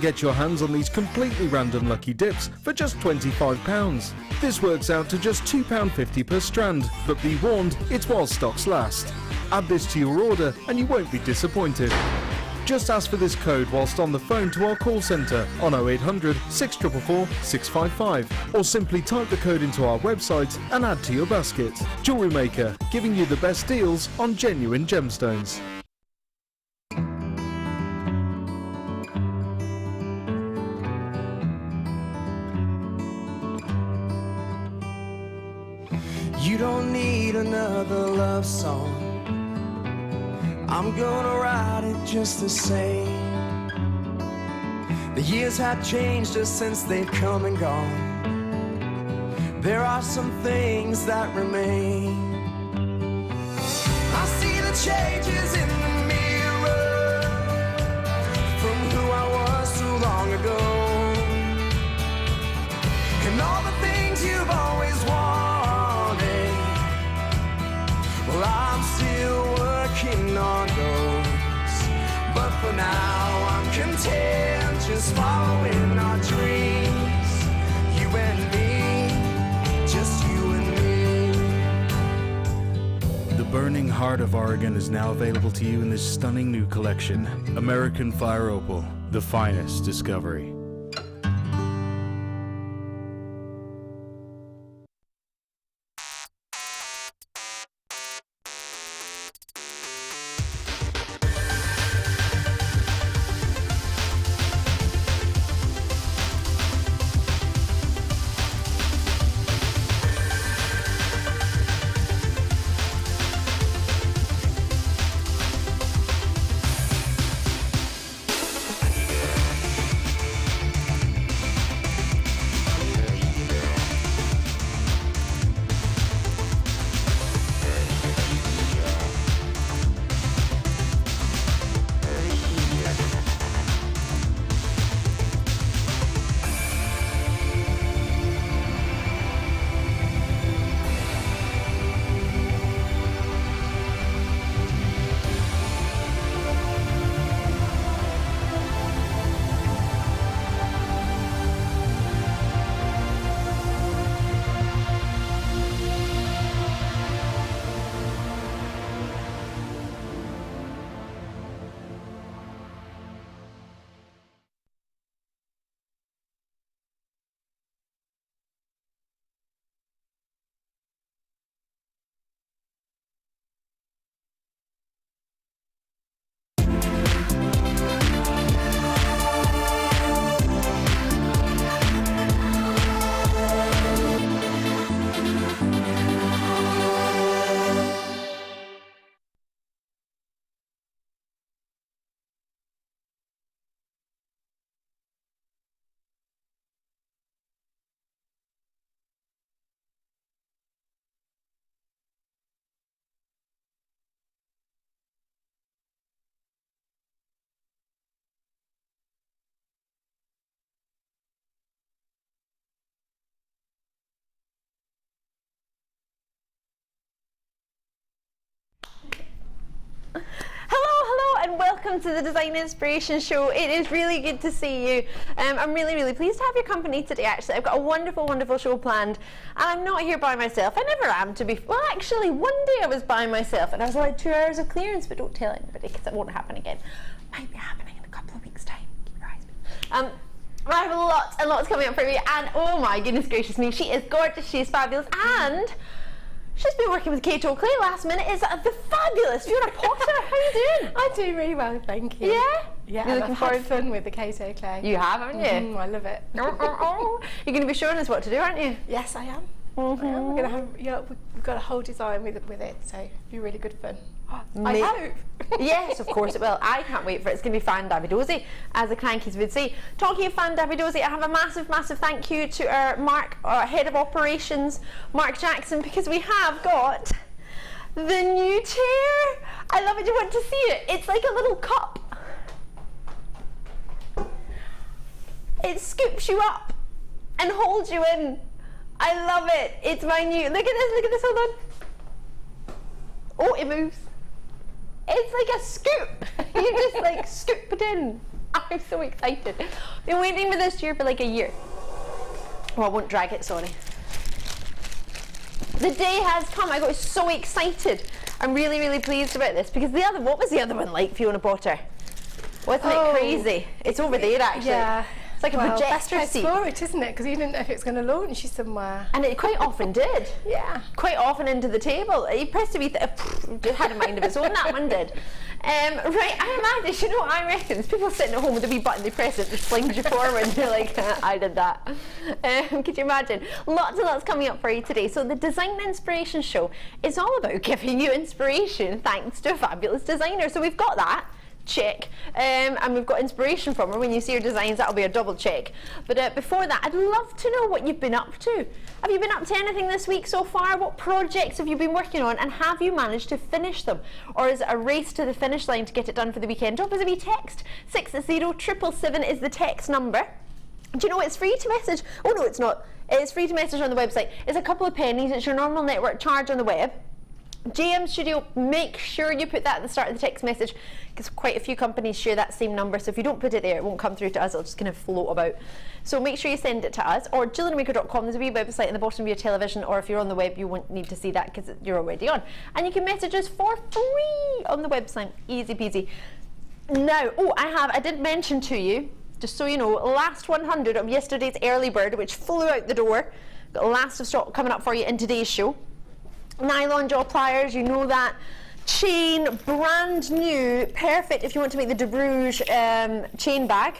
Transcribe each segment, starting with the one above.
Get your hands on these completely random lucky dips for just £25. This works out to just £2.50 per strand, but be warned, it's while stocks last. Add this to your order and you won't be disappointed. Just ask for this code whilst on the phone to our call centre on 0800 644 655 or simply type the code into our website and add to your basket. Jewellery Maker, giving you the best deals on genuine gemstones. You don't need another love song. I'm gonna write it just the same. The years have changed us since they've come and gone. There are some things that remain. I see the changes in the mirror from who I was so long ago, and all the things you've always wanted. Well, I'm still working on those, but for now I'm content just following our dreams. You and me, just you and me. The burning heart of Oregon is now available to you in this stunning new collection. American Fire Opal, the finest discovery. And welcome to the Design Inspiration Show. It is really good to see you. I'm really pleased to have your company today. Actually, I've got a wonderful show planned, and I'm not here by myself. I never am, to be well. Actually, one day I was by myself, and I was allowed 2 hours of clearance, but don't tell anybody because it won't happen again. Might be happening in a couple of weeks' time. Keep your eyes peeled. I have lots coming up for you, and oh my goodness gracious me, she is gorgeous. She is fabulous, and she's been working with Kato Clay last minute. Is the fabulous Fiona Potter. How are you doing? I'm doing really well, thank you. Yeah? Yeah, You're and looking I've forward had fun with the Kato Clay. You have, haven't you? I love it. You're going to be showing us what to do, aren't you? Yes, I am. I am. We're going to have, we've got a whole design with it, so it'll be really good fun. I hope. Yes, of course it will. I can't wait for it. It's going to be fan Davidosi, as the crankies would say. Talking of fan Davidosi, I have a massive thank you to our head of operations, Mark Jackson, because we have got the new chair. I love it. You want to see it? It's like a little cup. It scoops you up and holds you in. I love it. It's my new, look at this, hold on. Oh, it moves. It's like a scoop. You just like scoop it in. I'm so excited. Been waiting for this year for like a year. Oh, I won't drag it, sorry. The day has come. I got so excited. I'm really, really pleased about this because the other, what was the other one like, Fiona Potter? Wasn't it crazy? It's over there actually. Yeah. It's like a projector best seat. for it, isn't it? Because you didn't know if it was going to launch you somewhere. And it quite often did. Yeah. Quite often into the table. You pressed to be, it had a mind of its own, that one did. Right, I imagine, you know what I reckon? There's people sitting at home with a wee button, they press it, it slings you forward, and you're like, I did that. Could you imagine? Lots and lots coming up for you today. So the Design Inspiration Show is all about giving you inspiration thanks to a fabulous designer. So we've got that. Check, and we've got inspiration from her. When you see her designs, that'll be a double check. But before that, I'd love to know what you've been up to. Have you been up to anything this week so far? What projects have you been working on, and have you managed to finish them? Or is it a race to the finish line to get it done for the weekend? Drop us a wee text. 60777 is the text number. Do you know it's free to message? Oh no, it's not. It's free to message on the website. It's a couple of pennies. It's your normal network charge on the web. JM Studio, make sure you put that at the start of the text message because quite a few companies share that same number, so if you don't put it there, it won't come through to us, it'll just kind of float about. So make sure you send it to us, or JewelleryMaker.com. There's a wee website in the bottom of your television, or if you're on the web, you won't need to see that because you're already on. And you can message us for free on the website, easy peasy. Now, I did mention to you, just so you know, last 100 of yesterday's early bird, which flew out the door, got last of stock coming up for you in today's show. Nylon jaw pliers, you know that. Chain, brand new, perfect if you want to make the De Bruges chain bag.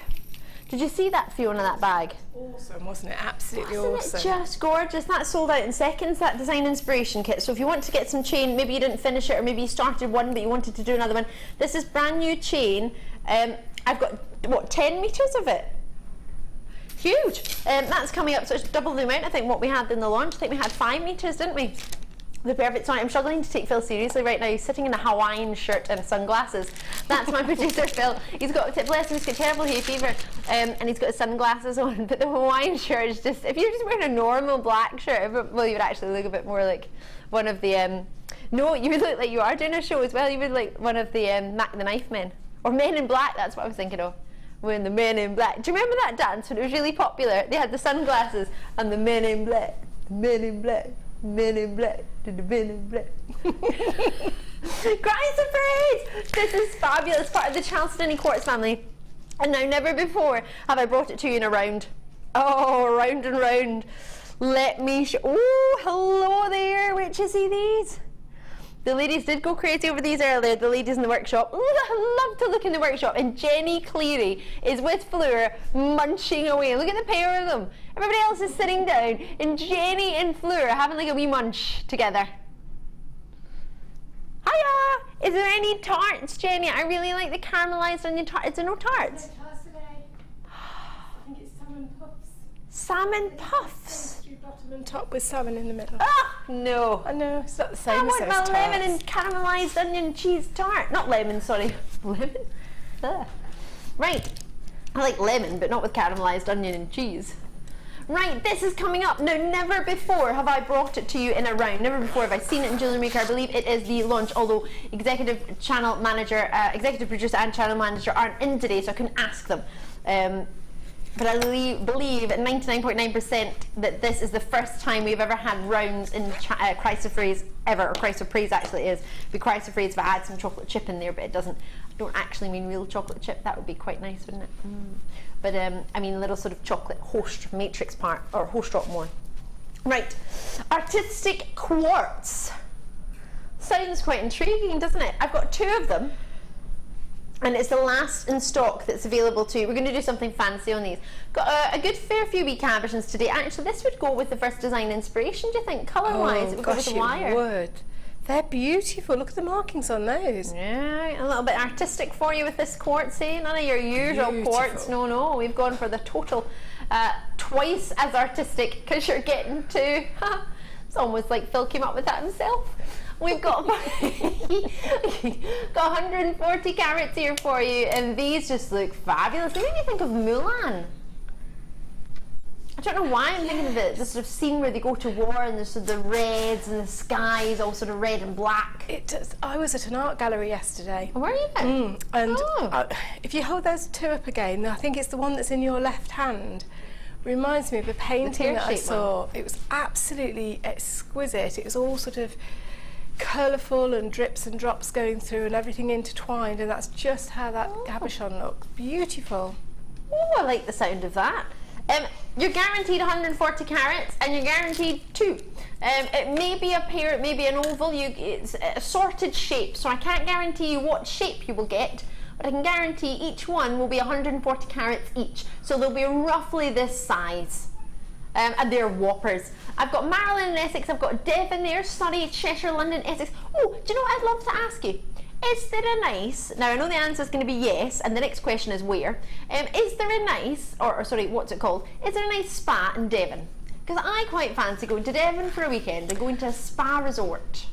Did you see that, Fiona, that bag? Awesome, wasn't it? Absolutely awesome. Wasn't it just gorgeous? That sold out in seconds, that design inspiration kit. So if you want to get some chain, maybe you didn't finish it, or maybe you started one but you wanted to do another one. This is brand new chain. I've got, what, 10 metres of it? Huge. That's coming up, so it's double the amount, I think, what we had in the launch. I think we had 5 metres, didn't we? The perfect sign. I'm struggling to take Phil seriously right now. He's sitting in a Hawaiian shirt and sunglasses. That's my producer Phil. He's got, bless him, he's got terrible hay fever, and he's got his sunglasses on. But the Hawaiian shirt is just, if you're just wearing a normal black shirt, well, you would actually look a bit more like one of the, no, you would look like you are doing a show as well. You would like one of the Mac the Knife Men, or Men in Black. That's what I was thinking of. When the Men in Black. Do you remember that dance when it was really popular? They had the sunglasses and the Men in Black, the Men in Black. Men in Black, to the Men in Black. Cries of praise! This is fabulous, part of the Charleston Quartz family. And now, never before have I brought it to you in a round. Oh, round and round. Let me show. Oh, hello there. Wait, you see these? The ladies did go crazy over these earlier, the ladies in the workshop. Ooh, I love to look in the workshop. And Jenny Cleary is with Fleur munching away. Look at the pair of them. Everybody else is sitting down, and Jenny and Fleur are having like a wee munch together. Hiya! Is there any tarts, Jenny? I really like the caramelised onion tart. Is there no tarts? I think it's salmon puffs. Salmon puffs? Bottom and top with salmon in the middle. Ah, no. I know, it's not the I same as want those my tarts. lemon and caramelised onion cheese tart. Not lemon, sorry. Lemon? Ugh. Right. I like lemon, but not with caramelised onion and cheese. Right, this is coming up. Now, never before have I brought it to you in a round. Never before have I seen it in Jewellery Maker. I believe it is the launch, although executive channel manager, executive producer and channel manager aren't in today, so I couldn't ask them. But I believe at 99.9% that this is the first time we've ever had rounds in Christ of Praise ever, or Christ of Praise actually is. It'd be Christ of Praise if I had some chocolate chip in there, but it doesn't. I don't actually mean real chocolate chip. That would be quite nice, wouldn't it? But I mean a little sort of chocolate host matrix part, or host drop more. Right, artistic quartz. Sounds quite intriguing, doesn't it? I've got 2 of them. And it's the last in stock that's available to you. We're going to do something fancy on these. Got a good fair few wee cabochons today. Actually, this would go with the first design inspiration, do you think? Colour-wise, it would go with the wire. It would. They're beautiful. Look at the markings on those. Yeah, a little bit artistic for you with this quartz, eh? None of your usual quartz. No, we've gone for the total twice as artistic, because you're getting to... It's almost like Phil came up with that himself. We've got 140 carats here for you, and these just look fabulous. They make me think of Mulan. I don't know why I'm thinking of the sort of scene where they go to war and there's sort of the reds and the sky is all sort of red and black. It does. I was at an art gallery yesterday. Where are you then? And if you hold those two up again, I think it's the one that's in your left hand. Reminds me of a painting that I saw. It was absolutely exquisite. It was all sort of colourful and drips and drops going through and everything intertwined, and that's just how that cabochon looks. Beautiful. Oh, I like the sound of that. You're guaranteed 140 carats and you're guaranteed 2. It may be a pear, it may be an oval, it's assorted shapes, so I can't guarantee you what shape you will get, but I can guarantee each one will be 140 carats each, so they'll be roughly this size. And they're whoppers. I've got Maryland and Essex, I've got Devon there, Surrey, Cheshire, London, Essex. Oh, do you know what I'd love to ask you? Is there a nice, now I know the answer is going to be yes, and the next question is where. Is there a nice, or sorry, what's it called? Is there a nice spa in Devon? Because I quite fancy going to Devon for a weekend and going to a spa resort.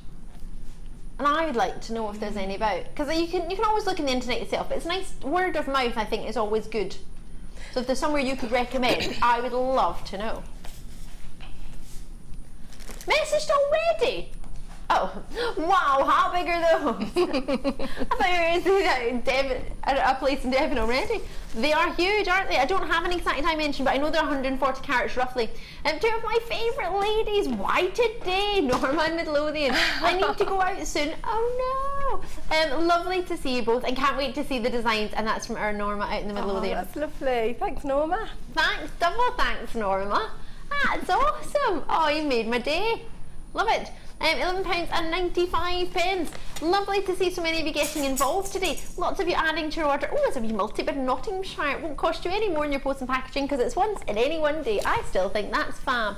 And I would like to know if there's any about. Because you can always look on the internet yourself, but it's nice, word of mouth I think is always good. So if there's somewhere you could recommend, I would love to know. Messaged already? Oh, wow, how big are those? I thought you were going to say that in Devon, a place in Devon already. They are huge, aren't they? I don't have an exact dimension, but I know they're 140 carats roughly. Two of my favourite ladies, why today? Norma and Midlothian. I need to go out soon. Oh no. Lovely to see you both, and can't wait to see the designs, and that's from our Norma out in the Midlothian. Oh, that's lovely. Thanks, Norma. Thanks, double thanks, Norma. That's awesome. Oh, you made my day. Love it. £11.95. Lovely to see so many of you getting involved today. Lots of you adding to your order. Oh, there's a wee multi-bid Nottinghamshire. It won't cost you any more in your post and packaging because it's once in any one day. I still think that's fab.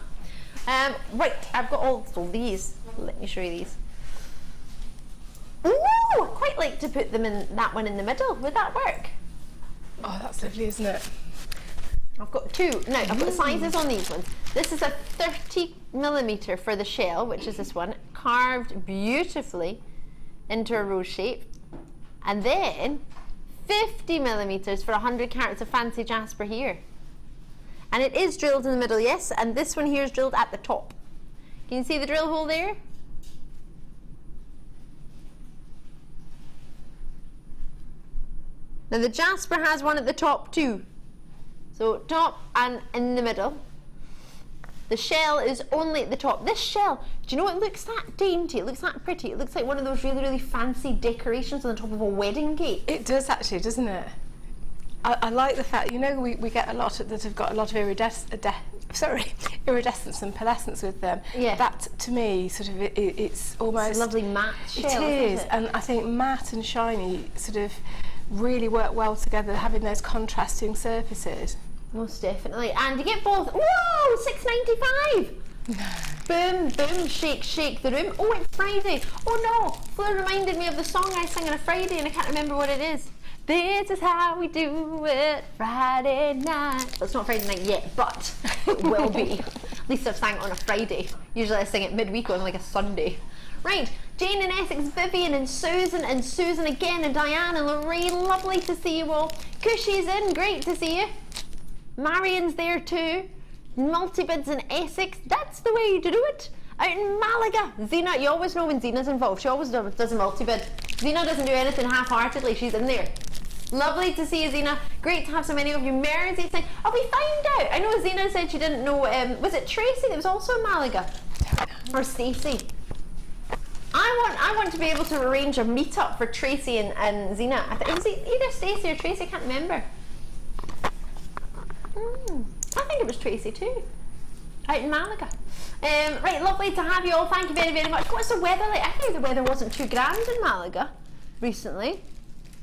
Right, I've got also these. Let me show you these. Ooh, I quite like to put them in that one in the middle. Would that work? Oh, that's lovely, isn't it? I've got 2. Now, I've got sizes on these ones. This is a 30mm for the shell, which is this one, carved beautifully into a rose shape. And then 50mm for 100 carats of fancy jasper here. And it is drilled in the middle, yes, and this one here is drilled at the top. Can you see the drill hole there? Now the jasper has one at the top too. So top and in the middle. The shell is only at the top. This shell, do you know, it looks that dainty, it looks that pretty. It looks like one of those really, really fancy decorations on the top of a wedding cake. It does actually, doesn't it? I like the fact, you know, we get a lot that have got a lot of iridescence and pearlescence with them. Yeah. That, to me, sort of, it's almost... It's a lovely matte shell, It is, isn't it? and I think matte and shiny sort of really work well together, having those contrasting surfaces. Most definitely. And you get both. Whoa, $6.95. Boom, boom, shake, shake the room. Oh, it's Friday. Oh no, Fleur reminded me of the song I sang on a Friday and I can't remember what it is. This is how we do it Friday night. Well, it's not Friday night yet, but it will be. At least I've sang it on a Friday. Usually I sing it midweek on like a Sunday. Right, Jane and Essex, Vivian and Susan again, and Diane and Lorraine. Lovely to see you all. Cushy's in, great to see you. Marion's there too. Multi-bids in Essex, that's the way to do it. Out in Malaga, Zena, you always know when Zena's involved. She always does a multi-bid. Zena doesn't do anything half-heartedly, she's in there. Lovely to see you, Zena. Great to have so many of you. Mersey saying, oh, we found out. I know Zena said she didn't know, was it Tracy that was also in Malaga? Or Stacey? I want to be able to arrange a meet-up for Tracy and Zena. It was either Stacey or Tracy, I can't remember. I think it was Tracy too, out in Malaga. Right, lovely to have you all. Thank you very, very much. What's the weather like? I think the weather wasn't too grand in Malaga recently.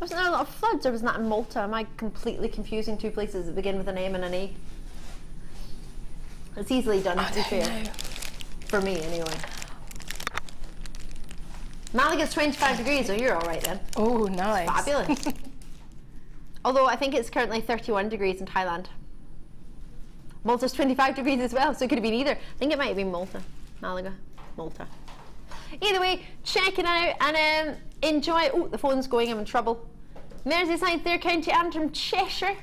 Wasn't there a lot of floods, or was that in Malta? Am I completely confusing two places that begin with an M and an A? It's easily done, to be fair. For me, anyway. Malaga's 25 degrees, so you're all right then. Oh, nice. It's fabulous. Although I think it's currently 31 degrees in Thailand. Malta's 25 degrees as well, so it could have been either. I think it might have been Malta. Malaga. Malta. Either way, check it out and enjoy. Oh, the phone's going, I'm in trouble. Merseyside, Clare County, Antrim, Cheshire.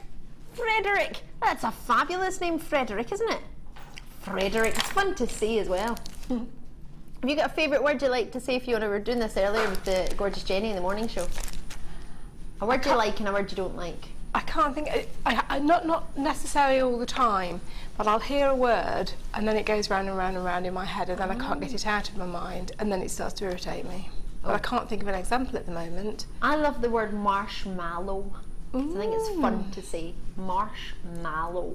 Frederick. That's a fabulous name, Frederick, isn't it? Frederick. It's fun to see as well. Have you got a favourite word you like to say, Fiona? We were doing this earlier with the Gorgeous Jenny in the morning show. A word you like and a word you don't like. I can't think, not necessarily all the time, but I'll hear a word and then it goes round and round and round in my head and then I can't get it out of my mind and then it starts to irritate me. But I can't think of an example at the moment. I love the word marshmallow. I think it's fun to say. Marshmallow.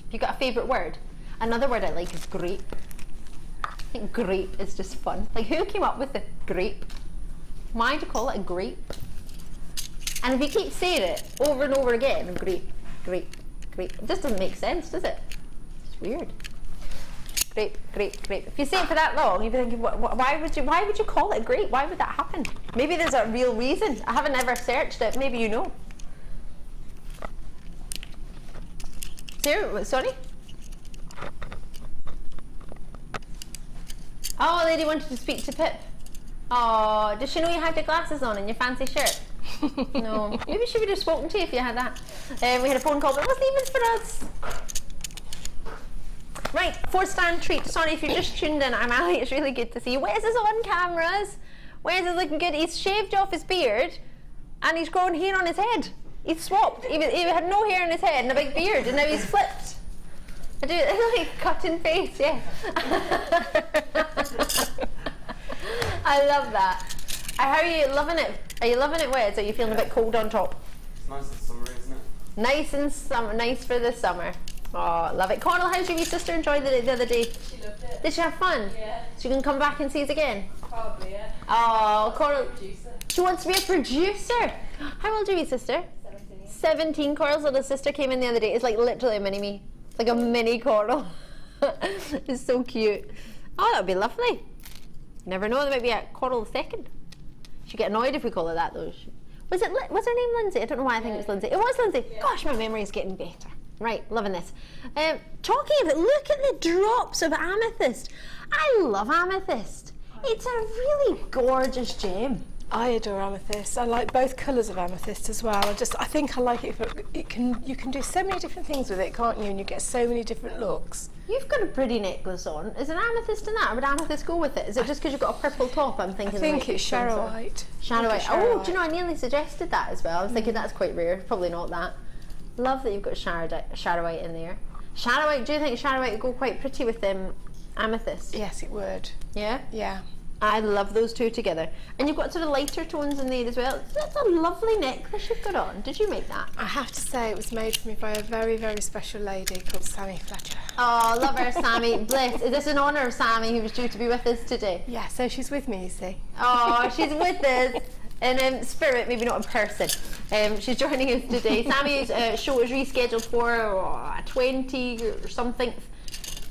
Have you got a favourite word? Another word I like is grape. I think grape is just fun. Like, who came up with the grape? Why do you call it a grape? And if you keep saying it over and over again, grape, grape, grape, it just doesn't make sense, does it? It's weird. Grape, grape, grape. If you say it for that long, you'd be thinking, why would you call it grape? Why would that happen? Maybe there's a real reason. I haven't ever searched it. Maybe you know. Sorry? Oh, a lady wanted to speak to Pip. Oh, does she know you had your glasses on and your fancy shirt? No. Maybe she would have spoken to you if you had that. We had a phone call, but it wasn't even for us. Right, 4-stand treat. Sorry if you just tuned in. I'm Ali. It's really good to see you. Wes is on cameras. Wes is looking good. He's shaved off his beard and he's grown hair on his head. He's swapped. He had no hair on his head and a big beard, and now he's flipped. I do like cut and face, yeah. I love that. How are you loving it? Are you loving it, Wes? Are you feeling a bit cold on top? It's nice and summery, isn't it? Nice and summer, nice for the summer. Oh, love it. Connell, how'd your wee sister enjoy the other day? She loved it. Did she have fun? Yeah. She can come back and see us again? Probably, yeah. Oh, Coral. Producer. She wants to be a producer. How old are you, sister? 17. 17. Coral's little sister came in the other day. It's like literally a mini me. It's like a mini Coral. It's so cute. Oh, that would be lovely. Never know, there might be a Coral second. She'd get annoyed if we call her that though. Was her name Lindsay? I don't know why I think it was Lindsay. It was Lindsay. Yeah. Gosh, my memory is getting better. Right, loving this. Talking of it, look at the drops of amethyst. I love amethyst. It's a really gorgeous gem. I adore amethyst. I like both colours of amethyst as well. I think I like it for you can do so many different things with it, can't you? And you get so many different looks. You've got a pretty necklace on. Is an amethyst in that? Or would amethyst go with it? Is it just because you've got a purple top? I'm thinking. I think it's Charoite. Charoite. Oh, do you know, I nearly suggested that as well. I was thinking that's quite rare. Probably not that. Love that you've got Charoite in there. Charoite, do you think Charoite would go quite pretty with amethyst? Yes, it would. Yeah? Yeah. I love those two together. And you've got sort of lighter tones in there as well. That's a lovely necklace you've got on. Did you make that? I have to say it was made for me by a very, very special lady called Sammy Fletcher. Oh, love her, Sammy. Bless. Is this in honour of Sammy, who was due to be with us today? Yeah, so she's with me, you see. Oh, she's with us in spirit, maybe not in person. She's joining us today. Sammy's show is rescheduled for 20 or something.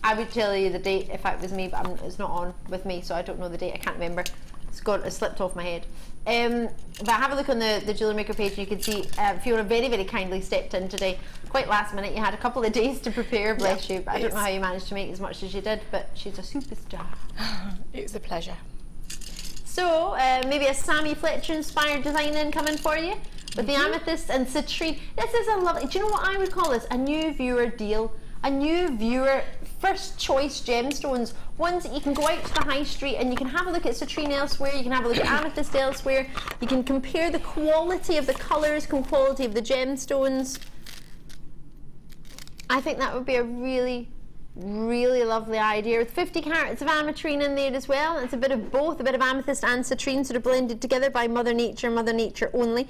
I would tell you the date if it was me, but it's not on with me, so I don't know the date. I can't remember. It slipped off my head. But have a look on the Jewellery Maker page and you can see Fiona very, very kindly stepped in today. Quite last minute. You had a couple of days to prepare, bless you. But I don't know how you managed to make as much as you did, but she's a superstar. It was a pleasure. So maybe a Sammy Fletcher inspired design incoming for you with the amethyst and citrine. This is a lovely, do you know what I would call this? A new viewer deal. A new viewer first choice gemstones, ones that you can go out to the high street and you can have a look at citrine elsewhere, you can have a look at amethyst elsewhere, you can compare the quality of the colours, quality of the gemstones. I think that would be a really, really lovely idea with 50 carats of ametrine in there as well. It's a bit of both, a bit of amethyst and citrine sort of blended together by Mother Nature only.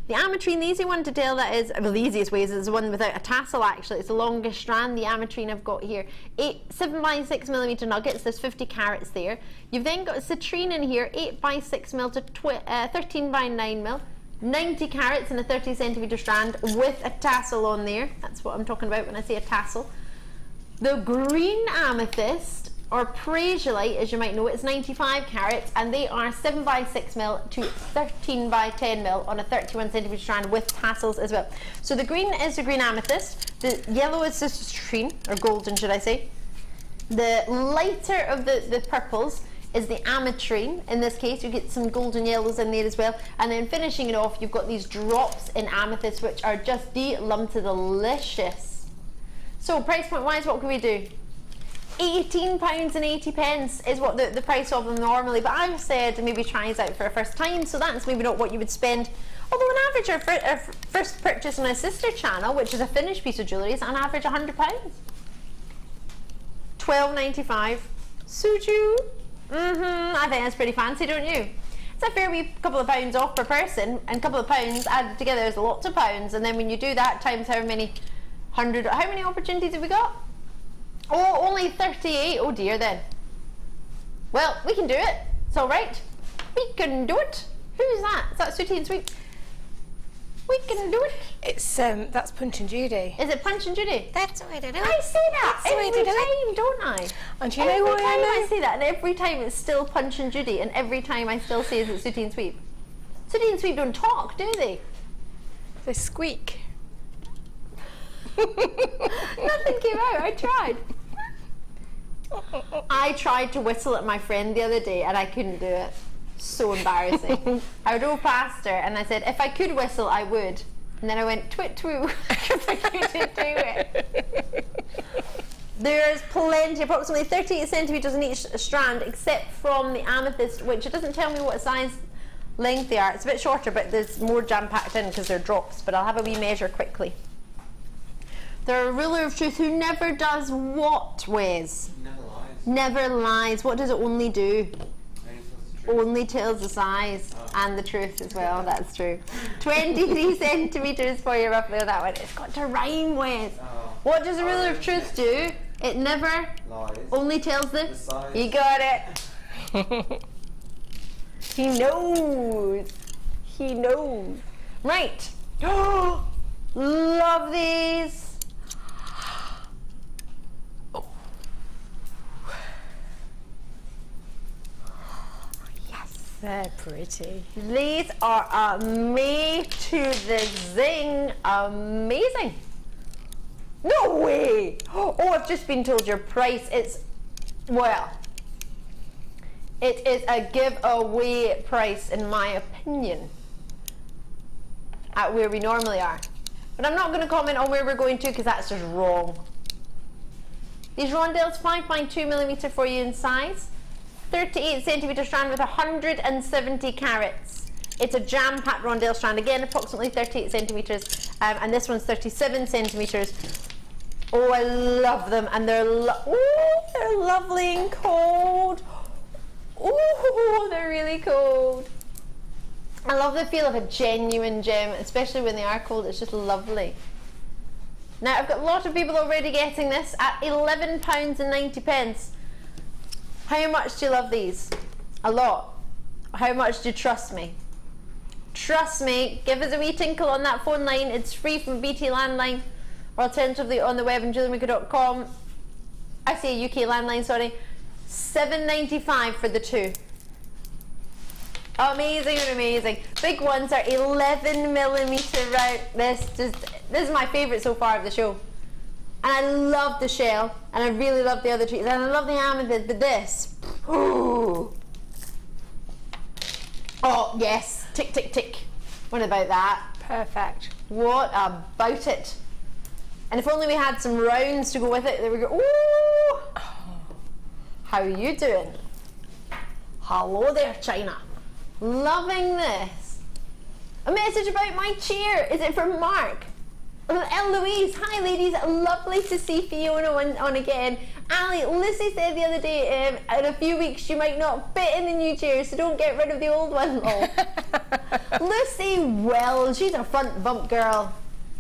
The ametrine, the easy one to tell that is, well, the easiest way is the one without a tassel actually. It's the longest strand, the ametrine I've got here. 7 by 6 millimetre nuggets, there's 50 carats there. You've then got citrine in here, 8 by 6 mil to 13 by 9 mil. 90 carats in a 30 centimetre strand with a tassel on there. That's what I'm talking about when I say a tassel. The green amethyst, or Peridot, as you might know, it's 95 carats, and they are 7 by 6 mil to 13 by 10 mil on a 31 centimetre strand with tassels as well. So the green is the green amethyst, the yellow is the citrine, or golden should I say. The lighter of the purples is the ametrine. In this case, you get some golden yellows in there as well. And then finishing it off, you've got these drops in amethyst, which are just delicious. So price point wise, what can we do? £18.80 is what the price of them normally, but I've said maybe try these out for a first time, so that's maybe not what you would spend. Although on average, our first purchase on a sister channel, which is a finished piece of jewellery, is on average £100. £12.95. Suit you? I think that's pretty fancy, don't you? It's a fair wee couple of pounds off per person, and a couple of pounds added together is lots of pounds, and then when you do that times how many opportunities have we got? Oh, only 38. Oh dear then. Well, we can do it. It's all right. We can do it. Who's that? Is that Sooty and Sweet? We can do it. It's that's Punch and Judy. Is it Punch and Judy? That's the way to do it. I say that every time, don't I? And you know what I know? I say that, and every time it's still Punch and Judy, and every time I still say, is it Sooty and Sweet? Sooty and Sweet don't talk, do they? They squeak. Nothing came out. I tried. I tried to whistle at my friend the other day, and I couldn't do it. So embarrassing. I drove past her and I said, if I could whistle, I would. And then I went twit twoo because I couldn't do it. There's plenty, approximately 38 centimetres in each strand, except from the amethyst, which it doesn't tell me what size length they are. It's a bit shorter, but there's more jam packed in because they're drops. But I'll have a wee measure quickly. They're a ruler of truth who never does what, Wes? Never lies. Never lies. What does it only do? Only tells the truth. Only tells the size and the truth as well. That's true. 23 centimetres for you roughly on that one. It's got to rhyme with. What does a ruler of truth do? It never Lies. only tells the size. You got it. He knows. He knows. Right. Love these. They're pretty. These are made to the zing. Amazing. No way. Oh, I've just been told your price. Well, it is a giveaway price in my opinion at where we normally are. But I'm not going to comment on where we're going to because that's just wrong. These rondelles, 5.2mm for you in size. 38 centimetre strand with 170 carats. It's a jam-packed rondelle strand, again approximately 38 centimetres, and this one's 37 centimetres. Oh, I love them, and they're lovely and cold. Oh, they're really cold. I love the feel of a genuine gem, especially when they are cold. It's just lovely. Now, I've got a lot of people already getting this at £11.90. How much do you love these? A lot. How much do you trust me? Trust me. Give us a wee tinkle on that phone line. It's free from BT landline, or alternatively on the web on JewelleryMaker.com. I say UK landline, sorry. £7.95 for the two. Amazing and amazing. Big ones are 11mm round. This is my favourite so far of the show. And I love the shell, and I really love the other trees, and I love the amethyst, but this, ooh. Oh yes, tick tick tick. What about that? Perfect. What about it? And if only we had some rounds to go with it, there we go. Ooh. How are you doing? Hello there, China. Loving this. A message about my chair. Is it from Mark? Eloise, hi ladies, lovely to see Fiona on again. Ali, Lucy said the other day, in a few weeks you might not fit in the new chair, so don't get rid of the old one. Lucy, well, she's a front bump girl.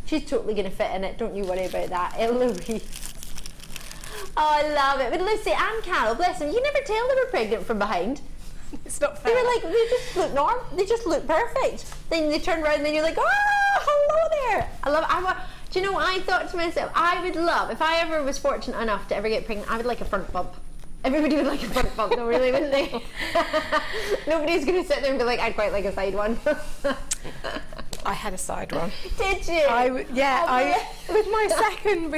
She's totally going to fit in it, don't you worry about that. Eloise. Oh, I love it. But Lucy and Carol, bless them, you never tell they were pregnant from behind. It's not fair. They were like, they just look normal, they just look perfect. Then they turn around and then you're like, oh, hello there. I love it. Do you know what I thought to myself? I would love, if I ever was fortunate enough to ever get pregnant, I would like a front bump. Everybody would like a front bump though, really, wouldn't they? Nobody's going to sit there and be like, I'd quite like a side one. I had a side one. Did you? With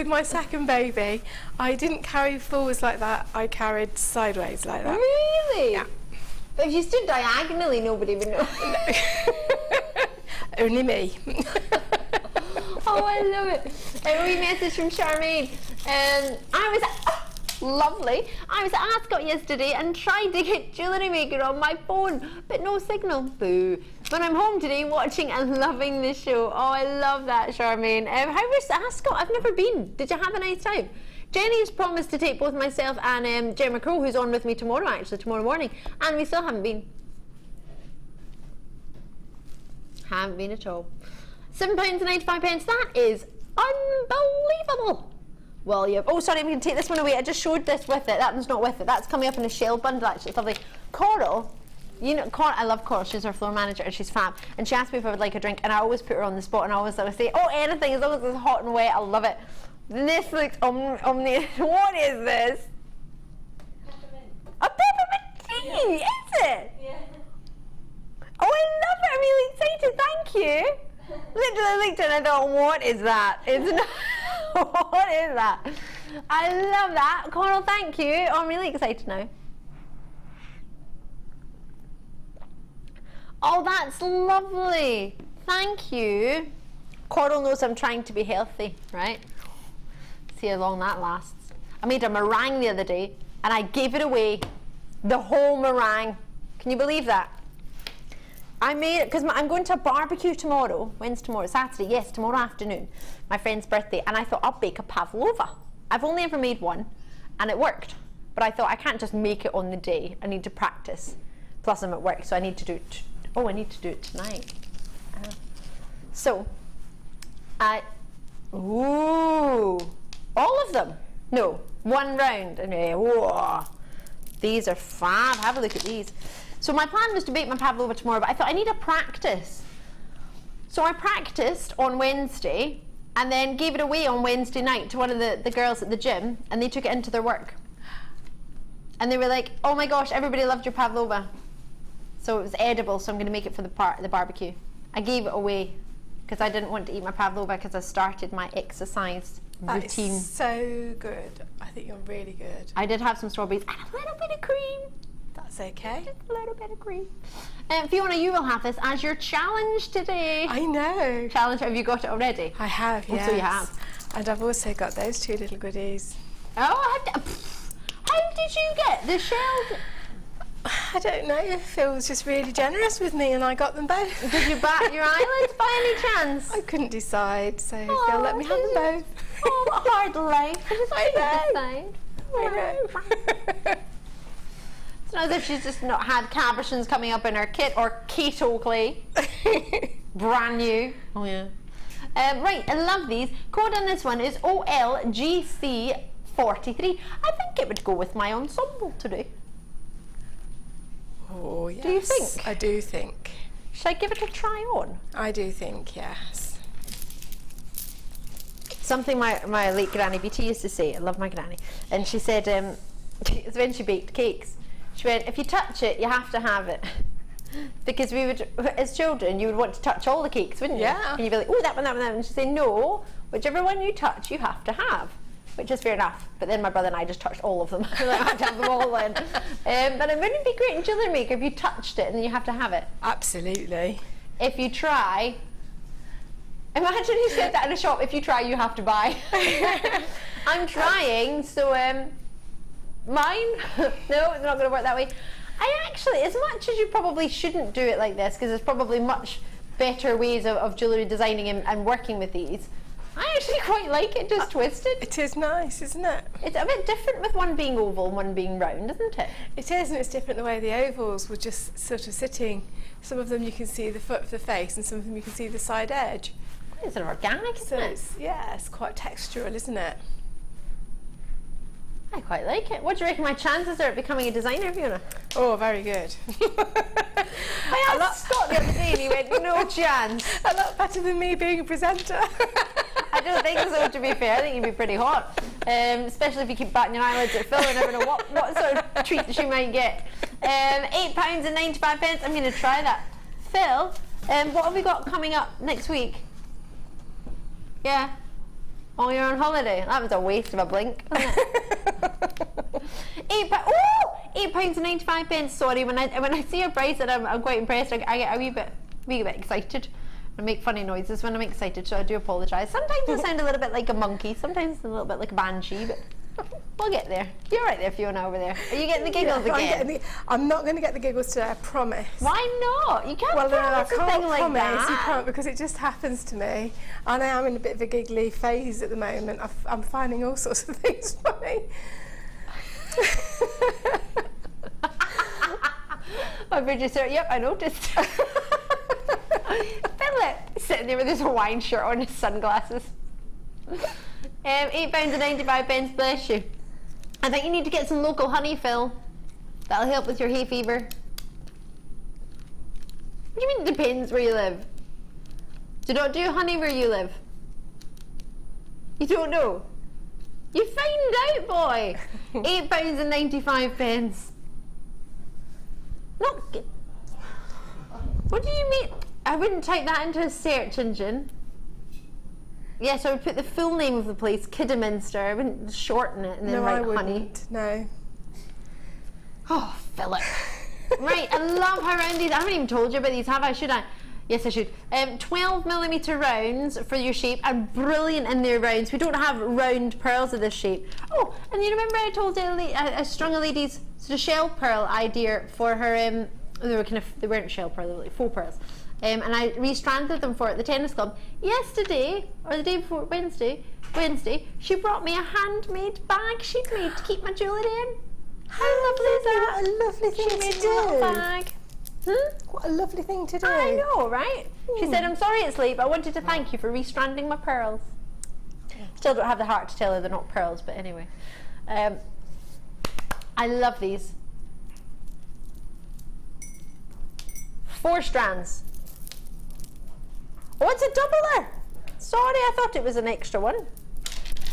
my second baby, I didn't carry forwards like that. I carried sideways like that. Really? Yeah. But if you stood diagonally, nobody would know. Only me. Oh, I love it. A wee message from Charmaine. Lovely. I was at Ascot yesterday and tried to get Jewellery Maker on my phone, but no signal. Boo. But I'm home today watching and loving the show. Oh, I love that, Charmaine. How was Ascot? I've never been. Did you have a nice time? Jenny's promised to take both myself and Gemma Crow, who's on with me tomorrow, actually, tomorrow morning, and we still haven't been. Haven't been at all. £7.95. That is unbelievable. Well, you have, oh, sorry, I'm going to take this one away. I just showed this with it. That one's not with it. That's coming up in a shell bundle, actually. It's lovely. Coral, you know, I love Coral. She's our floor manager and she's fab. And she asked me if I would like a drink, and I always put her on the spot, and I always say, oh, anything, as long as it's hot and wet, I love it. This looks omni. What is this? Peppermint. A peppermint tea, is it? Yeah. Oh, I love it. I'm really excited. Thank you. Literally looked at it and I thought, what is that? It's not. What is that? I love that. Coral, thank you. Oh, I'm really excited now. Oh, that's lovely. Thank you. Coral knows I'm trying to be healthy, right? See how long that lasts. I made a meringue the other day and I gave it away. The whole meringue. Can you believe that? I made it because I'm going to a barbecue tomorrow. When's tomorrow? Saturday. Yes, tomorrow afternoon. My friend's birthday. And I thought I'll bake a pavlova. I've only ever made one and it worked. But I thought I can't just make it on the day. I need to practice. Plus I'm at work, so I need to do it. Oh, I need to do it tonight. Ooh, all of them. No, one round. Whoa, these are fab. Have a look at these. So my plan was to bake my pavlova tomorrow, but I thought I need a practice. So I practiced on Wednesday and then gave it away on Wednesday night to one of the girls at the gym, and they took it into their work. And they were like, oh my gosh, everybody loved your pavlova. So it was edible, so I'm going to make it for the barbecue. I gave it away because I didn't want to eat my pavlova because I started my exercise routine. That is so good. I think you're really good. I did have some strawberries and a little bit of cream. That's okay. Just a little bit of cream. Fiona, you will have this as your challenge today. I know. Challenge, have you got it already? I have, yes. Oh, so you have. And I've also got those two little goodies. Oh, how did you get the shells? I don't know. Phil was just really generous with me and I got them both. Did you bat your eyelids by any chance? I couldn't decide, so Phil let me have them both. Oh, what a hard life. I know. I know. It's not as if she's just not had cabochons coming up in her kit or keto clay. Brand new. Oh yeah. Right, I love these. Code on this one is OLGC43. I think it would go with my ensemble today. Oh yes. Do you think? I do think. Should I give it a try on? I do think, yes. Something my late Granny BT used to say, I love my Granny, and she said, when she baked cakes, she went, if you touch it, you have to have it. Because we would, as children, you would want to touch all the cakes, wouldn't you? Yeah. And you'd be like, oh, that one, that one, that one. And she'd say, no, whichever one you touch, you have to have. Which is fair enough. But then my brother and I just touched all of them. I had to have them all in. But it wouldn't be great in Jewellery Maker if you touched it and then you have to have it. Absolutely. If you try, imagine you said that in a shop, if you try, you have to buy. I'm trying, so mine, no, it's not going to work that way. I actually, as much as you probably shouldn't do it like this, because there's probably much better ways of jewellery designing and working with these, I actually quite like it just twisted. It is nice, isn't it? It's a bit different with one being oval and one being round, isn't it? It is, and it's different the way the ovals were just sort of sitting. Some of them you can see the foot of the face and some of them you can see the side edge. It's sort of organic, So isn't it? it's, yeah, it's quite textural, isn't it? I quite like it. What do you reckon my chances are of becoming a designer, Fiona? Oh, very good. I asked Scott the other day and he went, no chance. A lot better than me being a presenter. I don't think so, to be fair. I think you'd be pretty hot. Especially if you keep batting your eyelids at Phil. You never know what sort of treat she might get. £8.95. I'm going to try that. Phil, What have we got coming up next week? Yeah. Oh, you're on holiday. That was a waste of a blink, wasn't it? £8.95. Sorry, when I see a price and I'm quite impressed, I get a wee bit excited. I make funny noises when I'm excited, so I do apologise. Sometimes I sound a little bit like a monkey, sometimes a little bit like a banshee, but we'll get there. You're right there, Fiona, over there. Are you getting the giggles again? I'm not going to get the giggles today, I promise. Why not? You can't Well, no, I promise a can't thing like promise. that. You can't, because it just happens to me, and I am in a bit of a giggly phase at the moment. I'm finding all sorts of things funny. My producer, yep, I noticed. Philip sitting there with his Hawaiian shirt on, his sunglasses. £8.95, bless you. I think you need to get some local honey, Phil. That'll help with your hay fever. What do you mean it depends where you live? Do you not do honey where you live? You don't know? You find out, boy. £8.95. Not good. What do you mean? I wouldn't type that into a search engine. Yes, I would put the full name of the place, Kidderminster. I wouldn't shorten it and then write honey. No. Oh, Philip. Right, I love how round these. I haven't even told you about these, have I? Should I? Yes, I should. 12mm rounds for your shape, and brilliant in their rounds. We don't have round pearls of this shape. Oh, and you remember I told I strung a lady's sort of shell pearl idea for her. They weren't shell pearls, they were like faux pearls. And I restranded them for her at the tennis club. Yesterday, or the day before, Wednesday, she brought me a handmade bag she'd made to keep my jewellery in. How lovely is that? What a lovely thing She made to me a little do. bag. What a lovely thing to do. I know, right? She said, I'm sorry it's late, but I wanted to thank you for restranding my pearls. Still don't have the heart to tell her they're not pearls, but anyway. I love these. 4 strands. Oh, it's a doubler. Sorry, I thought it was an extra one.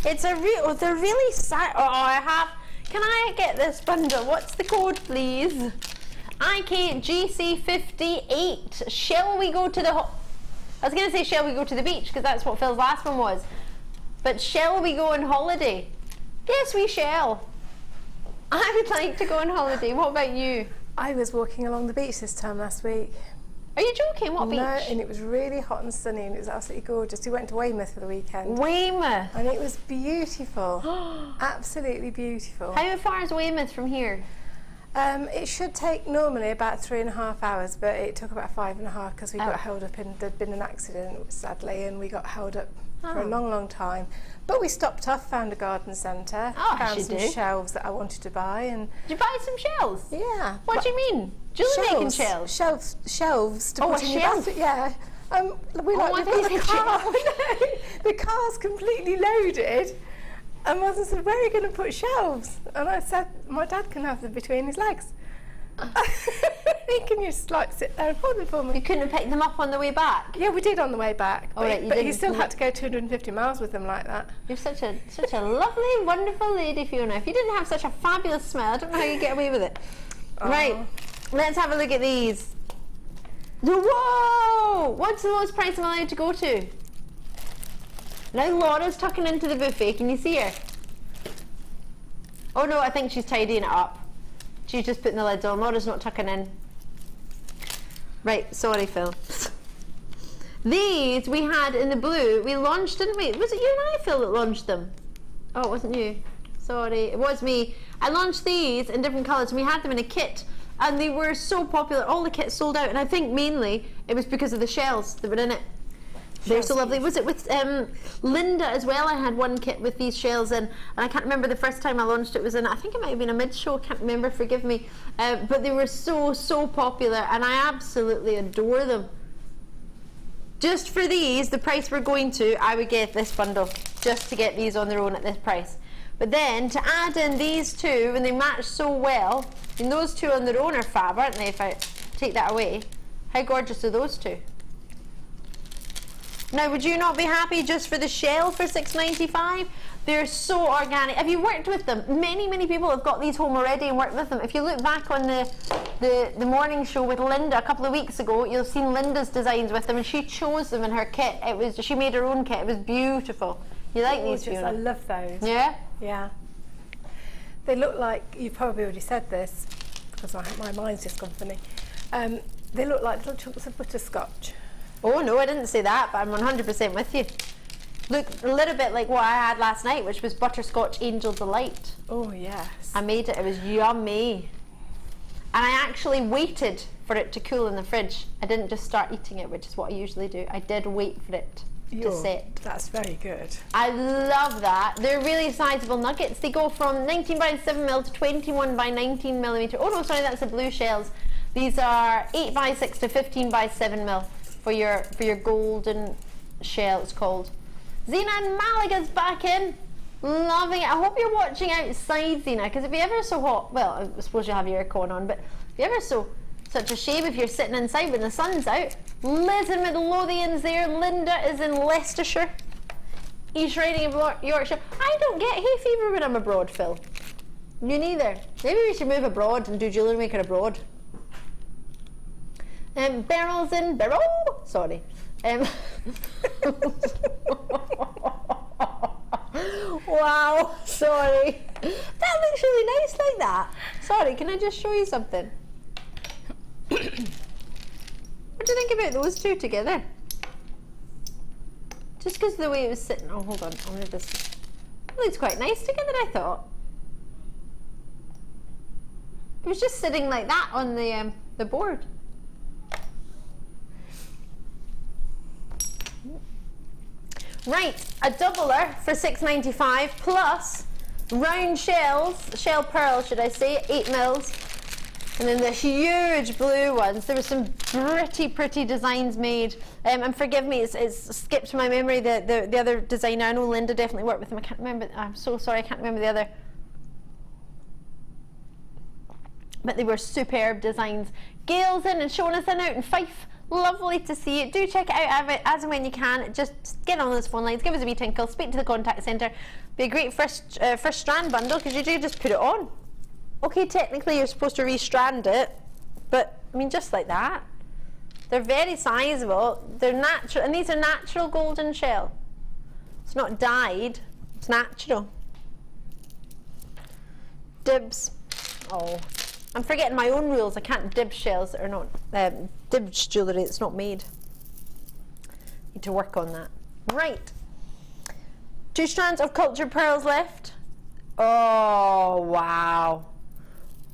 It's a real, oh, they're really sad. Oh, I have, can I get this bundle? What's the code, please? IKGC58. Shall we go to the, I was going to say, shall we go to the beach? Because that's what Phil's last one was. But shall we go on holiday? Yes, we shall. I would like to go on holiday. What about you? I was walking along the beach this time last week. Are you joking? What beach? No, and it was really hot and sunny, and it was absolutely gorgeous. We went to Weymouth for the weekend. Weymouth. And it was beautiful. Absolutely beautiful. How far is Weymouth from here? It should take normally about 3.5 hours, but it took about 5.5 because we got held up there'd been an accident, sadly, and we got held up for a long, long time. But we stopped off, found a garden centre, found some shelves that I wanted to buy, and did you buy some shells? Yeah. What do you mean? Jewellery making shells? Shelves to put in your bathroom. Yeah. We like the car. The car's completely loaded. And my husband said, where are you going to put shelves? And I said, my dad can have them between his legs. He can just like sit there and hold them for me. You couldn't have picked them up on the way back? Yeah, we did on the way back. Oh, right, but he still had to go 250 miles with them like that. You're such a lovely, wonderful lady, Fiona. If you didn't have such a fabulous smell, I don't know how you get away with it. Oh. Right, let's have a look at these. Whoa! What's the lowest price I'm allowed to go to? Now Laura's tucking into the buffet. Can you see her? Oh no, I think she's tidying it up. She's just putting the lids on. Laura's not tucking in. Right, sorry Phil. These we had in the blue. We launched, didn't we? Was it you and I, Phil, that launched them? Oh, it wasn't you. Sorry, it was me. I launched these in different colours and we had them in a kit. And they were so popular. All the kits sold out. And I think mainly it was because of the shells that were in it. They're so lovely. Was it with Linda as well? I had one kit with these shells in, and I can't remember the first time I launched it was in, I think it might have been a mid-show, can't remember, forgive me. But they were so popular, and I absolutely adore them. Just for these, the price we're going to, I would get this bundle, just to get these on their own at this price. But then, to add in these two, and they match so well, and those two on their own are fab, aren't they, if I take that away? How gorgeous are those two? Now, would you not be happy just for the shell for $6.95? They're so organic. Have you worked with them? Many people have got these home already and worked with them. If you look back on the morning show with Linda a couple of weeks ago, you'll have seen Linda's designs with them, and she chose them in her kit. She made her own kit. It was beautiful. You like these, Fiona? I love those. Yeah? Yeah. They look like, you've probably already said this, because my mind's just gone funny. They look like little chunks of butterscotch. Oh no, I didn't say that, but I'm 100% with you. Look a little bit like what I had last night, which was butterscotch angel delight. Oh yes. I made it. It was yummy. And I actually waited for it to cool in the fridge. I didn't just start eating it, which is what I usually do. I did wait for it to set. That's very good. I love that. They're really sizable nuggets. They go from 19 by 7 mil to 21 by 19 millimeter. Oh no, sorry, that's the blue shells. These are 8 by 6 to 15 by 7 mil for your golden shell, it's called. Zena and Malaga's back in. Loving it. I hope you're watching outside, Zena, because if you're ever so hot, well, I suppose you have your aircon on, but if you're ever such a shame if you're sitting inside when the sun's out. Liz in Midlothian's there. Linda is in Leicestershire. East Riding of Yorkshire. I don't get hay fever when I'm abroad, Phil. You neither. Maybe we should move abroad and do Jewellery Maker abroad. Beryl's in Beryl. Sorry. Wow, sorry. That looks really nice like that. Sorry, can I just show you something? What do you think about those two together? Just because of the way it was sitting. Oh, hold on. I'll move this. It looks quite nice together, I thought. It was just sitting like that on the board. Right, a doubler for $6.95 plus round shells, shell pearls should I say, 8 mils. And then the huge blue ones. There were some pretty designs made. And forgive me, it's skipped my memory the other designer. I know Linda definitely worked with them. I can't remember. I'm so sorry, I can't remember the other. But they were superb designs. Gail's in and showing us in out in Fife. Lovely to see you. Do check it out as and when you can. Just get on those phone lines, give us a wee tinkle, speak to the contact centre. Be a great first strand bundle because you do just put it on. Okay, technically you're supposed to restrand it, but I mean just like that. They're very sizable. They're natural, and these are natural golden shell. It's not dyed. It's natural. Dibs. Oh. I'm forgetting my own rules. I can't dib shells that are not dibs jewellery that's not made. Need to work on that. Right. 2 strands of cultured pearls left. Oh wow.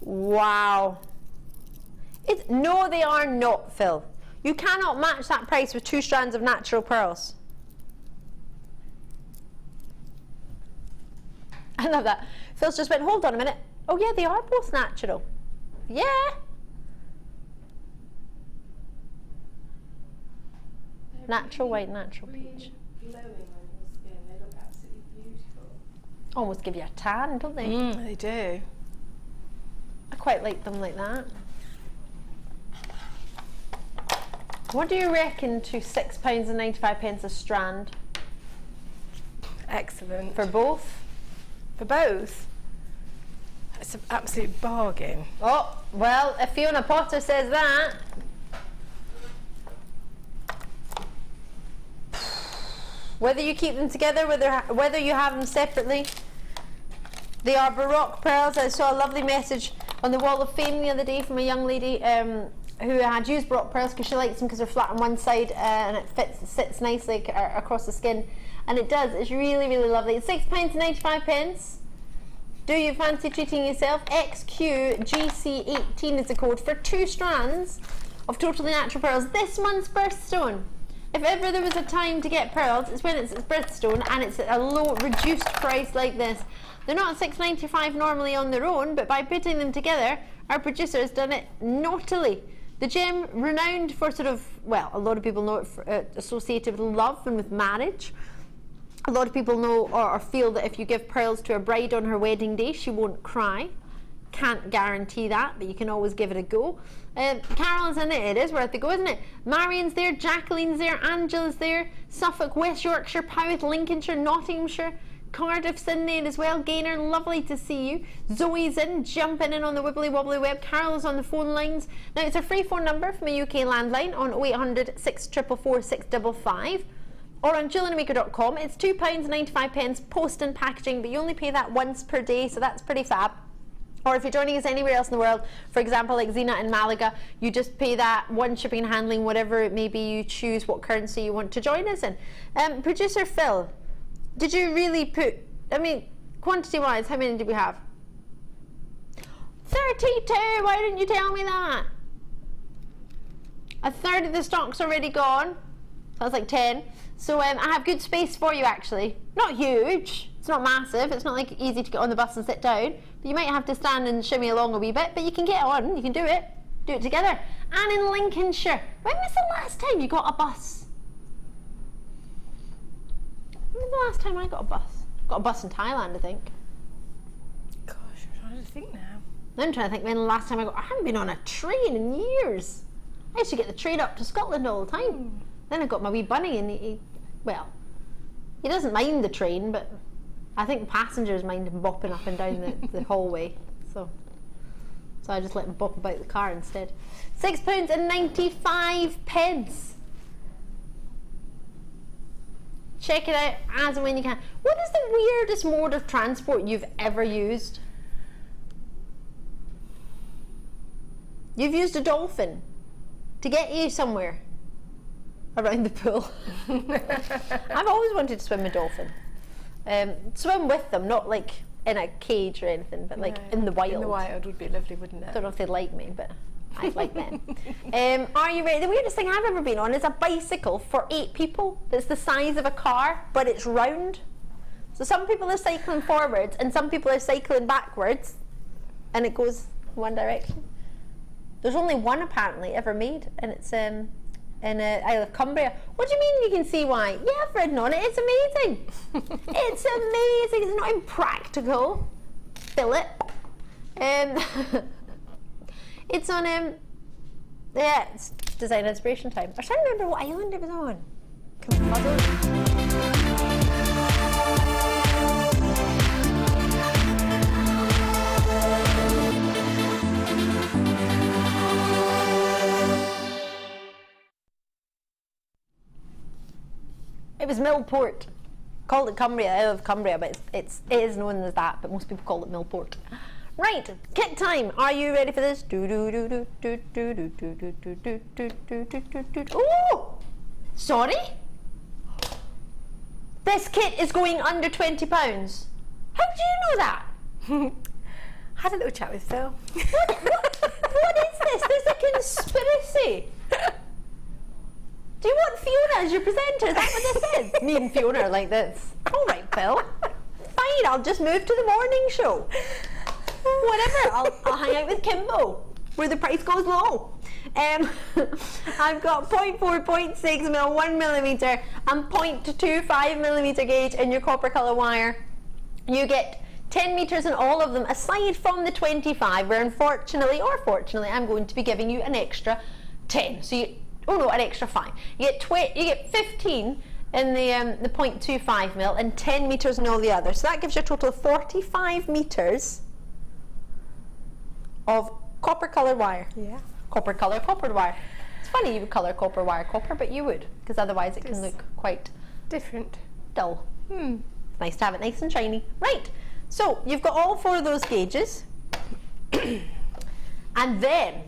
Wow. No, they are not, Phil. You cannot match that price with 2 strands of natural pearls. I love that. Phil's just went, hold on a minute. Oh yeah, they are both natural. Yeah. Natural white, natural peach. Glowing on your skin. They look absolutely beautiful. Almost give you a tan, don't they? They do. I quite like them like that. What do you reckon to £6.95 a strand? Excellent. For both? For both? It's an absolute bargain. Oh, well, if Fiona Potter says that. Whether you keep them together, whether you have them separately, they are Baroque pearls. I saw a lovely message on the Wall of Fame the other day from a young lady who had used Baroque pearls because she likes them because they're flat on one side and it sits nicely across the skin. And it does. It's really lovely. It's £6.95. Do you fancy treating yourself? XQGC18 is the code for 2 strands of totally natural pearls. This month's birthstone. If ever there was a time to get pearls, it's when it's its birthstone and it's at a low, reduced price like this. They're not $6.95 normally on their own, but by putting them together, our producer has done it naughtily. The gem, renowned for sort of, well, a lot of people know it for, associated with love and with marriage. A lot of people know or feel that if you give pearls to a bride on her wedding day, she won't cry. Can't guarantee that, but you can always give it a go. Carol's in it. It is worth a go, isn't it? Marion's there, Jacqueline's there, Angela's there, Suffolk, West Yorkshire, Powys, Lincolnshire, Nottinghamshire, Cardiff's in there as well. Gaynor, lovely to see you. Zoe's in, jumping in on the wibbly wobbly web. Carol's on the phone lines. Now it's a free phone number from a UK landline on 0800 644 655. Or on JewelleryMaker.com. It's £2.95 post and packaging, but you only pay that once per day, so that's pretty fab. Or if you're joining us anywhere else in the world, for example, like Zena in Malaga, you just pay that one shipping and handling, whatever it may be, you choose what currency you want to join us in. Producer Phil, did you really put, I mean, quantity-wise, how many did we have? 32, why didn't you tell me that? A third of the stock's already gone. That's like 10. So I have good space for you actually. Not huge, it's not massive, it's not like easy to get on the bus and sit down, but you might have to stand and shimmy along a wee bit, but you can get on, you can do it together. And in Lincolnshire, when was the last time you got a bus? When was the last time I got a bus? Got a bus in Thailand, I think. Gosh, I'm trying to think now. I'm trying to think when the last time I haven't been on a train in years. I used to get the train up to Scotland all the time. Then I got my wee bunny and he doesn't mind the train, but I think passengers mind him bopping up and down the hallway. So I just let him bop about the car instead. £6.95. Check it out as and when you can. What is the weirdest mode of transport you've ever used? You've used a dolphin to get you somewhere around the pool. I've always wanted to swim with dolphin. Swim with them, not like in a cage or anything, but like in the wild. In the wild would be lovely, wouldn't it? I don't know if they'd like me, but I'd like them. Are you ready? The weirdest thing I've ever been on is a bicycle for 8 people that's the size of a car, but it's round. So some people are cycling forwards and some people are cycling backwards, and it goes one direction. There's only one apparently ever made, and it's in Isle of Cumbria. What do you mean you can see why? Yeah, I've ridden on it. It's amazing. It's amazing. It's not impractical. Philip. It's on yeah, it's design inspiration time. I was trying to remember what island it was on. It was Millport. Called it Cumbria, Isle of Cumbria, but it is known as that, but most people call it Millport. Right, kit time. Are you ready for this? Oh, sorry. This kit is going under £20. How do you know that? Had a little chat with Phil. What is this? There's a conspiracy. Do you want Fiona as your presenter? Is that what this is? Me and Fiona are like this. All right, Phil. Fine, I'll just move to the morning show. Whatever, I'll hang out with Kimbo, where the price goes low. I've got 0.4, 0.6 mil, 1 millimetre, and 0.25 millimetre gauge in your copper colour wire. You get 10 metres in all of them, aside from the 25, where unfortunately or fortunately, I'm going to be giving you an extra 10. So an extra 5. You get 15 in the 0.25 mil and 10 metres in all the others. So that gives you a total of 45 metres of copper coloured wire. Yeah. Copper copper wire. It's funny you would colour copper wire copper, but you would, because otherwise it can look quite different. Dull. It's nice to have it nice and shiny. Right, so you've got all 4 of those gauges. And then,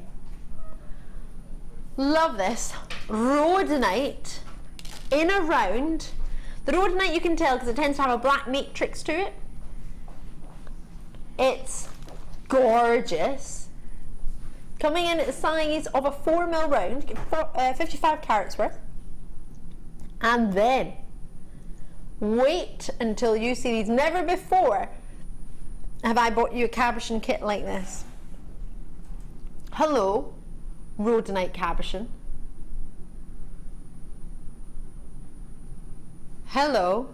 love this, rhodonite in a round. The rhodonite you can tell because it tends to have a black matrix to it. It's gorgeous. Coming in at the size of a 4 mil round, 55 carats worth. And then, wait until you see these. Never before have I bought you a cabochon kit like this. Hello, rhodonite cabochon. Hello,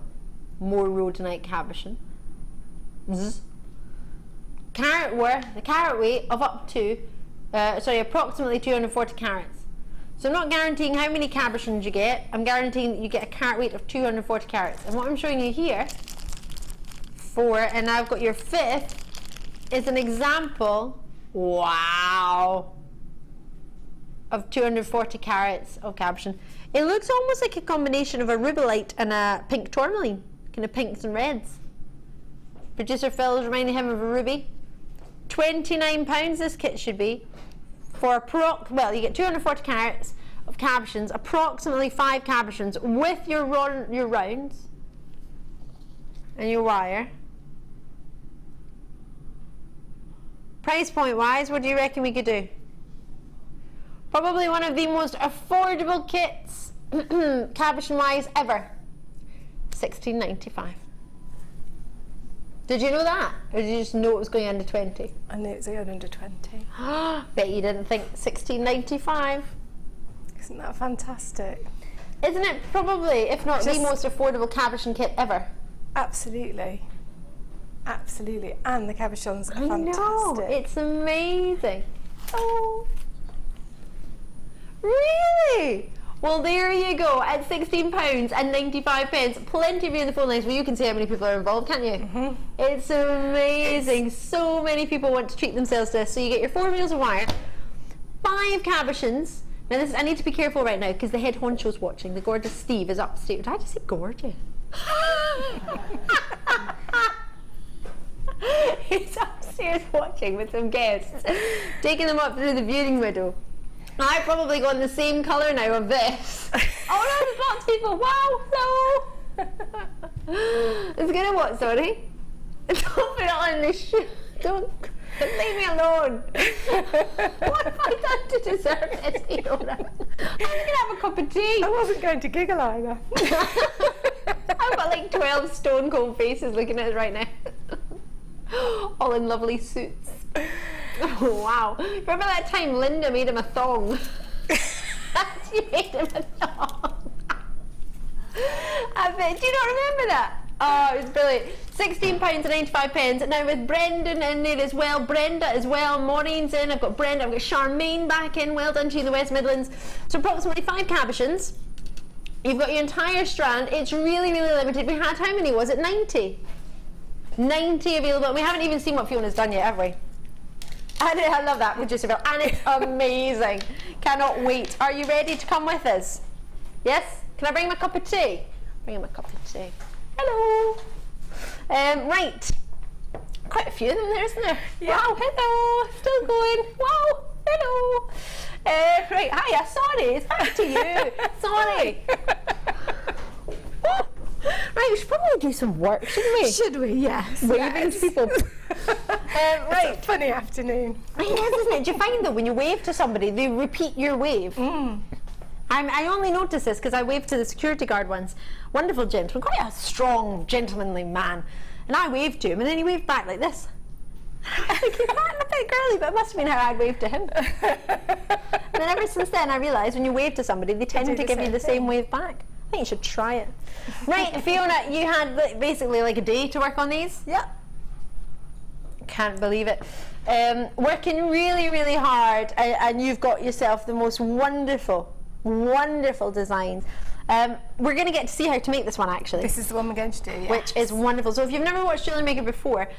more rhodonite cabochon. Zzz. the carat weight of up to, approximately 240 carats. So I'm not guaranteeing how many cabochons you get, I'm guaranteeing that you get a carat weight of 240 carats. And what I'm showing you here, and I've got your 5th, is an example, wow, of 240 carats of cabochon. It looks almost like a combination of a rubellite and a pink tourmaline, kind of pinks and reds. Producer Phil is reminding him of a ruby. £29 this kit should be for you get 240 carats of cabochons, approximately 5 cabochons with your rounds and your wire. Price point wise, what do you reckon we could do? Probably one of the most affordable kits, cabochon wise, ever. $16.95. Did you know that? Or did you just know it was going under 20? I knew it was going under 20. Bet you didn't think $16.95. Isn't that fantastic? Isn't it probably, if not the most affordable cabochon kit ever? Absolutely. Absolutely. And the cabochons are fantastic. No, it's amazing. Oh. Really? Well, there you go, at £16.95. Plenty of you in the phone lines. Well, you can see how many people are involved, can't you? Mm-hmm. It's amazing. So many people want to treat themselves to this. So you get your 4 reels of wire, 5 cabochons. Now, I need to be careful right now because the head honcho's watching. The gorgeous Steve is upstairs. Did I just say gorgeous? He's upstairs watching with some guests, taking them up through the viewing window. I probably go in the same colour now of this. Oh no, there's lots of people. Wow, no. It's gonna what, sorry? Don't put it on the shoe. Don't leave me alone. What have I done to deserve this, Fiona? I'm gonna have a cup of tea. I wasn't going to giggle either. I've got like 12 stone cold faces looking at us right now. All in lovely suits. Oh, wow. Remember that time Linda made him a thong? She made him a thong. I bet. Do you not remember that? Oh, it was brilliant. £16.95. Now with Brendan in there as well, Brenda as well, Maureen's in, I've got Brenda, I've got Charmaine back in, well done to you in the West Midlands. So approximately 5 cabochons. You've got your entire strand. It's really, really limited. We had, how many was it? 90? 90 available. We haven't even seen what Fiona's done yet, have we? I love that, producer Phil, and it's amazing. Cannot wait. Are you ready to come with us? Yes? Can I bring him a cup of tea? Bring him a cup of tea. Hello. Right. Quite a few of them there, isn't there? Yeah. Wow, hello. Still going. Wow, hello. Right, hiya, sorry, it's back to you. Sorry. Right, we should probably do some work, shouldn't we? Should we? Yes. Waving to people. Right. It's a funny afternoon. It is, isn't it? Do you find that when you wave to somebody, they repeat your wave? Mm. I only noticed this because I waved to the security guard once. Wonderful gentleman, quite a strong, gentlemanly man. And I waved to him, and then he waved back like this. I think he's not a bit girly, but it must have been how I'd waved to him. And then ever since then, I realised when you wave to somebody, they tend to give you the same wave back. I think you should try it. Right, Fiona, you had basically like a day to work on these? Yep. Can't believe it. Working really, really hard, and you've got yourself the most wonderful, wonderful designs. We're going to get to see how to make this one, actually. This is the one we're going to do, yes. Which is wonderful. So if you've never watched Jewellery Maker before,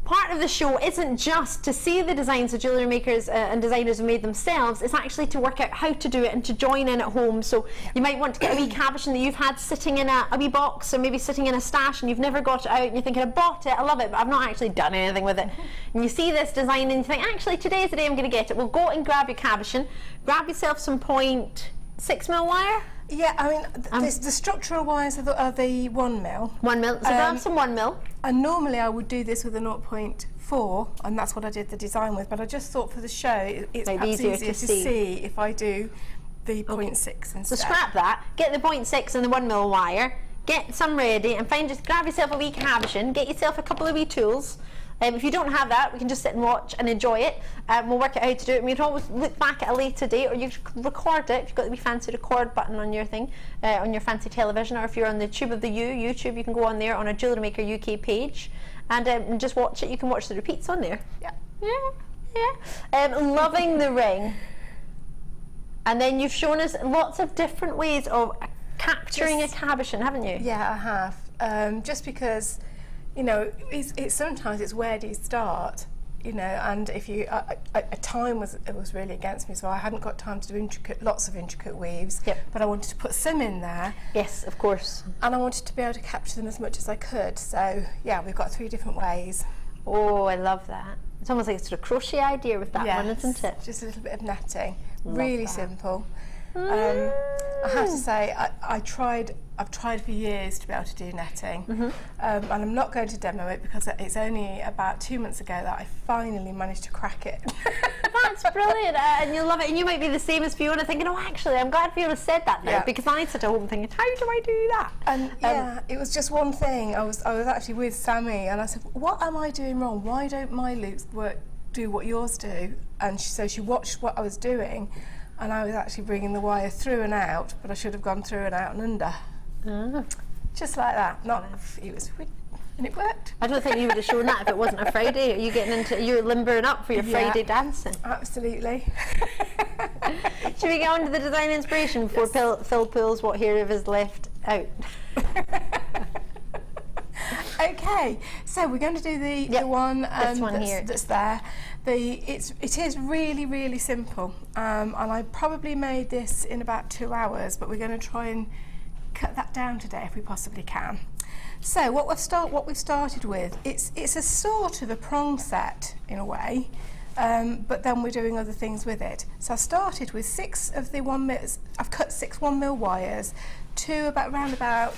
part of the show isn't just to see the designs that jewellery makers and designers have made themselves, it's actually to work out how to do it and to join in at home. So you might want to get a wee cabochon that you've had sitting in a wee box, or maybe sitting in a stash, and you've never got it out, and you're thinking, I bought it, I love it, but I've not actually done anything with it. And you see this design and you think, actually today's the day I'm going to get it. Well, go and grab your cabochon, grab yourself some 0.6mm wire. Yeah, I mean, the structural wires are the 1mm. 1mm, so grab some 1mm. And normally I would do this with a 0.4, and that's what I did the design with, but I just thought for the show it's perhaps easier to see if I do the 0.6 instead. So scrap that, get the 0.6 and the 1mm wire, get some ready, and just grab yourself a wee cabochon, get yourself a couple of wee tools. If you don't have that, we can just sit and watch and enjoy it. We'll work out how to do it. And we can always look back at a later date, or you can record it if you've got the wee fancy record button on your thing, on your fancy television, or if you're on the Tube of the YouTube, you can go on there on a Jewellery Maker UK page and just watch it. You can watch the repeats on there. Yeah. Loving the ring. And then you've shown us lots of different ways of capturing a cabochon, haven't you? Yeah, I have. Just because, you know, it's sometimes it's where do you start, you know, and if you, time was really against me, so I hadn't got time to do lots of intricate weaves, but I wanted to put some in there. Yes, of course. And I wanted to be able to capture them as much as I could, so yeah, we've got 3 different ways. Oh, I love that. It's almost like a sort of crochet idea with that one, isn't it? Just a little bit of netting. Love really that. simple. I have to say, I've tried for years to be able to do netting, and I'm not going to demo it because it's only about 2 months ago that I finally managed to crack it. That's brilliant, and you'll love it. And you might be the same as Fiona, thinking, oh, actually, I'm glad Fiona said that now, because I sit at home thinking, how do I do that? And yeah, it was just one thing. I was actually with Sammy, and I said, what am I doing wrong? Why don't my loops do what yours do? And so she watched what I was doing, and I was actually bringing the wire through and out, but I should have gone through and out and under. Just like that. And it worked. I don't think you would have shown that if it wasn't a Friday. Are you getting into, you're limbering up for your Friday dancing? Absolutely. Should we get on to the design inspiration before Phil pulls what hair of his left out? Okay, so we're going to do the one, that's there. It is really simple, and I probably made this in about 2 hours, but we're going to try and cut that down today if we possibly can. So what we've started with, it's a sort of a prong set in a way, but then we're doing other things with it. So I started with 6 of the 1 mil. I've cut 6 1mm wires to around about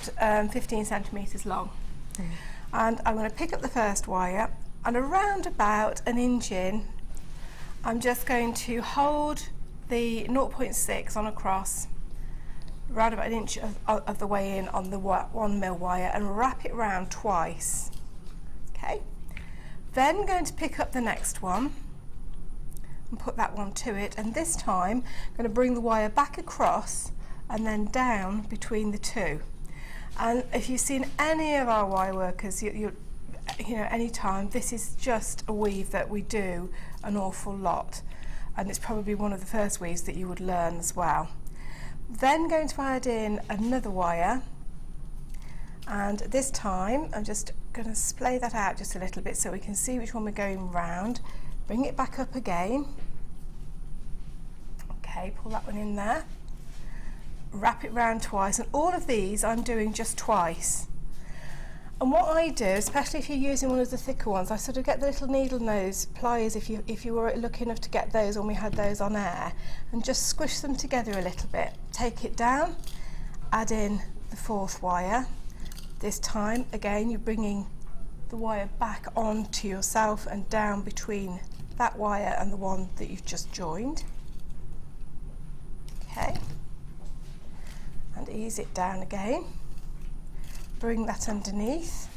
15 centimetres long. And I'm going to pick up the first wire, and around about 1 inch in, I'm just going to hold the 0.6 on a cross, around about 1 inch of the way in on the 1mm wire, and wrap it round twice. Okay. Then going to pick up the next one and put that one to it, and this time I'm going to bring the wire back across and then down between the two. And if you've seen any of our wire workers, you know, anytime, this is just a weave that we do an awful lot, and it's probably one of the first weaves that you would learn as well. Then going to add in another wire, and this time I'm just going to splay that out just a little bit so we can see which one we're going round. Bring it back up again. Okay, pull that one in there. Wrap it round twice, and all of these I'm doing just twice. And what I do, especially if you're using one of the thicker ones, I sort of get the little needle nose pliers, if you were lucky enough to get those when we had those on air, and just squish them together a little bit. Take it down, add in the 4th wire. This time again you're bringing the wire back onto yourself and down between that wire and the one that you've just joined. Okay. And ease it down again. Bring that underneath,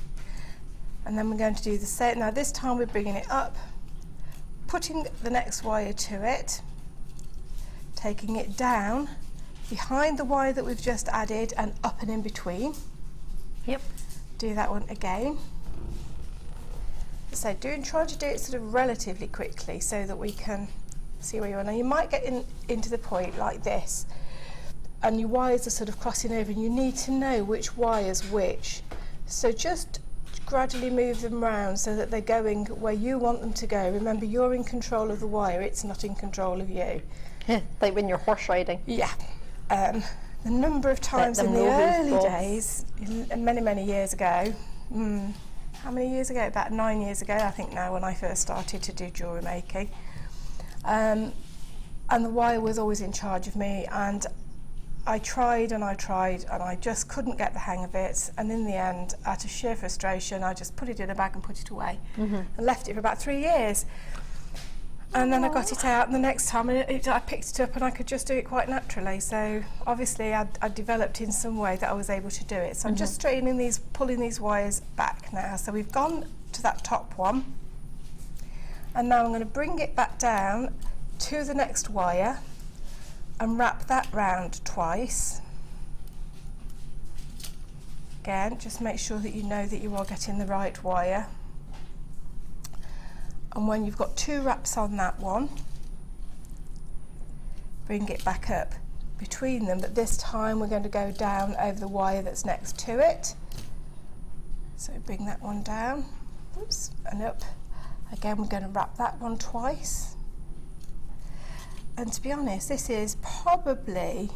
and then we're going to do the same. Now this time we're bringing it up, putting the next wire to it, taking it down behind the wire that we've just added and up and in between. Yep. Do that one again. So try to do it sort of relatively quickly so that we can see where you are. Now you might get into the point like this, and your wires are sort of crossing over, and you need to know which wire's which. So just gradually move them round so that they're going where you want them to go. Remember, you're in control of the wire, it's not in control of you. Like when you're horse riding. Yeah. The number of times in the early days, many years ago, how many years ago? About 9 years ago, I think now, when I first started to do jewellery making. And the wire was always in charge of me, and I tried and I just couldn't get the hang of it, and in the end, out of sheer frustration, I just put it in a bag and put it away, and left it for about 3 years. And then I got it out, and the next time I picked it up and I could just do it quite naturally. So obviously I developed in some way that I was able to do it. So I'm just straightening these, pulling these wires back now. So we've gone to that top one, and now I'm going to bring it back down to the next wire and wrap that round twice. Again, just make sure that you know that you are getting the right wire And when you've got 2 wraps on that one, bring it back up between them, but this time we're going to go down over the wire that's next to it. So bring that one down, oops, and up. Again, we're going to wrap that one twice. And to be honest, this is probably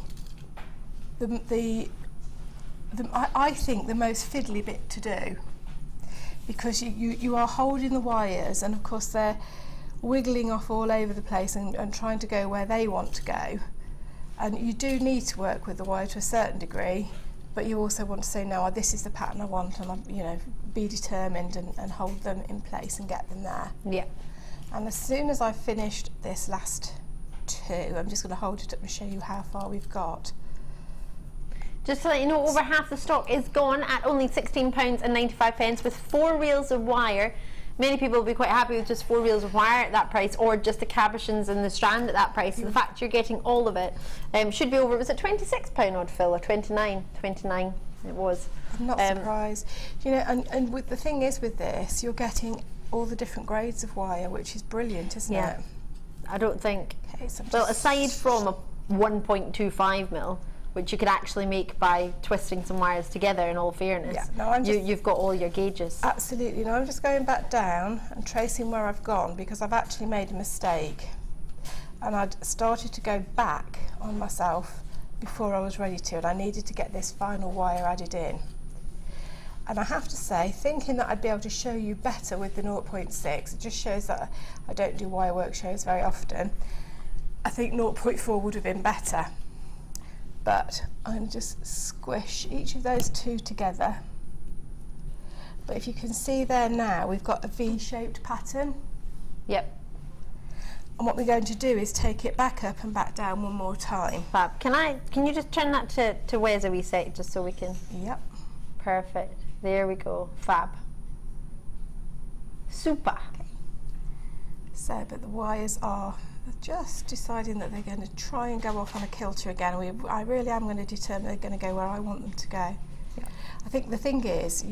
I think the most fiddly bit to do, because you are holding the wires, and of course they're wiggling off all over the place and trying to go where they want to go. And you do need to work with the wire to a certain degree, but you also want to say, no, this is the pattern I want, and be determined and hold them in place and get them there. Yeah. And as soon as I've finished this last 2, I'm just going to hold it up and show you how far we've got. Just to let you know, over half the stock is gone at only £16.95 with 4 reels of wire. Many people will be quite happy with just 4 reels of wire at that price, or just the cabochons and the strand at that price. So the fact you're getting all of it should be over, was it £26 odd, Phil, or 29? 29 it was. I'm not surprised. And with the thing is with this, you're getting all the different grades of wire, which is brilliant, isn't it? I don't think, Okay, so well, aside from a 1.25 mil, which you could actually make by twisting some wires together, in all fairness. Yeah, no, you've got all your gauges. Absolutely. No, I'm just going back down and tracing where I've gone, because I've actually made a mistake. And I'd started to go back on myself before I was ready to, and I needed to get this final wire added in. And I have to say, thinking that I'd be able to show you better with the 0.6, it just shows that I don't do wire work shows very often. I think 0.4 would have been better. But I'm going to just squish each of those 2 together. But if you can see there now, we've got a V-shaped pattern. Yep. And what we're going to do is take it back up and back down one more time. Fab. Can you just turn that to where's a wee sec, just so we can? Yep. Perfect. There we go. Fab. Super. Okay. So, but the wires are just deciding that they're going to try and go off on a kilter again. I really am going to determine they're going to go where I want them to go. Yeah. I think the thing is,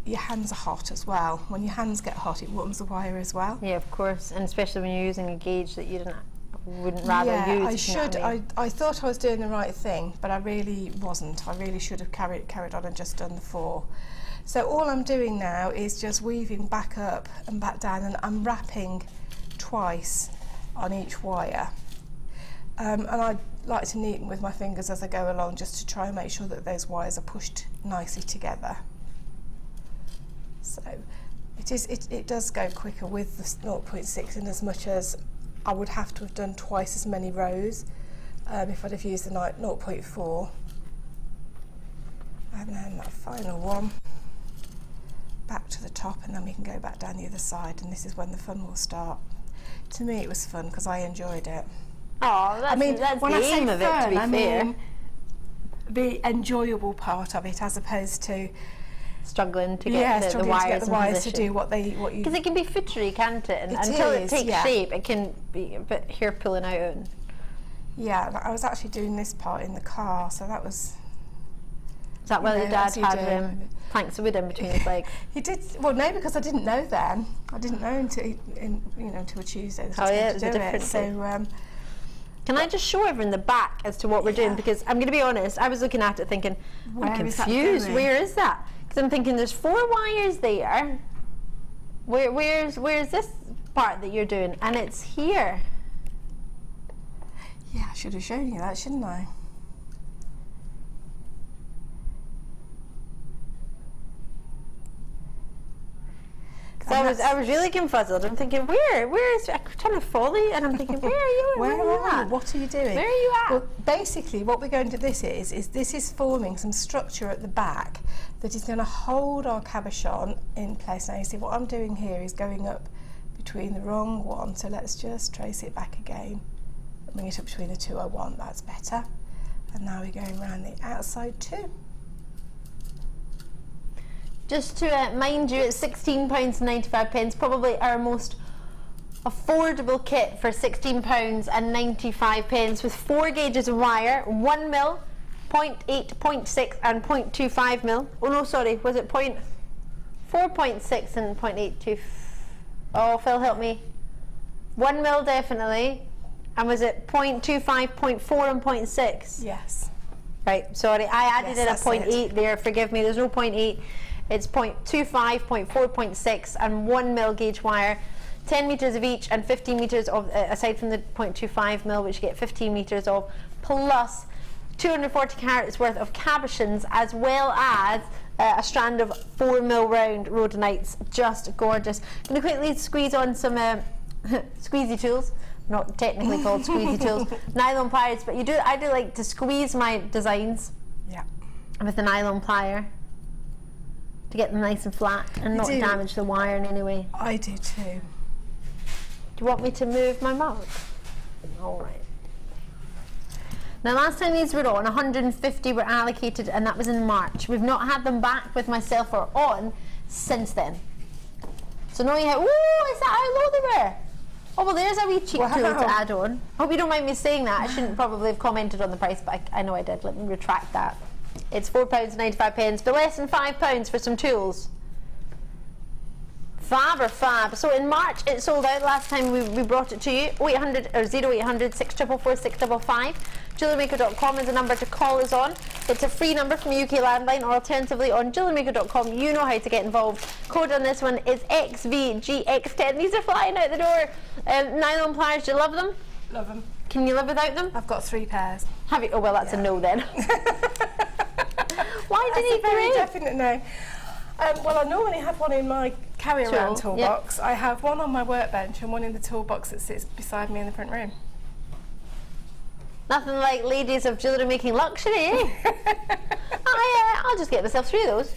your hands are hot as well. When your hands get hot, it warms the wire as well. Yeah, of course, and especially when you're using a gauge that you wouldn't rather use. Yeah, I should. I thought I was doing the right thing, but I really wasn't. I really should have carried on and just done the 4. So all I'm doing now is just weaving back up and back down, and I'm wrapping twice on each wire. And I like to neaten with my fingers as I go along, just to try and make sure that those wires are pushed nicely together. So it does go quicker with the 0.6, in as much as I would have to have done twice as many rows if I'd have used the 0.4. And then that final one back to the top, and then we can go back down the other side, and this is when the fun will start. To me it was fun because I enjoyed it. Oh, that's when the I say aim of it, to be fair. mean the enjoyable part of it, as opposed to struggling to get the wires to do what you. Because it can be footery, can't it? And until it takes shape, it can be a bit hair pulling out. And yeah, I was actually doing this part in the car, so that was. Is that where your dad had planks of wood in between his legs? He did. Well, no, because I didn't know then. I didn't know until until Tuesday. Oh yeah, it was a different So. Can I just show everyone the back as to what we're doing? Because I'm going to be honest, I was looking at it thinking, I'm confused. Where is that? Because I'm thinking there's 4 wires there. Where's this part that you're doing? And it's here. Yeah, I should have shown you that, shouldn't I? I was really confuzzled. I'm thinking, where is, I'm trying to follow you, and I'm thinking, where are you? Where are you? What are you doing? Where are you at? Well, basically, what we're going to do is this is forming some structure at the back that is going to hold our cabochon in place. Now, you see, what I'm doing here is going up between the wrong one, so let's just trace it back again. Bring it up between the 2 I want, that's better. And now we're going around the outside too. Just to mind you, it's £16.95, probably our most affordable kit for £16.95 with 4 gauges of wire, 1 mil, 0.8, 0.6 and 0.25 mil. Oh no, sorry, was it 4.6 and 0.82? Oh, Phil, help me. 1 mil definitely. And was it 0.25, 0.4 and 0.6? Yes. Right, sorry, I added in a that's 0.8 there, forgive me, there's no 0.8. It's 0.25, 0.4, 0.6 and 1 mil gauge wire. 10 metres of each and 15 metres of, aside from the 0.25 mil, which you get 15 metres of, plus 240 carats worth of cabochons, as well as a strand of 4 mil round rhodonites. Just gorgeous. I'm going to quickly squeeze on some squeezy tools. Not technically called squeezy tools, nylon pliers, but I do like to squeeze my designs with a nylon plier to get them nice and flat and not damage the wire in any way. I do too. Do you want me to move my mug? All right. Now last time these were on, 150 were allocated and that was in March. We've not had them back with myself or on since then. So now you have, ooh, is that how low they were? Oh, well, there's a wee cheap tool to add on. Hope you don't mind me saying that. I shouldn't probably have commented on the price, but I know I did. Let me retract that. It's £4.95, but less than £5 for some tools. Fab or fab. So in March, it sold out last time we brought it to you. 0800 or 0800 644 655. JewelleryMaker.com is a number to call us on. It's a free number from UK Landline, or alternatively on JewelleryMaker.com. You know how to get involved. Code on this one is XVGX10. These are flying out the door. Nylon pliers, do you love them? Love them. Can you live without them? I've got 3 pairs. Have you? Oh, well, that's a no then. Why do you need 3? Very definite no. Well, I normally have one in my carry-around toolbox. I have one on my workbench and one in the toolbox that sits beside me in the front room. Nothing like ladies of jewellery making luxury, eh? I'll just get myself through those.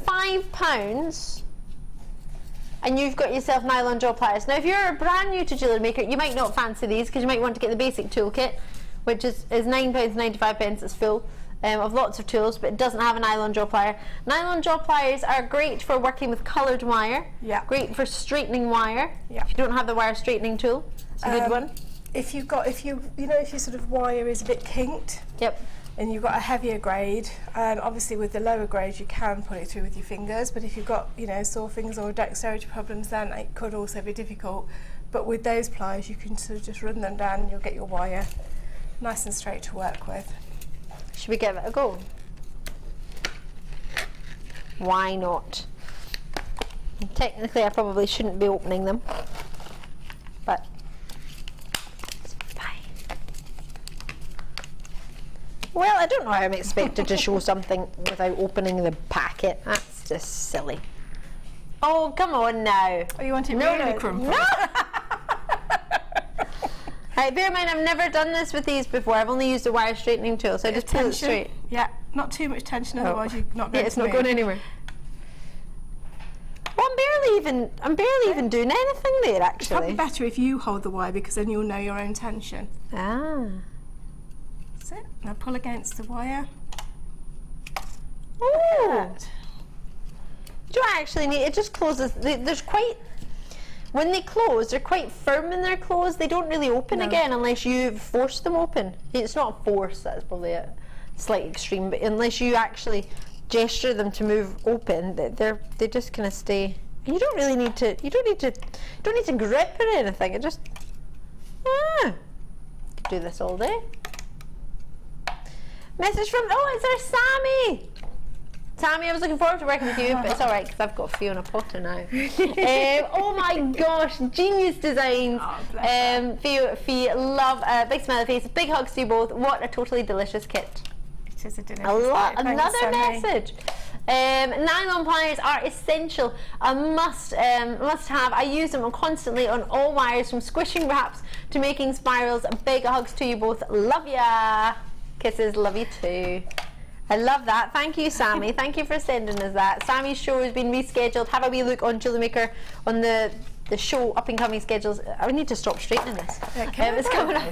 £5 and you've got yourself nylon jaw pliers. Now if you're brand new to Jewellery Maker, you might not fancy these because you might want to get the basic toolkit, which is £9.95. It's full of lots of tools, but it doesn't have a nylon jaw plier. Nylon jaw pliers are great for working with coloured wire. Yeah. Great for straightening wire. Yeah. If you don't have the wire straightening tool, it's a good one. If you sort of wire is a bit kinked. Yep. And you've got a heavier grade, and obviously with the lower grade you can put it through with your fingers, but if you've got sore fingers or dexterity problems, then it could also be difficult. But with those pliers you can sort of just run them down and you'll get your wire nice and straight to work with. Should we give it a go? Why not? Technically I probably shouldn't be opening them, but it's fine. Well, I don't know how I'm expected to show something without opening the packet. That's just silly. Oh, come on now. Oh, you want it really crumpled? No! Right, bear in mind, I've never done this with these before. I've only used a wire straightening tool, so I just pull it straight. Yeah, not too much tension, otherwise you're not going to it's not going anywhere. Well, I'm barely even doing anything there, actually. It's probably better if you hold the wire, because then you'll know your own tension. Ah. That's it. Now pull against the wire. Oh. Do I actually need it? Just closes. There's quite. When they close, they're quite firm in their close. They don't really open again unless you force them open. It's not force, that's probably a slight extreme, but unless you actually gesture them to move open, they just kind of stay. And you don't really need to. You don't need to grip or anything. It just. Could do this all day. Message from. Oh, it's our Sammy. Tammy, I was looking forward to working with you, but it's alright because I've got Fiona Potter now. Oh my gosh, genius designs. Fee, love, big smiley face, big hugs to you both. What a totally delicious kit. It is a delicious kit. Another message. Nylon pliers are essential, a must have. I use them constantly on all wires, from squishing wraps to making spirals. Big hugs to you both. Love ya. Kisses, love you too. I love that. Thank you, Sammy. Thank you for sending us that. Sammy's show has been rescheduled. Have a wee look on Jewellery Maker on the show up and coming schedules. I need to stop straightening this. It's coming up.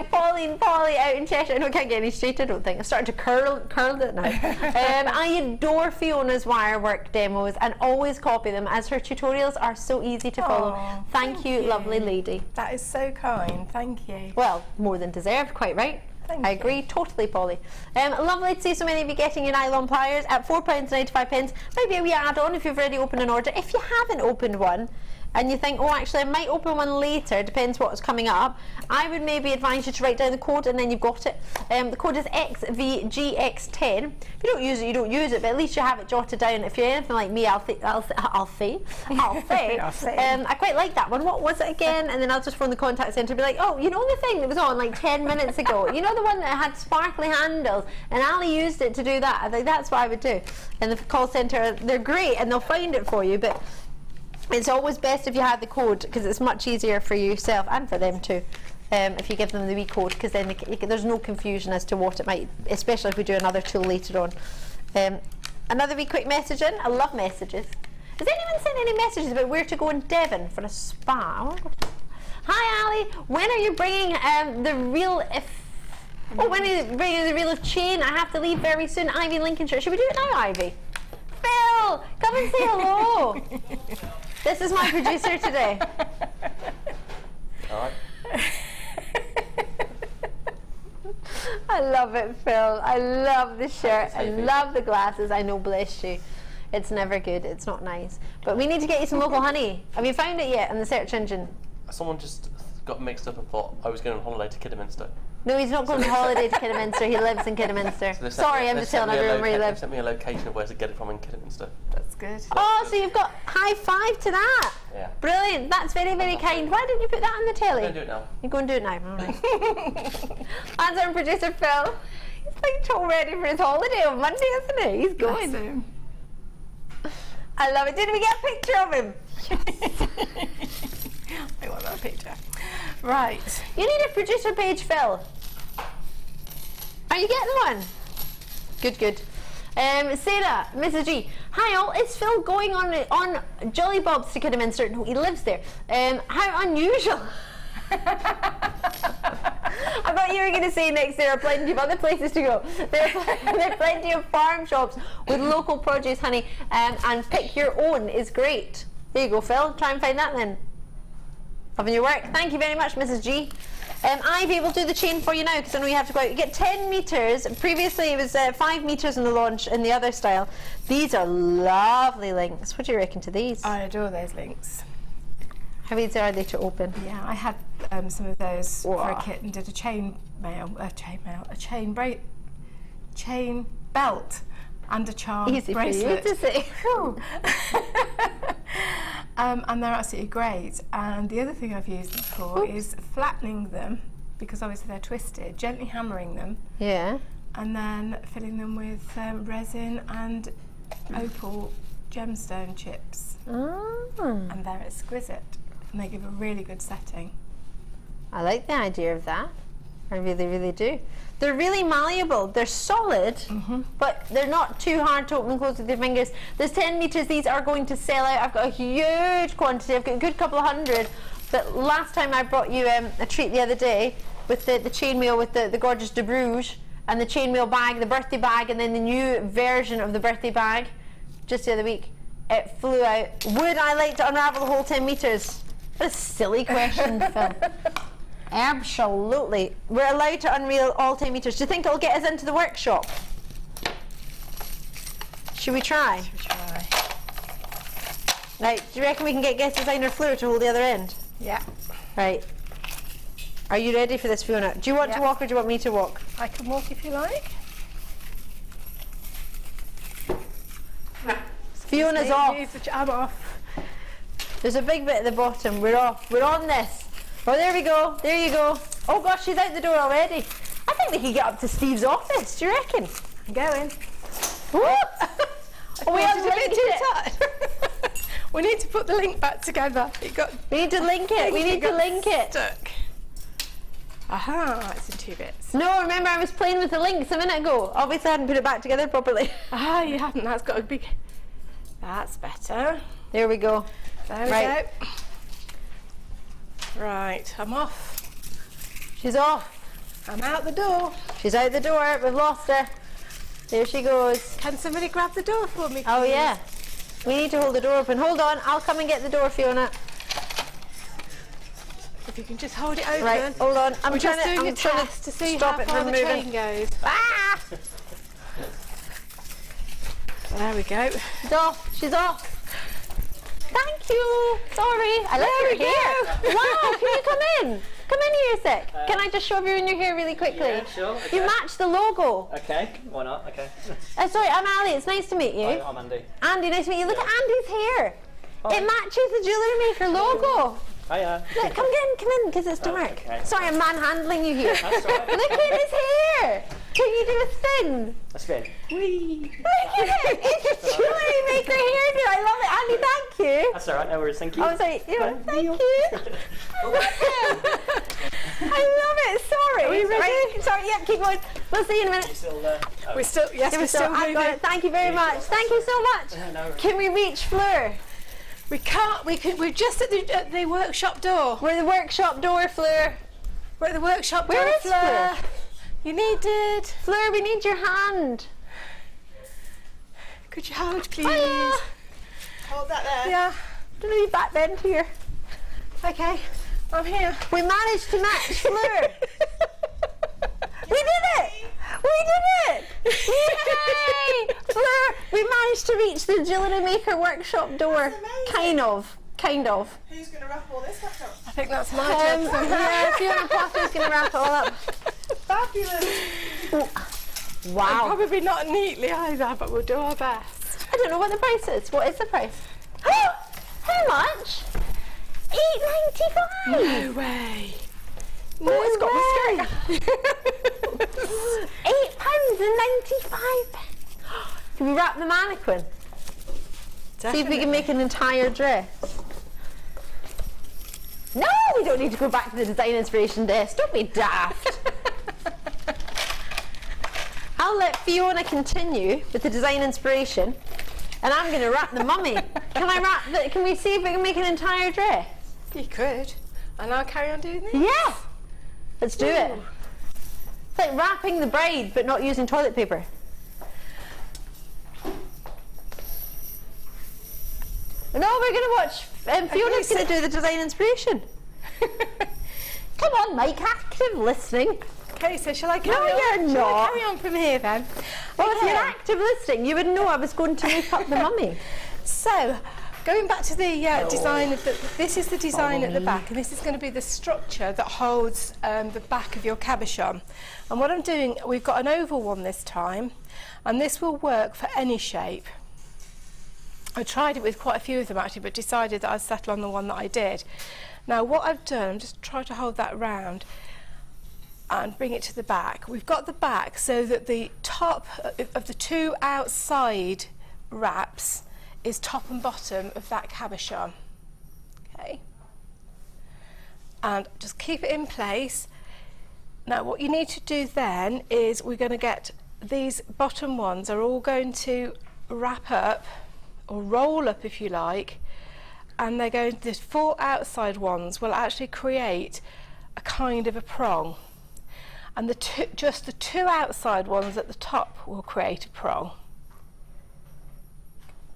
Polly out in Cheshire. I know I can't get any straight, I don't think. I'm starting to curl it now. I adore Fiona's Wirework demos and always copy them, as her tutorials are so easy to follow. Thank you, lovely lady. That is so kind. Thank you. Well, more than deserved, quite right. I agree, totally, Polly. Lovely to see so many of you getting your nylon pliers at £4.95. Maybe a wee add-on if you've already opened an order. If you haven't opened one, and you think, oh, actually, I might open one later, depends what's coming up, I would maybe advise you to write down the code and then you've got it. The code is XVGX10. If you don't use it, you don't use it, but at least you have it jotted down. If you're anything like me, I'll say, I quite like that one. What was it again? And then I'll just phone the contact centre and be like, oh, you know the thing that was on like 10 minutes ago? You know the one that had sparkly handles? And Ali used it to do that. I think that's what I would do. And the call centre, they're great and they'll find it for you, but it's always best if you have the code because it's much easier for yourself and for them too if you give them the wee code, because then there's no confusion as to what it might, especially if we do another tool later on. Another wee quick message in. I love messages. Has anyone sent any messages about where to go in Devon for a spa? Hi Ali, when are you bringing the reel when are you bringing the reel of chain? I have to leave very soon. Ivy, Lincolnshire. Should we do it now, Ivy? Phil, come and say hello. This is my producer today. All right. I love it, Phil. I love the shirt. I love the glasses. I know, bless you. It's never good. It's not nice. But we need to get you some local honey. Have you found it yet on the search engine? Someone just got mixed up and thought I was going on holiday to Kidderminster. No, he's not going on holiday to Kidderminster. He lives in Kidderminster. So Sorry, I'm just telling everyone where he They lives. sent me a location of where to get it from in Kidderminster. That's good. Oh, so you've got high five to that. Yeah. Brilliant. That's very, very kind. Why didn't you put that on the telly? I'm going to do it now. You're going to do it now. All right. That's our producer, Phil. He's like all ready for his holiday on Monday, isn't he? He's going. I love it. Did we get a picture of him? I want that picture. Right. You need a producer page, Phil. Are you getting one? Good, good. Sarah, Mrs. G. Hi all, is Phil going on Jolly Bob's to Kidderminster? No, he lives there. How unusual. I thought you were going to say next there are plenty of other places to go. There are plenty of farm shops with local produce, honey, and pick your own is great. There you go, Phil. Try and find that then. Loving your work. Thank you very much, Mrs. G. Ivy will do the chain for you now because I know you have to go out. You get 10 metres. Previously it was 5 metres in the launch in the other style. These are lovely links. What do you reckon to these? I adore those links. How easy are they to open? Yeah, I had some of those for a kit and did a chain belt and a charm Easy bracelet. for you to say. And they're absolutely great. And the other thing I've used them for is flattening them, because obviously they're twisted, gently hammering them, Yeah. and then filling them with resin and opal gemstone chips. Oh. And they're exquisite, and they give a really good setting. I like the idea of that. I really, really do. They're really malleable. They're solid, but they're not too hard to open and close with your fingers. There's 10 metres. These are going to sell out. I've got a huge quantity. I've got a good couple of hundred. But last time I brought you a treat the other day with the chainmail with the gorgeous de Bruges and the chainmail bag, the birthday bag, and then the new version of the birthday bag just the other week. It flew out. Would I like to unravel the whole 10 metres? What a silly question, Phil. Absolutely. We're allowed to unreel all 10 metres. Do you think it'll get us into the workshop? Should we try? Try. Right, do you reckon we can get guest designer Fleur to hold the other end? Yeah. Right. Are you ready for this, Fiona? Do you want to walk or do you want me to walk? I can walk if you like. Fiona's off. I'm off. There's a big bit at the bottom. We're off. We're on this. Oh, there we go. There you go. Oh gosh, she's out the door already. I think we could get up to Steve's office. Do you reckon? I'm going. Oh, we have linked it. We need to put the link back together. We need to link it. We need to link it. Stuck. Aha, it's in 2 bits. No, remember I was playing with the links a minute ago. Obviously I hadn't put it back together properly. Ah, you haven't. That's got a big... That's better. There we go. There we go. Right, I'm off. She's off. I'm out the door. She's out the door. We've lost her. There she goes. Can somebody grab the door for me, please? Oh yeah. We need to hold the door open. Hold on. I'll come and get the door, Fiona. if you can just hold it open. Right, hold on. I'm We're trying just doing I'm a trying test to see stop how it far from the moving. train goes. Ah! There we go. She's off. She's off. Thank you. Sorry. I left your hair. Wow, can you come in? Come in here a sec. Can I just shove you in your hair really quickly? Yeah, sure. Okay. You match the logo. Okay, why not? Okay. Sorry, I'm Ali. It's nice to meet you. Hi, I'm Andy. Andy, nice to meet you. Look at Andy's hair. Hi. It matches the Jewellery Maker logo. Hiya. Look, come in, because it's dark. Okay. Sorry, I'm manhandling you here. That's all right. Look at his hair. Can you do a spin? A spin. Look at it. It's Jewellery Maker hairdo. I love it. Andy, thank you. That's all right, no worries, thank you. Oh, sorry. Thank you. I love it. Sorry. Are we ready? Right. Sorry, yep, keep going. We'll see you in a minute. You still, We're still, yes, we're still I've got moving. it. Thank you very much. Thank you so much. No worries. Can we reach Fleur? We can't, we're just at the workshop door. We're at the workshop door, Fleur. We're at the workshop door, Where is Fleur? You needed. Fleur, we need your hand. Could you hold, please? Hiya. Hold that there. Yeah. Don't need back bend here. Okay, I'm here. We managed to match Fleur. We did it! We did it! Yay! Fleur, we managed to reach the Jewellery Maker workshop door. Kind of. Who's going to wrap all this back up? I think that's my job. Yeah, Fiona Potter's going to wrap it all up. Fabulous! Wow. Probably not neatly either, but we'll do our best. I don't know what the price is. What is the price? How much? £8.95. No way. No, it's got my skirt. £8.95. Can we wrap the mannequin? See if we can make an entire dress. No, we don't need to go back to the design inspiration desk. Don't be daft. I'll let Fiona continue with the design inspiration, and I'm going to wrap the mummy. Can we see if we can make an entire dress? You could. And I'll carry on doing this? Yeah. Let's do it. It's like wrapping the bride, but not using toilet paper. No, we're going to watch. Fiona's going to do the design inspiration. Come on, Mike, active listening. Okay, so shall I carry on? You're Shall I not. carry on from here then? Well, if you're active listening, you would know I was going to make up the mummy. So, going back to the design of this is the design at the back, and this is going to be the structure that holds the back of your cabochon. And what I'm doing, we've got an oval one this time, and this will work for any shape. I tried it with quite a few of them actually, but decided that I'd settle on the one that I did. Now what I've done, I'm just trying to hold that round and bring it to the back. We've got the back so that the top of the two outside wraps is top and bottom of that cabochon. Okay. And just keep it in place. Now what you need to do then is we're going to get these bottom ones are all going to wrap up or roll up if you like, and they're going, the four outside ones will actually create a kind of a prong, and just the two outside ones at the top will create a prong.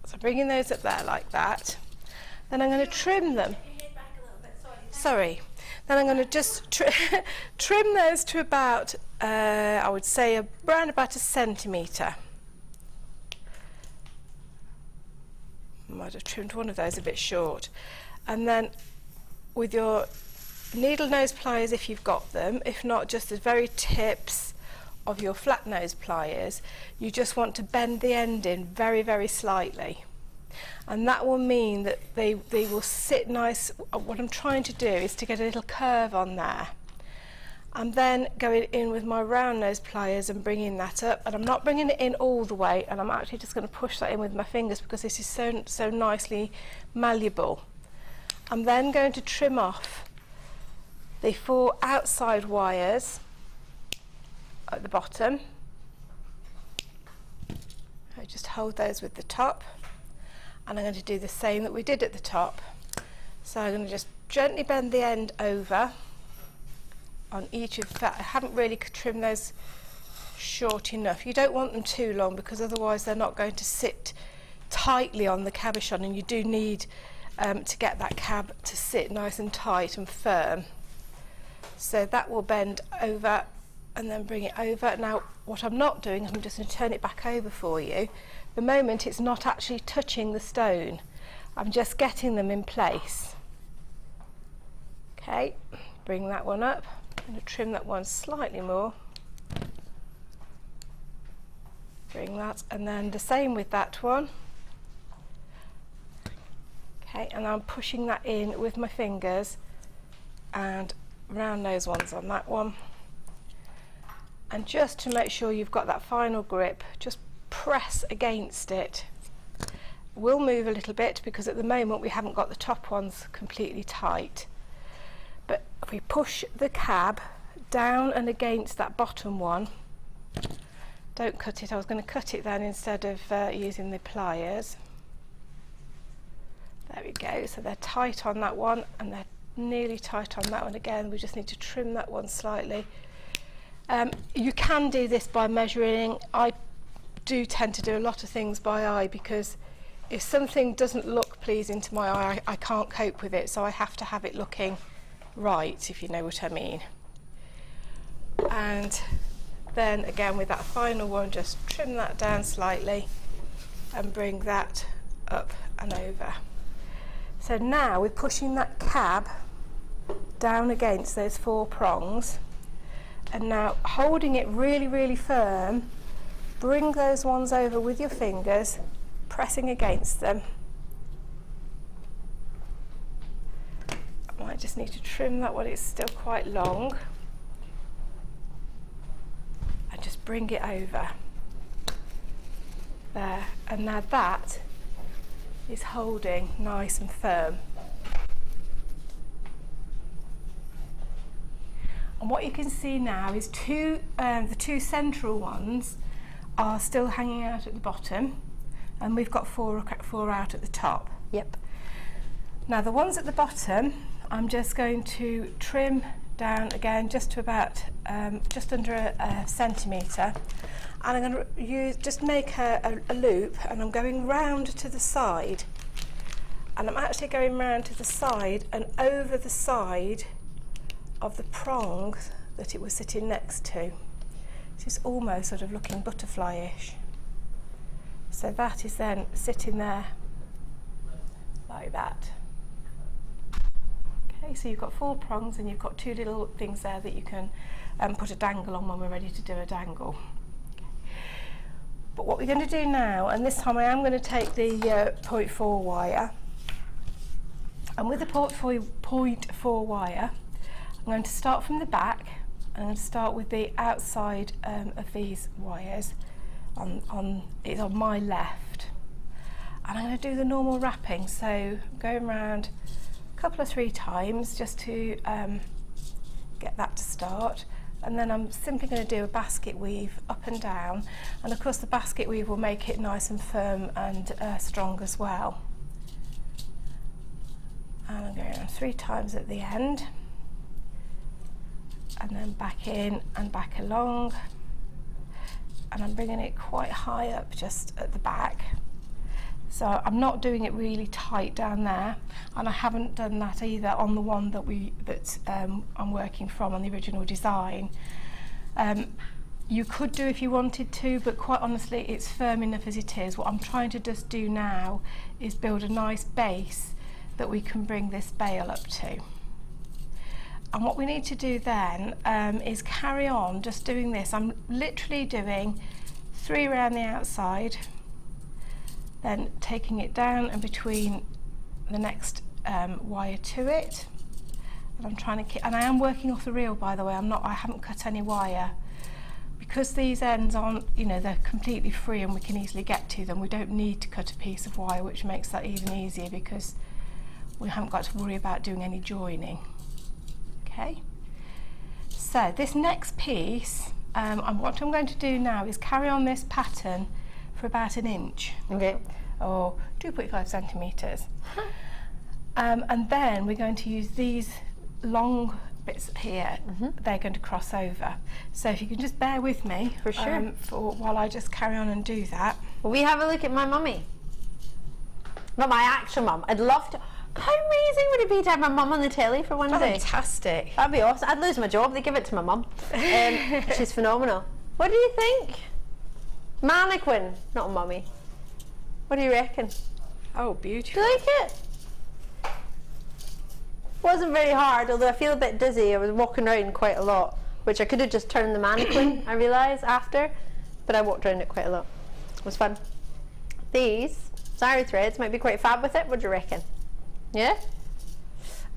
So bringing those up there like that, then I'm going to trim them. Sorry. Then I'm going to just trim those to about, I would say around about 1 centimetre. Might have trimmed one of those a bit short. And then with your needle nose pliers, if you've got them, if not, just the very tips of your flat nose pliers, you just want to bend the end in very, very slightly. And that will mean that they will sit nice. What I'm trying to do is to get a little curve on there. I'm then going in with my round nose pliers and bringing that up, and I'm not bringing it in all the way, and I'm actually just going to push that in with my fingers because this is so nicely malleable. I'm then going to trim off the four outside wires at the bottom. I just hold those with the top, and I'm going to do the same that we did at the top. So I'm going to just gently bend the end over on each of that. I haven't really trimmed those short enough. You don't want them too long because otherwise they're not going to sit tightly on the cabochon, and you do need to get that cab to sit nice and tight and firm. So that will bend over and then bring it over. Now what I'm not doing, I'm just going to turn it back over for you. The moment it's not actually touching the stone, I'm just getting them in place. Okay, bring that one up. I'm going to trim that one slightly more. Bring that, and then the same with that one. Okay, and I'm pushing that in with my fingers and round those ones on that one. And just to make sure you've got that final grip, just press against it. We'll move a little bit because at the moment we haven't got the top ones completely tight. But if we push the cab down and against that bottom one, don't cut it. I was going to cut it then instead of using the pliers. There we go. So they're tight on that one and they're nearly tight on that one again. We just need to trim that one slightly. You can do this by measuring. I do tend to do a lot of things by eye because if something doesn't look pleasing to my eye, I can't cope with it, so I have to have it looking right, if you know what I mean. And then again with that final one, just trim that down slightly and bring that up and over. So now we're pushing that cab down against those 4 prongs, and now holding it really, really firm, bring those ones over with your fingers, pressing against them. I might just need to trim that one, it's still quite long. And just bring it over. There, and now that is holding nice and firm. And what you can see now is the 2 central ones are still hanging out at the bottom, and we've got 4 out at the top. Yep. Now the ones at the bottom, I'm just going to trim down again just to about just under a centimetre, and I'm going to just make a loop, and I'm going round to the side, and I'm actually going round to the side and over the side of the prongs that it was sitting next to. It's almost sort of looking butterfly-ish. So that is then sitting there like that. Okay, so you've got 4 prongs and you've got 2 little things there that you can put a dangle on when we're ready to do a dangle. Okay. But what we're going to do now, and this time I am going to take the 0.4 wire, and with the 0.4 wire, I'm going to start from the back. I'm going to start with the outside of these wires it's on my left, and I'm going to do the normal wrapping, so going around a couple of 3 times just to get that to start, and then I'm simply going to do a basket weave up and down, and of course the basket weave will make it nice and firm and strong as well. And I'm going around 3 times at the end, and then back in and back along, and I'm bringing it quite high up just at the back. So I'm not doing it really tight down there, and I haven't done that either on the one that I'm working from on the original design. You could do if you wanted to, but quite honestly it's firm enough as it is. What I'm trying to just do now is build a nice base that we can bring this bail up to. And what we need to do then is carry on just doing this. I'm literally doing 3 around the outside, then taking it down and between the next wire to it. And I'm trying to keep, and I am working off the reel, by the way. I haven't cut any wire. Because these ends aren't, they're completely free and we can easily get to them. We don't need to cut a piece of wire, which makes that even easier because we haven't got to worry about doing any joining. Okay, so this next piece, what I'm going to do now is carry on this pattern for about 1 inch, okay, or 2.5 centimetres. And then we're going to use these long bits here. They're going to cross over. So if you can just bear with me for sure while I just carry on and do that. Will we have a look at my mummy? Not my actual mum. I'd love to. How amazing amazing would it be to have my mum on the telly for one day? Fantastic. That'd be awesome. I'd lose my job. They give it to my mum. She's phenomenal. What do you think? Mannequin, not a mummy. What do you reckon? Oh, Do beautiful. you like it? Wasn't very hard, although I feel a bit dizzy. I was walking around quite a lot, which I could have just turned the mannequin, I realised after, but I walked around it quite a lot. It was fun. These sari threads might be quite fab with it. What do you reckon? Yeah?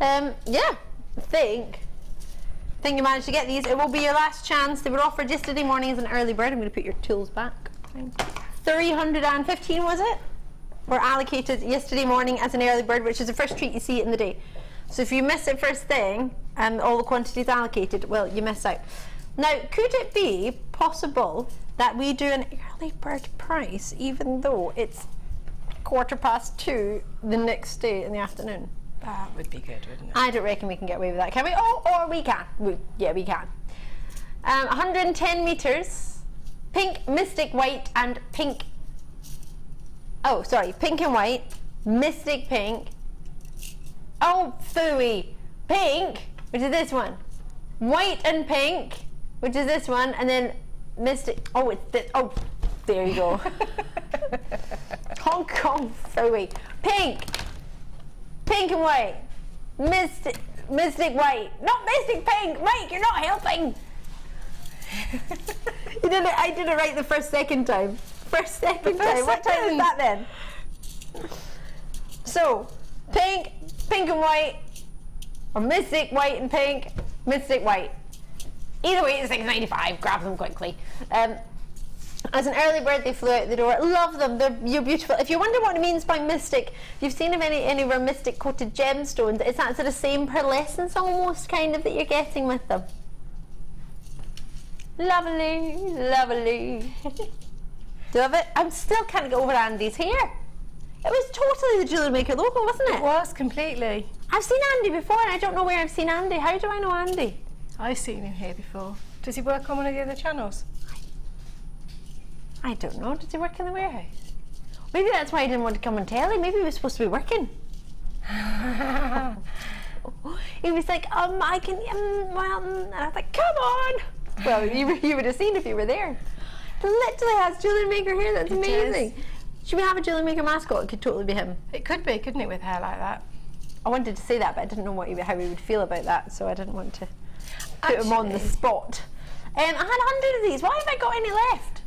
Yeah, I think you managed to get these. It will be your last chance. They were offered yesterday morning as an early bird. I'm going to put your tools back. 315 was it? Were allocated yesterday morning as an early bird, which is the first treat you see in the day. So if you miss it first thing and all the quantities allocated, well, you miss out. Now, could it be possible that we do an early bird price even though it's 2:15 the next day in the afternoon? That would be good, wouldn't it? I don't reckon we can get away with that, can we? Oh, or we can. Yeah, we can. 110 metres, pink, mystic white, and pink. Oh, sorry, pink and white, mystic pink. Oh, phooey. Pink, which is this one. White and pink, which is this one, and then mystic. Oh, it's this. Oh, there you go. Hong Kong phooey. Pink. Pink and white. Mystic white. Not mystic pink. Mike, you're not helping. I did it right the second time. Second time. What time is that then? So, pink and white, or mystic white and pink, mystic white. Either way, it's $6.95. Grab them quickly. As an early bird, they flew out the door. Love them. You're beautiful. If you wonder what it means by mystic, if you've seen of any of our mystic coated gemstones, it's that sort of same pearlescence almost kind of that you're getting with them. Lovely, lovely. Love it. I still can't get over Andy's hair. It was totally the Jewellery Maker logo, wasn't it? It was, completely. I've seen Andy before and I don't know where I've seen Andy. How do I know Andy? I've seen him here before. Does he work on one of the other channels? I don't know. Does he work in the warehouse? Maybe that's why he didn't want to come on telly. Maybe he was supposed to be working. He was like, I can, and I was like, come on. Well, you would have seen if you were there. It literally has Jewellery Maker here. That's amazing. Should we have a Jewellery Maker mascot? It could totally be him. It could be, couldn't it, with hair like that? I wanted to say that, but I didn't know how he would feel about that, so I didn't want to put him on the spot. I had 100 of these. Why have I got any left?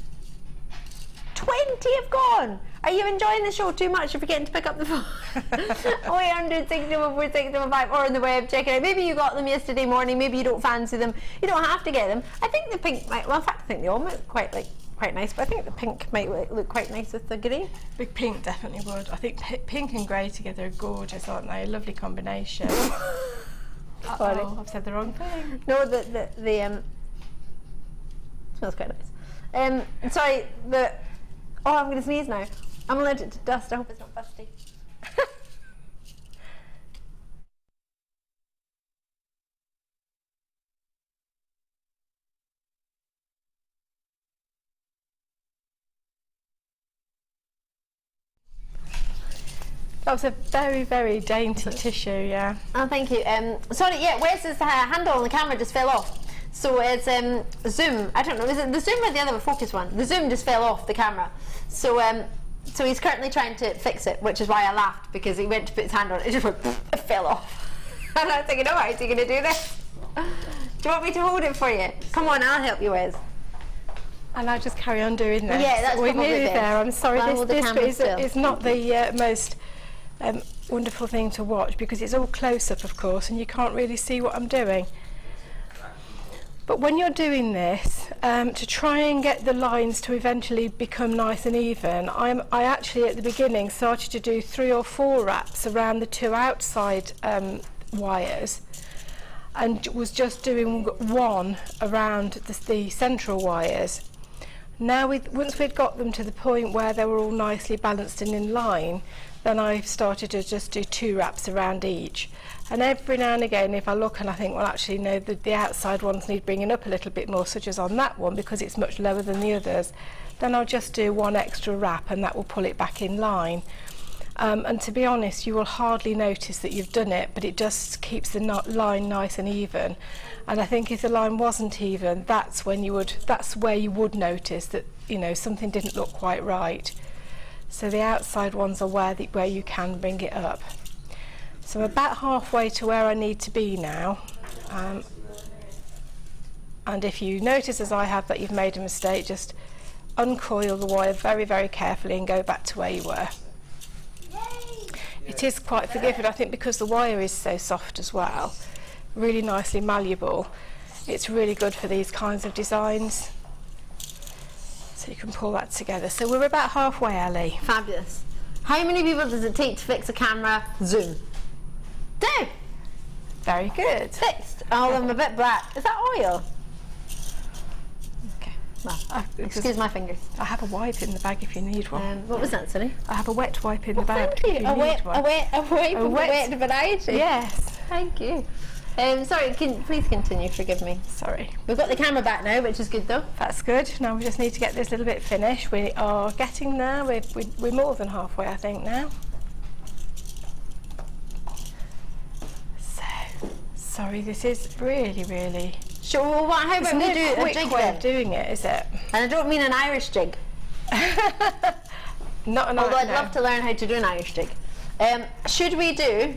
20 have gone. Are you enjoying the show too much? You're forgetting to pick up the phone. 0800 604 605 or on the web. Check it out. Maybe you got them yesterday morning. Maybe you don't fancy them. You don't have to get them. I think the pink might. Well, in fact, I think they all look quite nice. But I think the pink might look quite nice with the grey. Big pink definitely would. I think pink and grey together are gorgeous, aren't they? A lovely combination. Sorry, I've said the wrong thing. No, the smells quite nice. Sorry, oh, I'm going to sneeze now. I'm allergic to dust. I hope it's not busty. That was a very, very dainty tissue, yeah. Oh, thank you. Sorry, yeah, Wes's handle on the camera just fell off. So it's zoom. I don't know, is it the zoom or the other focus one? The zoom just fell off the camera. So so he's currently trying to fix it, which is why I laughed, because he went to put his hand on it, it just went, it fell off. And I was thinking, oh, how's he going to do this? Do you want me to hold it for you? Come on, I'll help you, Wes. And I'll just carry on doing this. Yeah, that's we're probably nearly best. there. I'm sorry, I'll hold the this camera bit still. is not the most wonderful thing to watch, because it's all close up, of course, and you can't really see what I'm doing. But when you're doing this, to try and get the lines to eventually become nice and even, I actually at the beginning started to do 3 or 4 wraps around the 2 outside wires, and was just doing 1 around the central wires. Now, once we'd got them to the point where they were all nicely balanced and in line, then I started to just do 2 wraps around each. And every now and again, if I look and I think, well, actually, no, the outside ones need bringing up a little bit more, such as on that one, because it's much lower than the others, then I'll just do 1 extra wrap, and that will pull it back in line. And to be honest, you will hardly notice that you've done it, but it just keeps the line nice and even. And I think if the line wasn't even, that's where you would notice that, you know, something didn't look quite right. So the outside ones are where you can bring it up. So I'm about halfway to where I need to be now. And if you notice, as I have, that you've made a mistake, just uncoil the wire very, very carefully and go back to where you were. It is quite forgiving, I think, because the wire is so soft as well, really nicely malleable. It's really good for these kinds of designs. So you can pull that together. So we're about halfway, Ali. Fabulous. How many people does it take to fix a camera zoom? 2. Very good. Fixed. All of them a bit black. Is that oil? Okay. Well, excuse my fingers. I have a wipe in the bag if you need one. What was that, sorry? I have a wet wipe in the bag. Thank you. If you need one. A wet variety. Yes. Thank you. Sorry, please continue, forgive me. Sorry. We've got the camera back now, which is good though. That's good. Now we just need to get this little bit finished. We are getting there. We're more than halfway, I think, now. So, sorry, this is really, really... Sure, well, how about we do a jig way then? of doing it, is it? And I don't mean an Irish jig. Not an Although I'd love to learn how to do an Irish jig. Should we do...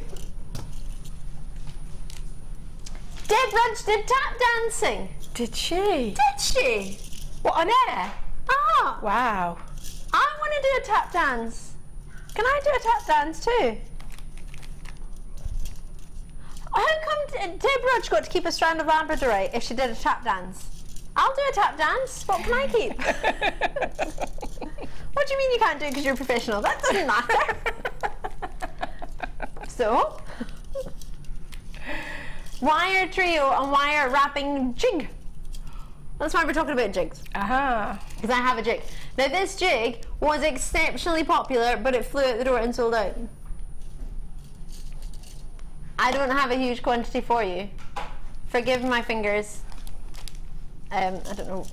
Deb Rudge did tap dancing. Did she? Did she? What, on air? Ah. Wow. I want to do a tap dance. Can I do a tap dance too? How come Deb Rudge got to keep a strand of Labradorite if she did a tap dance? I'll do a tap dance. What can I keep? What do you mean you can't do it because you're a professional? That doesn't matter. So, wire trio and wire wrapping jig. That's why we're talking about jigs. Aha. Because I have a jig. Now this jig was exceptionally popular, but it flew out the door and sold out. I don't have a huge quantity for you. Forgive my fingers. I don't know.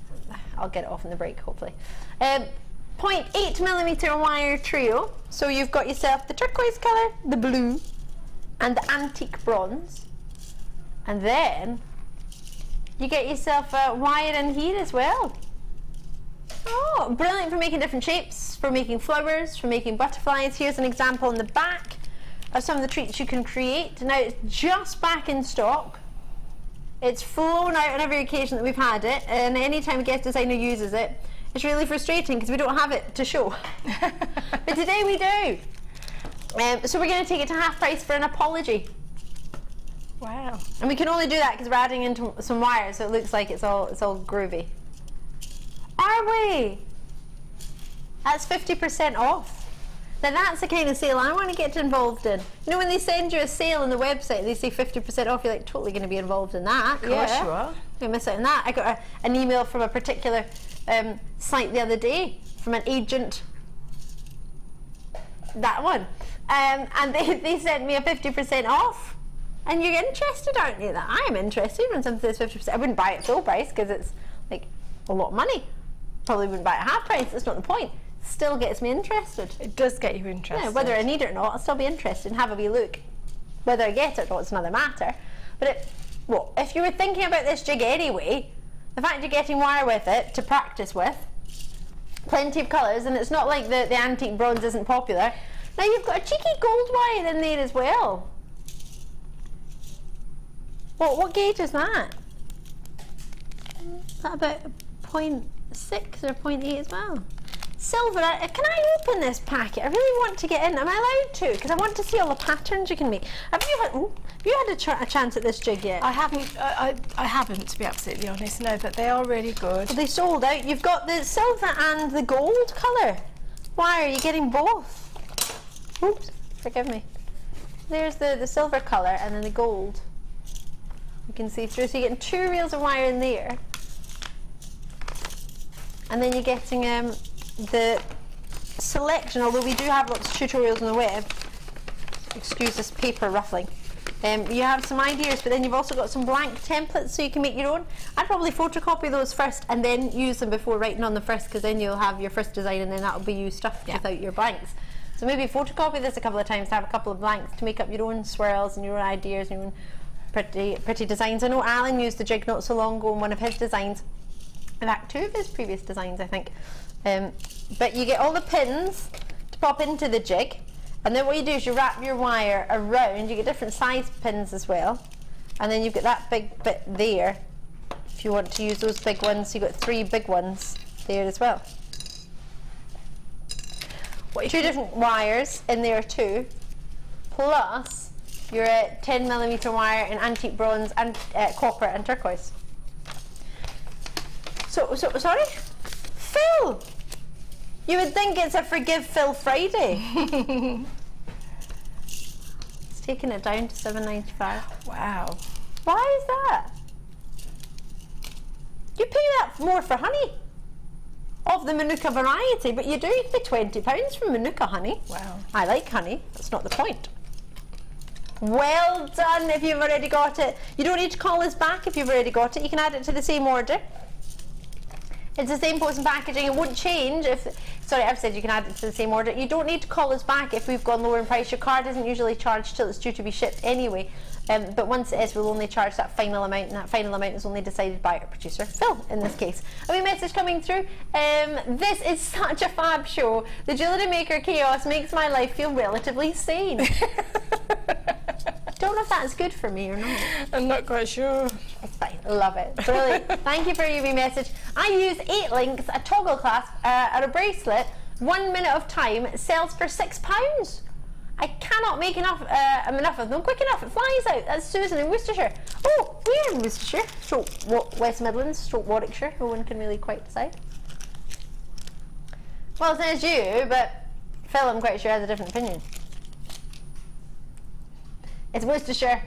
I'll get it off in the break, hopefully. 0.8mm wire trio. So you've got yourself the turquoise colour, the blue, and the antique bronze. And then you get yourself a wire in here as well. Oh, brilliant for making different shapes, for making flowers, for making butterflies. Here's an example in the back of some of the treats you can create. Now it's just back in stock. It's flown out on every occasion that we've had it, and anytime a guest designer uses it, it's really frustrating because we don't have it to show. But today we do. So we're going to take it to half price for an apology. Wow. And we can only do that because we're adding into some wire, so it looks like it's all groovy. Are we? That's 50% off. Now that's the kind of sale I want to get involved in. You know when they send you a sale on the website, they say 50% off, you're like totally going to be involved in that. Of course you are. You miss out on that. I got an email from a particular site the other day from an agent. That one. And they sent me a 50% off. And you're interested, aren't you? That I'm interested when something says 50%. I wouldn't buy it full price because it's like a lot of money. Probably wouldn't buy it half price. That's not the point. Still gets me interested. It does get you interested. Yeah, whether I need it or not, I'll still be interested and have a wee look. Whether I get it or not, it's another matter. But if you were thinking about this jig anyway, the fact you're getting wire with it to practice with, plenty of colours, and it's not like the antique bronze isn't popular. Now you've got a cheeky gold wire in there as well. What gauge is that? Is that about 0.6 or 0.8 as well? Silver, can I open this packet? I really want to get in. Am I allowed to? Because I want to see all the patterns you can make. Have you had a chance at this jig yet? I haven't. I haven't, to be absolutely honest. No, but they are really good. Well, they sold out. You've got the silver and the gold colour. Why are you getting both? Oops, forgive me. There's the silver colour and then the gold. You can see through. So you're getting 2 reels of wire in there, and then you're getting the selection. Although we do have lots of tutorials on the web. Excuse this paper ruffling. You have some ideas, but then you've also got some blank templates so you can make your own. I'd probably photocopy those first and then use them before writing on the first, because then you'll have your first design and then that'll be you stuffed without your blanks. So maybe photocopy this a couple of times to have a couple of blanks to make up your own swirls and your own ideas and your own pretty designs. I know Alan used the jig not so long ago in one of his designs. In fact, 2 of his previous designs, I think. But you get all the pins to pop into the jig, and then what you do is you wrap your wire around. You get different size pins as well, and then you've got that big bit there. If you want to use those big ones, you've got 3 big ones there as well. 2 different wires in there too, plus your 10mm wire in antique bronze and copper and turquoise. So sorry, Phil. You would think it's a Forgive Phil Friday. It's taking it down to $7.95. Wow. Why is that? You pay that more for honey of the Manuka variety, but you do pay £20 for Manuka honey. Wow. I like honey. That's not the point. Well done if you've already got it. You don't need to call us back if you've already got it. You can add it to the same order. It's the same post and packaging. It won't change if... Sorry, I've said you can add it to the same order. You don't need to call us back if we've gone lower in price. Your card isn't usually charged till it's due to be shipped anyway. But once it is, we'll only charge that final amount, and that final amount is only decided by our producer, Phil, in this case. A wee message coming through. This is such a fab show. The Jewellery Maker chaos makes my life feel relatively sane. Don't know if that's good for me or not. I'm not quite sure. It's fine. Love it. Brilliant. Thank you for your wee message. I use 8 links, a toggle clasp, and a bracelet. 1 minute of time sells for £6. I cannot make enough of them quick enough. It flies out. That's Susan in Worcestershire. Oh, we're in Worcestershire. Stroke West Midlands, stroke Warwickshire. No one can really quite decide. Well, it says you, but Phil, I'm quite sure, has a different opinion. It's Worcestershire,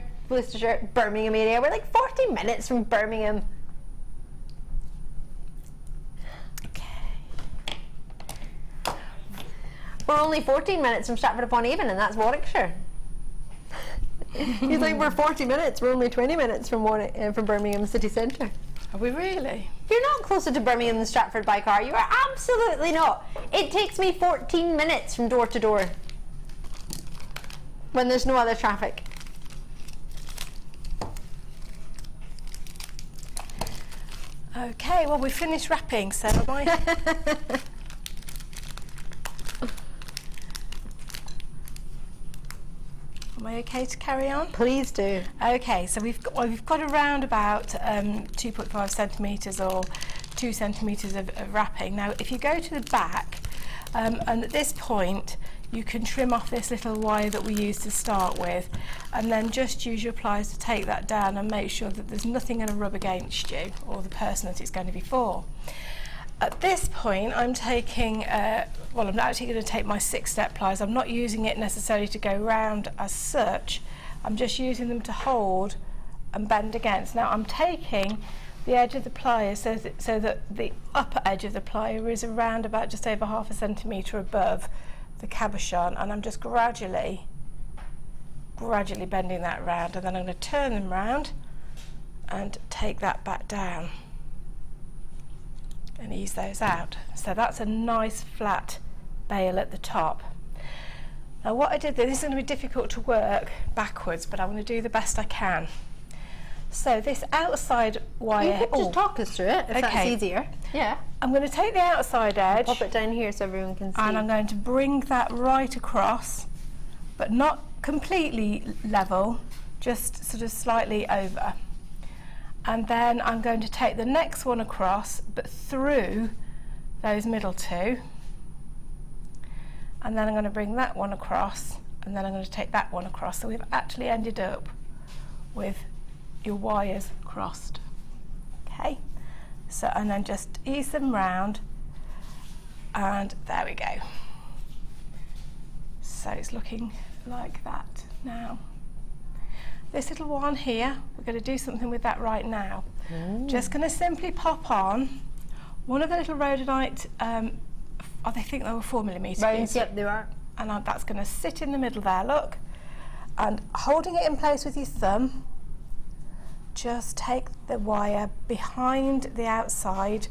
Birmingham area. We're like 40 minutes from Birmingham. We're only 14 minutes from Stratford-upon-Avon, and that's Warwickshire. He's like, we're 40 minutes. We're only 20 minutes from Birmingham city centre. Are we really? You're not closer to Birmingham than Stratford by car. You are absolutely not. It takes me 14 minutes from door to door when there's no other traffic. Okay, well, we finished wrapping, so am I? Am I okay to carry on? Please do. Okay, so we've got around about 2.5 centimetres or 2 centimetres of wrapping. Now, if you go to the back, and at this point, you can trim off this little wire that we used to start with, and then just use your pliers to take that down and make sure that there's nothing going to rub against you or the person that it's going to be for. At this point, I'm taking, well, I'm actually going to take my 6-step pliers. I'm not using it necessarily to go round as such. I'm just using them to hold and bend against. Now, I'm taking the edge of the plier so that the upper edge of the plier is around about just over ½ centimetre above the cabochon, and I'm just gradually bending that round, and then I'm going to turn them round and take that back down and ease those out. So that's a nice flat bail at the top. Now what I did there, this is going to be difficult to work backwards, but I'm going to do the best I can. So this outside wire... You could just talk us through it, if that's easier. Yeah. I'm going to take the outside edge... Pop it down here so everyone can see. And I'm going to bring that right across, but not completely level, just sort of slightly over. And then I'm going to take the next one across, but through those middle two. And then I'm going to bring that one across, and then I'm going to take that one across. So we've actually ended up with your wires crossed. Okay, so and then just ease them round, and there we go. So it's looking like that now. This little one here, we're going to do something with that right now. Just going to simply pop on one of the little rhodonite, I think they were 4mm rounds. Yep, they are. And that's going to sit in the middle there, look. And holding it in place with your thumb, just take the wire behind the outside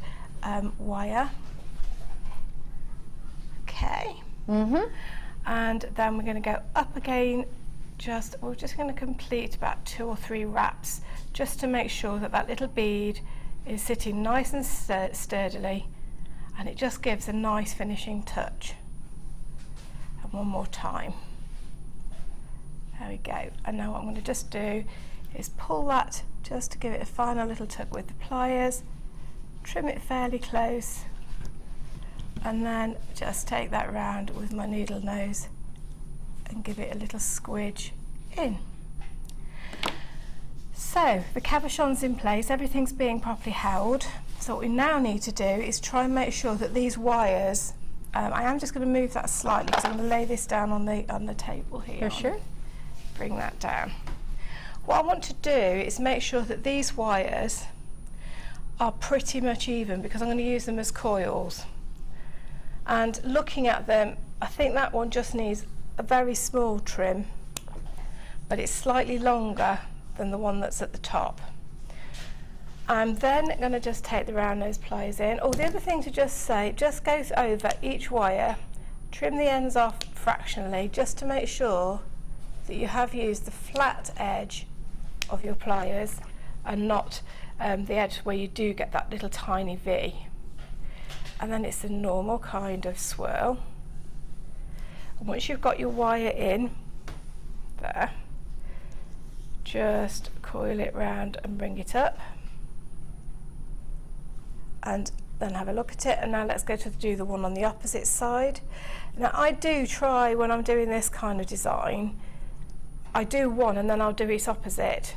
wire. Okay. and then we're going to go up again. We're just going to complete about 2 or 3 wraps just to make sure that that little bead is sitting nice and sturdily, and it just gives a nice finishing touch. And one more time. There we go. And now what I'm going to just do is pull that just to give it a final little tug with the pliers, trim it fairly close, and then just take that round with my needle nose and give it a little squidge in. So the cabochon's in place, everything's being properly held. So what we now need to do is try and make sure that these wires, I am just going to move that slightly because I'm going to lay this down on the table here. For sure. Bring that down. What I want to do is make sure that these wires are pretty much even, because I'm going to use them as coils. And looking at them, I think that one just needs a very small trim, but it's slightly longer than the one that's at the top. I'm then going to just take the round nose pliers in. Oh, the other thing to just say, just go over each wire, trim the ends off fractionally, just to make sure that you have used the flat edge of your pliers and not the edge where you do get that little tiny V. And then it's a normal kind of swirl. And once you've got your wire in there, just coil it round and bring it up, and then have a look at it. And now let's go to do the one on the opposite side. Now I do try, when I'm doing this kind of design, I do one and then I'll do its opposite,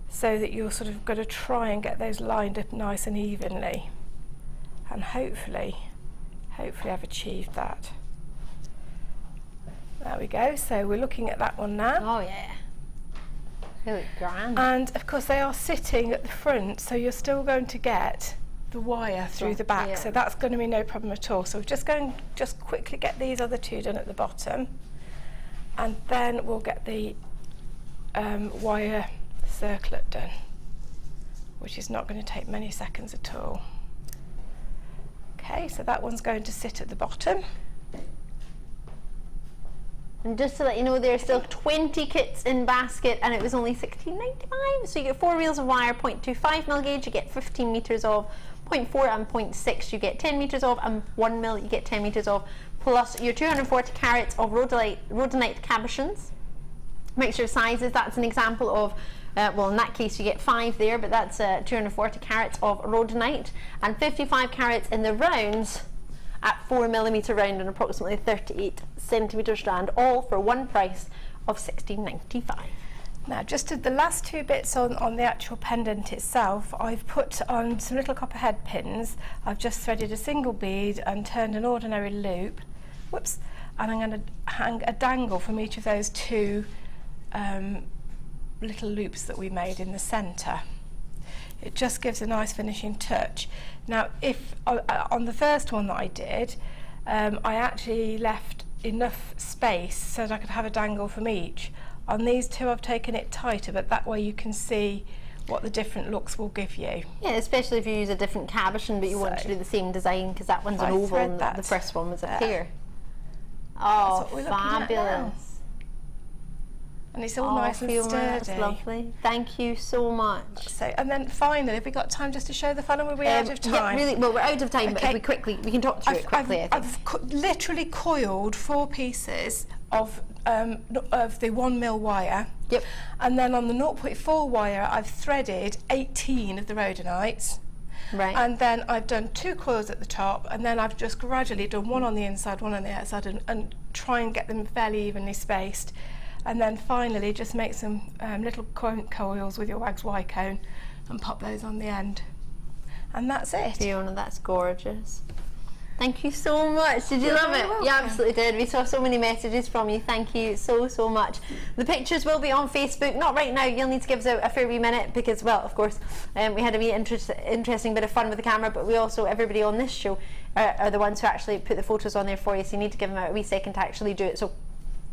so that you're sort of got to try and get those lined up nice and evenly. And hopefully I've achieved that. There we go. So we're looking at that one now. Oh yeah. They look grand. And of course they are sitting at the front, so you're still going to get the wire through the back. Yeah. So that's going to be no problem at all. So we're just going to just quickly get these other 2 done at the bottom, and then we'll get the wire circlet done, which is not going to take many seconds at all. Okay, so that one's going to sit at the bottom. And just to let you know, there are still 20 kits in basket, and it was only $16.95. So you get 4 reels of wire, 0.25 mil gauge, you get 15 meters of, 0.4 and 0.6 you get 10 meters of, and 1 mil you get 10 meters of, plus your 240 carats of rhodonite cabochons. Mixture of sizes, that's an example of, well, in that case you get 5 there, but that's 240 carats of rhodonite, and 55 carats in the rounds at 4mm round and approximately 38cm strand, all for one price of $16.95. Now just the last 2 bits on the actual pendant itself, I've put on some little copper head pins. I've just threaded a single bead and turned an ordinary loop, whoops, and I'm going to hang a dangle from each of those 2 little loops that we made in the centre. It just gives a nice finishing touch. Now if on the first one that I did, I actually left enough space so that I could have a dangle from each. On these 2 I've taken it tighter, but that way you can see what the different looks will give you. Yeah, especially if you use a different cabochon but you want to do the same design, because that one's an oval and the first one was a pear. Oh, fabulous. And it's all nice and Fiona, sturdy. that's lovely. Thank you so much. So, and then finally, have we got time just to show the funnel? Were we out of time? Yeah, really, well, we're out of time, but we can talk through it quickly, I think. I've literally coiled 4 pieces of the 1 mil wire. Yep. And then on the 0.4 wire, I've threaded 18 of the rhodonites. Right. And then I've done 2 coils at the top, and then I've just gradually done one on the inside, one on the outside, and try and get them fairly evenly spaced. And then finally just make some little coils with your wax Y cone and pop those on the end. And that's it. Fiona, that's gorgeous. Thank you so much. Did you love it? Welcome. You absolutely did. We saw so many messages from you. Thank you so much. The pictures will be on Facebook. Not right now. You'll need to give us a fair wee minute because, well, of course, we had a wee interesting bit of fun with the camera, but we also, everybody on this show are the ones who actually put the photos on there for you, so you need to give them a wee second to actually do it. So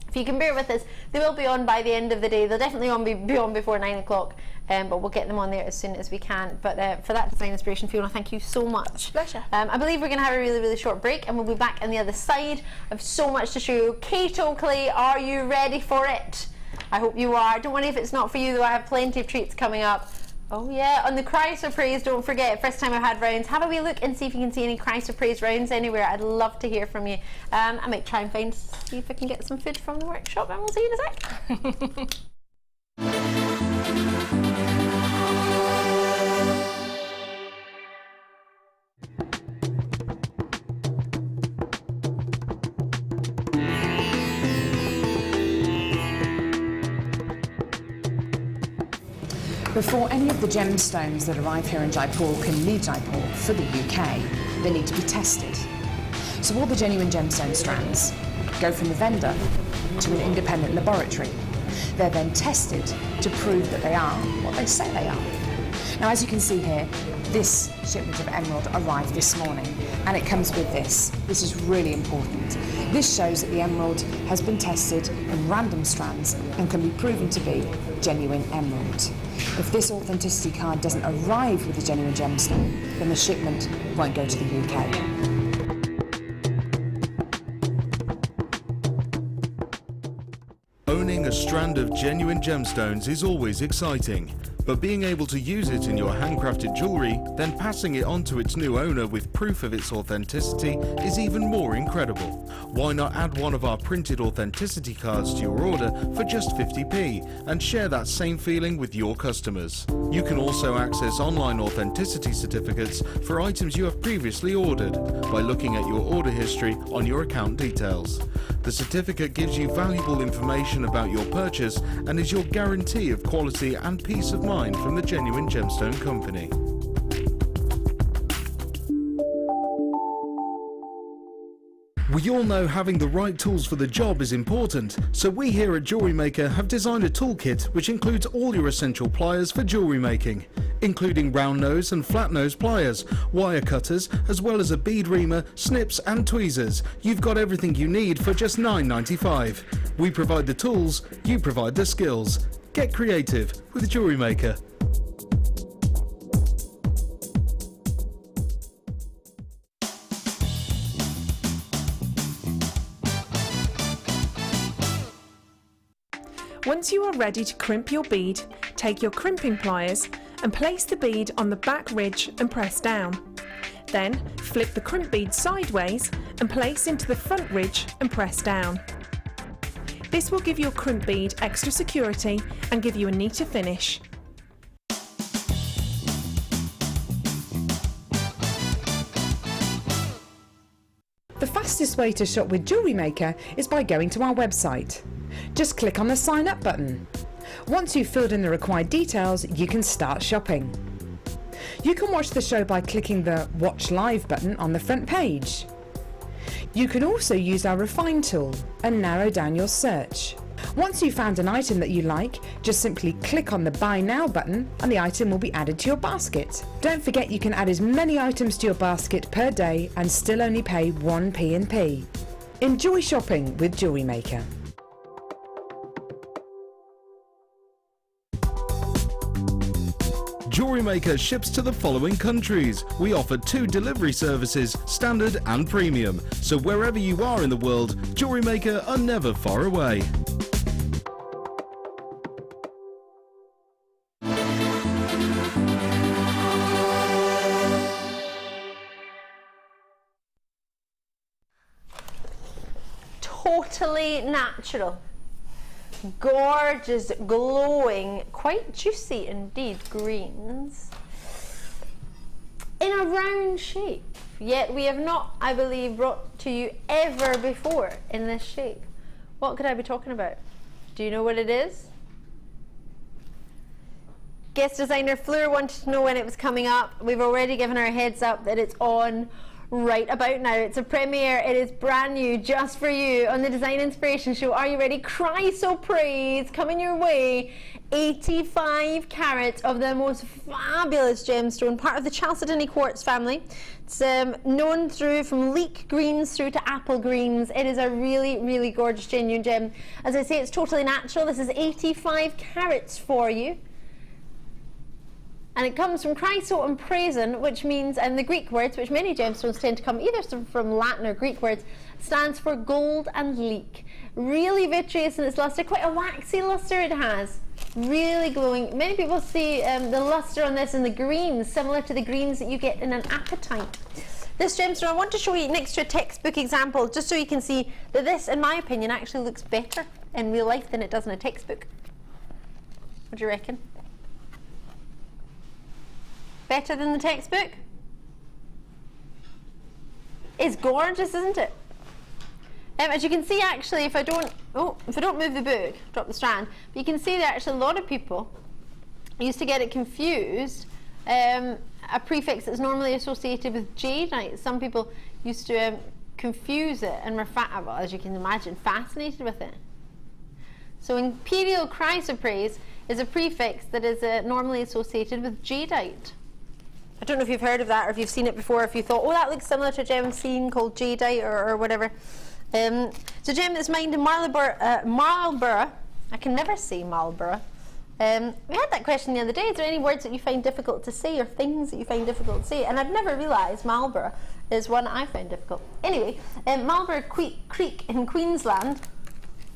if you can bear with us, they will be on by the end of the day. They'll definitely be on before 9 o'clock. but we'll get them on there as soon as we can. But for that design inspiration, Fiona, thank you so much. Pleasure. I believe we're going to have a really, really short break, and we'll be back on the other side. I have so much to show you. Kate Oakley, are you ready for it? I hope you are. Don't worry if it's not for you, though. I have plenty of treats coming up. Oh yeah, on the Cries for Praise, don't forget, first time I've had rounds, have a wee look and see if you can see any Cries for Praise rounds anywhere. I'd love to hear from you. I might try and see if I can get some food from the workshop, and we'll see you in a sec. Before any of the gemstones that arrive here in Jaipur can leave Jaipur for the UK, they need to be tested. So all the genuine gemstone strands go from the vendor to an independent laboratory. They're then tested to prove that they are what they say they are. Now, as you can see here, this shipment of emerald arrived this morning, and it comes with this. This is really important. This shows that the emerald has been tested in random strands and can be proven to be genuine emerald. If this authenticity card doesn't arrive with a genuine gemstone, then the shipment won't go to the UK. Owning a strand of genuine gemstones is always exciting, but being able to use it in your handcrafted jewellery, then passing it on to its new owner with proof of its authenticity is even more incredible. Why not add one of our printed authenticity cards to your order for just 50p and share that same feeling with your customers? You can also access online authenticity certificates for items you have previously ordered by looking at your order history on your account details. The certificate gives you valuable information about your purchase and is your guarantee of quality and peace of mind from the Genuine Gemstone Company. We all know having the right tools for the job is important, so we here at Jewellery Maker have designed a toolkit which includes all your essential pliers for jewellery making, including round nose and flat nose pliers, wire cutters, as well as a bead reamer, snips and tweezers. You've got everything you need for just $9.95. We provide the tools, you provide the skills. Get creative with Jewellery Maker. Once you are ready to crimp your bead, take your crimping pliers and place the bead on the back ridge and press down. Then flip the crimp bead sideways and place into the front ridge and press down. This will give your crimp bead extra security and give you a neater finish. The fastest way to shop with Jewellery Maker is by going to our website. Just click on the sign up button. Once you've filled in the required details, you can start shopping. You can watch the show by clicking the Watch Live button on the front page. You can also use our Refine tool and narrow down your search. Once you've found an item that you like, just simply click on the Buy Now button and the item will be added to your basket. Don't forget you can add as many items to your basket per day and still only pay 1 P&P. Enjoy shopping with Jewellery Maker. Jewellery Maker ships to the following countries. We offer 2 delivery services, standard and premium. So wherever you are in the world, Jewellery Maker are never far away. Totally natural. Gorgeous, glowing, quite juicy indeed greens in a round shape. Yet we have not, I believe, brought to you ever before in this shape. What could I be talking about? Do you know what it is? Guest designer Fleur wanted to know when it was coming up. We've already given her a heads up that it's on right about now. It's a premiere. It is brand new, just for you on the Design Inspiration Show. Are you ready? Cry so praise coming your way. 85 carats of the most fabulous gemstone, part of the Chalcedony quartz family. It's known through from leek greens through to apple greens. It is a really, really gorgeous genuine gem. As I say, it's totally natural. This is 85 carats for you. And it comes from chryso and praison, which means, and the Greek words, which many gemstones tend to come either from Latin or Greek words, stands for gold and leek. Really vitreous in its luster, quite a waxy luster it has. Really glowing. Many people see the luster on this in the greens, similar to the greens that you get in an apatite. This gemstone, I want to show you next to a textbook example, just so you can see that this, in my opinion, actually looks better in real life than it does in a textbook. What do you reckon? Better than the textbook? It's gorgeous, isn't it? As you can see, actually, if I don't move the book, drop the strand, but you can see that actually a lot of people used to get it confused. A prefix that's normally associated with jadeite. Some people used to confuse it and were, well, as you can imagine, fascinated with it. So imperial chrysoprase is a prefix that is normally associated with jadeite. I don't know if you've heard of that or if you've seen it before, if you thought, oh, that looks similar to a gem seen called jadeite or whatever. It's a gem that's mined in Marlborough. I can never say Marlborough. We had that question the other day. Is there any words that you find difficult to say or things that you find difficult to say? And I've never realised Marlborough is one I find difficult. Anyway, Marlborough Creek in Queensland,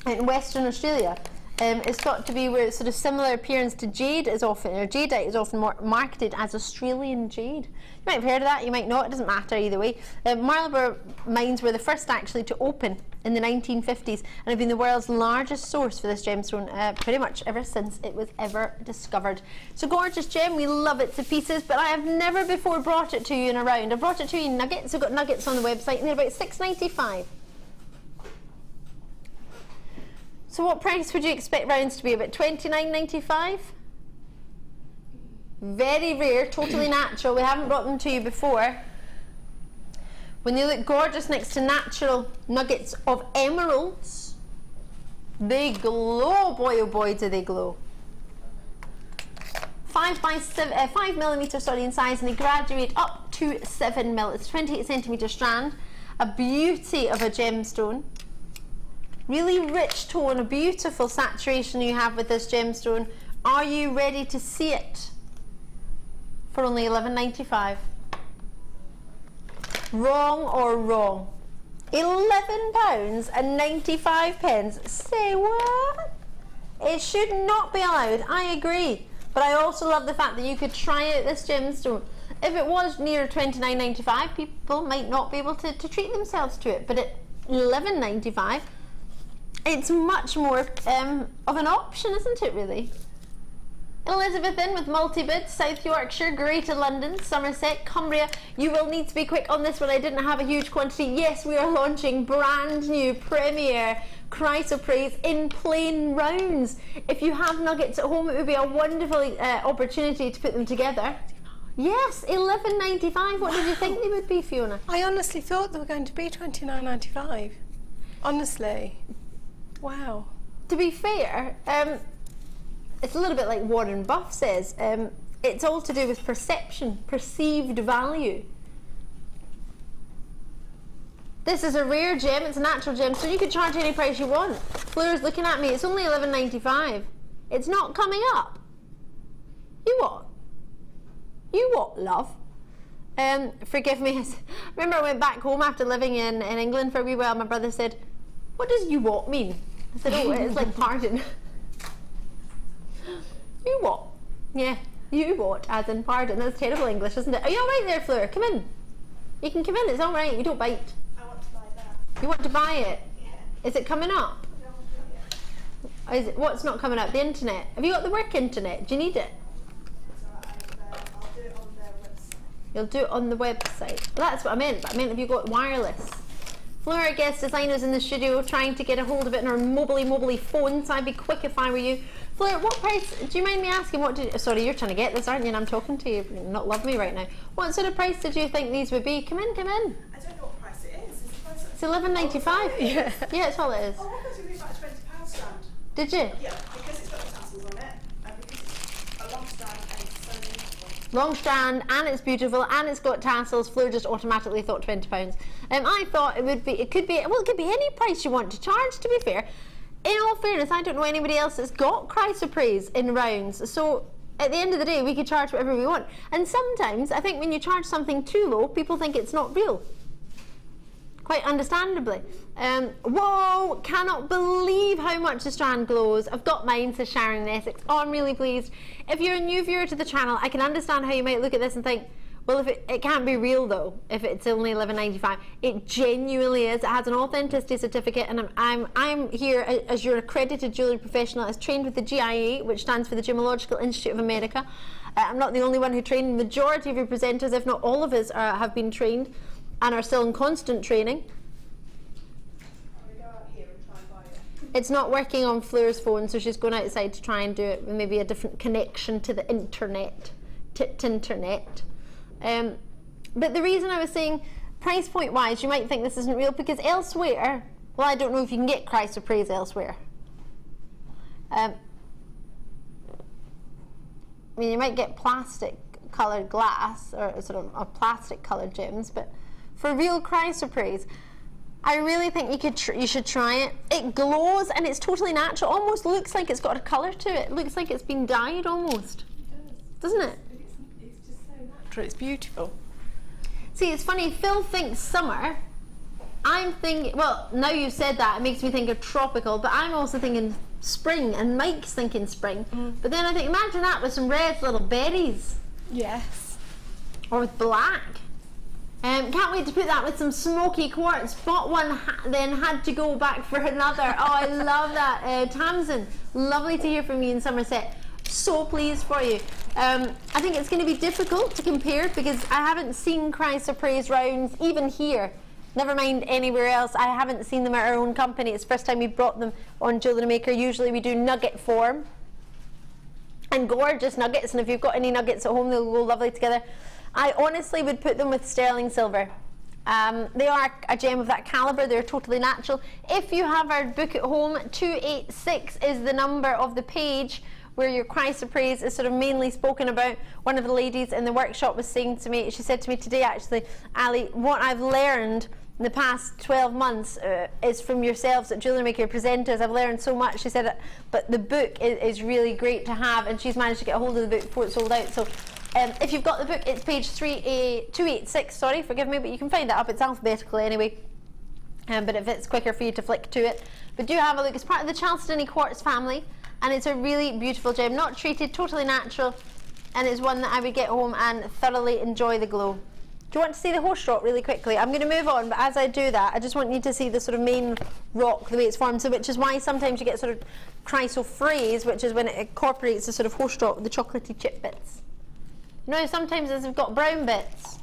in Western Australia, is thought to be where it's sort of similar appearance to jade is often, or jadeite is often marketed as Australian jade. You might have heard of that, you might not, it doesn't matter either way. Marlborough mines were the first actually to open in the 1950s and have been the world's largest source for this gemstone pretty much ever since it was ever discovered. It's a gorgeous gem, we love it to pieces, but I have never before brought it to you in a round. I brought it to you in nuggets, I've got nuggets on the website and they're about $6.95. So what price would you expect rounds to be? About $29.95? Very rare, totally natural. We haven't brought them to you before. When they look gorgeous next to natural nuggets of emeralds, they glow. Boy, oh boy, do they glow. 5mm in size, and they graduate up to 7mm. It's 28cm strand. A beauty of a gemstone. Really rich tone, a beautiful saturation you have with this gemstone. Are you ready to see it? For only $11.95. Wrong or wrong? £11.95. Say what? It should not be allowed. I agree. But I also love the fact that you could try out this gemstone. If it was near $29.95, people might not be able to treat themselves to it. But at $11.95, it's much more of an option, isn't it, really? Elizabeth in with multi-bid, South Yorkshire, Greater London, Somerset, Cumbria. You will need to be quick on this one. I didn't have a huge quantity. Yes, we are launching brand new premier chrysoprase in plain rounds. If you have nuggets at home, it would be a wonderful opportunity to put them together. Yes, $11.95. What did you think they would be, Fiona? I honestly thought they were going to be $29.95. Honestly. Wow. To be fair, it's a little bit like Warren Buff says. It's all to do with perception, perceived value. This is a rare gem, it's a natural gem, so you could charge any price you want. Fleur's looking at me, it's only $11.95. It's not coming up. You what? You what, love? Forgive me. Remember I went back home after living in England for a wee while. My brother said, what does you what mean? I said, oh, it's like pardon. You what? Yeah, you what, as in pardon. That's terrible English, isn't it? Are you all right there, Fleur? Come in. You can come in, it's all right. You don't bite. I want to buy that. You want to buy it? Yeah. Is it coming up? No, Is it, what's not coming up? The internet? Have you got the work internet? Do you need it? it's alright. I'll do it on their website. You'll do it on the website. Well, that's what I meant, but I meant have you got wireless? Fleur guest designers in the studio trying to get a hold of it in her mobily phone, so I'd be quick if I were you. Fleur, what price, do you mind me asking, sorry, you're trying to get this, aren't you, and I'm talking to you, not love me right now. What sort of price did you think these would be? Come in. I don't know what price it is. It's $11.95. Yeah, that's all it is. Oh, I thought it was about £20 strand. Did you? Yeah, because it's got the tassels on it, and because it's a long strand and it's so beautiful. Long strand, and it's beautiful, and it's got tassels. Fleur just automatically thought £20. I thought it could be any price you want to charge, to be fair. In all fairness, I don't know anybody else that's got chrysoprase in rounds, so at the end of the day, we could charge whatever we want. And sometimes, I think when you charge something too low, people think it's not real. Quite understandably. Whoa, cannot believe how much the strand glows. I've got mine, says Sharon in Essex. Oh, I'm really pleased. If you're a new viewer to the channel, I can understand how you might look at this and think, well, if it can't be real though, if it's only $11.95. It genuinely is. It has an authenticity certificate, and I'm here as your accredited jewellery professional, as trained with the GIA, which stands for the Gemological Institute of America. I'm not the only one who trained. The majority of your presenters, if not all of us, have been trained and are still in constant training. It's not working on Fleur's phone, so she's going outside to try and do it with maybe a different connection to the internet. But the reason I was saying price point wise, you might think this isn't real, because elsewhere, well, I don't know if you can get chrysoprase elsewhere. I mean, you might get plastic coloured glass or sort of plastic coloured gems, but for real chrysoprase, I really think you should try it. It glows and it's totally natural. Almost looks like it's got a colour to it. It looks like it's been dyed almost. It does. Doesn't it? It's just so natural. It's beautiful. See, it's funny. Phil thinks summer. I'm thinking. Well, now you've said that, it makes me think of tropical. But I'm also thinking spring, and Mike's thinking spring. But then I think, imagine that with some red little berries. Yes. Or with black. Can't wait to put that with some smoky quartz. Bought one, then had to go back for another. Oh, I love that. Tamsin, lovely to hear from you in Somerset. So pleased for you. I think it's going to be difficult to compare because I haven't seen chrysoprase rounds even here. Never mind anywhere else. I haven't seen them at our own company. It's the first time we brought them on Jewellery Maker. Usually we do nugget form. And gorgeous nuggets. And if you've got any nuggets at home, they'll go lovely together. I honestly would put them with sterling silver. They are a gem of that calibre. They're totally natural. If you have our book at home, 286 is the number of the page where your chrysoprase is sort of mainly spoken about. One of the ladies in the workshop was saying to me, she said to me today actually, Ali, what I've learned in the past 12 months is from yourselves at Jewellery Maker presenters. I've learned so much. She said, but the book is really great to have, and she's managed to get a hold of the book before it sold out. So if you've got the book, it's page 286, sorry, forgive me, but you can find that up. It's alphabetical anyway. But if it's quicker for you to flick to it. But do have a look. It's part of the Chalcedony Quartz family, and it's a really beautiful gem, not treated, totally natural, and it's one that I would get home and thoroughly enjoy the glow. Do you want to see the host rock really quickly? I'm going to move on, but as I do that, I just want you to see the sort of main rock, the way it's formed, so which is why sometimes you get sort of chrysoprase, which is when it incorporates the sort of host rock with the chocolatey chip bits. You know, sometimes as we've got brown bits,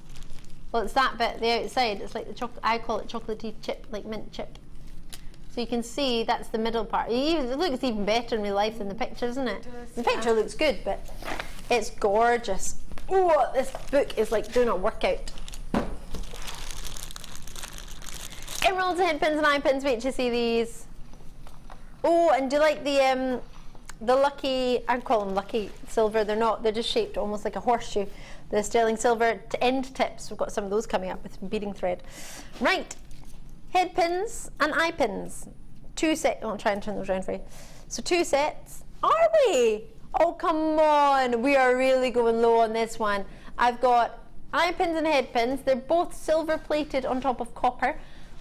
well, it's that bit, the outside, it's like the chocolate, I call it chocolatey chip, like mint chip. So you can see that's the middle part. It looks even better in real life than the picture, doesn't it? The picture looks good, but it's gorgeous. Oh, this book is like doing a workout. Emeralds, head pins and eye pins, wait to see these. Oh, and do you like the lucky, I'd call them lucky silver, they're not, they're just shaped almost like a horseshoe. The sterling silver end tips, we've got some of those coming up with beading thread. Right, head pins and eye pins. 2 sets, I'll try and turn those around for you. So 2 sets, are we? Oh, come on, we are really going low on this one. I've got eye pins and head pins, they're both silver plated on top of copper.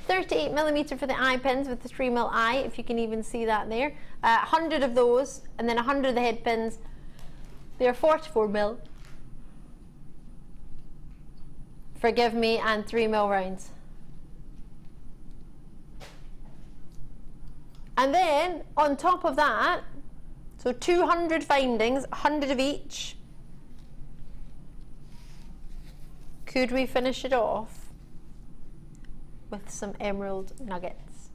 38mm for the eye pins with the 3mm eye, if you can even see that there. 100 of those, and then 100 of the head pins. They're 44mm. Forgive me, and 3mm rounds. And then, on top of that, so 200 findings, 100 of each. Could we finish it off with some emerald nuggets?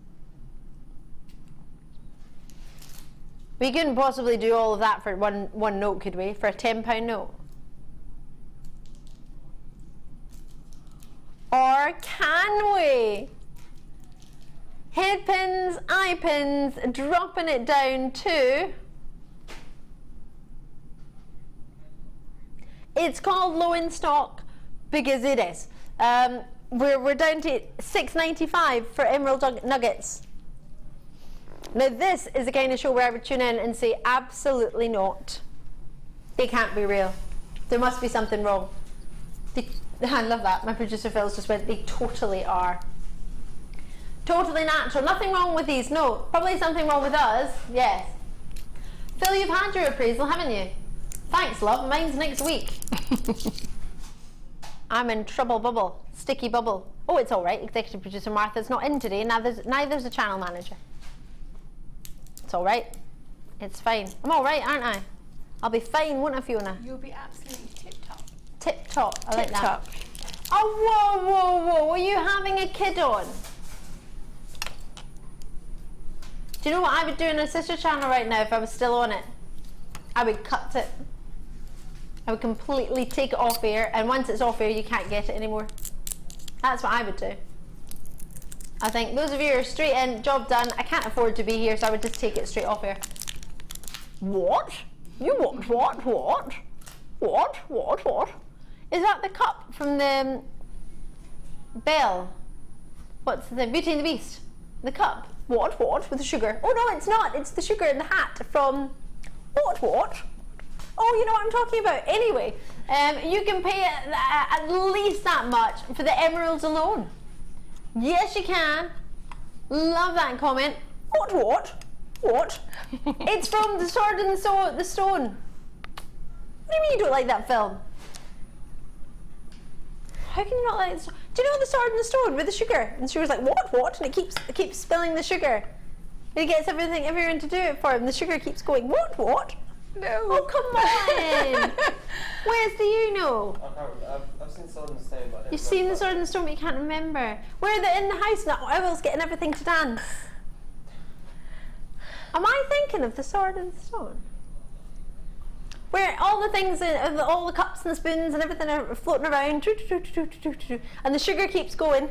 We couldn't possibly do all of that for one note, could we? For a £10 note? Or can we? Head pins, eye pins, dropping it down to, it's called low in stock because it is. We're down to $6.95 for emerald nuggets. Now this is the kind of show where I would tune in and say absolutely not. They can't be real. There must be something wrong. I love that. My producer Phil's just went, they totally are. Totally natural. Nothing wrong with these. No. Probably something wrong with us. Yes. Phil, you've had your appraisal, haven't you? Thanks, love. Mine's next week. I'm in trouble bubble. Sticky bubble. Oh, it's all right. Executive producer Martha's not in today. Neither's the channel manager. It's all right. It's fine. I'm all right, aren't I? I'll be fine, won't I, Fiona? You'll be absolutely tip-top. Tip-top. I like that. Tip-top. Oh, whoa, whoa, whoa. Were you having a kid on? Do you know what I would do in a sister channel right now if I was still on it? I would cut it. I would completely take it off air, and once it's off air, you can't get it anymore. That's what I would do. I think those of you who are straight in, job done, I can't afford to be here, so I would just take it straight off air. What? You want what? What? What? What? What? Is that the cup from the Belle? What's the Beauty and the Beast? The cup? What? What? With the sugar? Oh no, it's not. It's the sugar in the hat from what? What? Oh, you know what I'm talking about. Anyway, you can pay at least that much for the emeralds alone. Yes, you can. Love that comment. What? What? What? It's from The Sword and the Stone. What do you mean you don't like that film? How can you not like this? Do you know The Sword and the Stone with the sugar? And she was like, what? What? And it keeps spilling the sugar. And he gets everyone to do it for him. The sugar keeps going, what? What? No. Oh, come on. Where's the you know? I've seen Sword and the Stone, but I don't You've seen The remember. Sword and the Stone, but you can't remember. Where are they in the house now? Owl's getting everything to dance. Am I thinking of The Sword and the Stone? Where all the things, all the cups and the spoons and everything are floating around, and the sugar keeps going.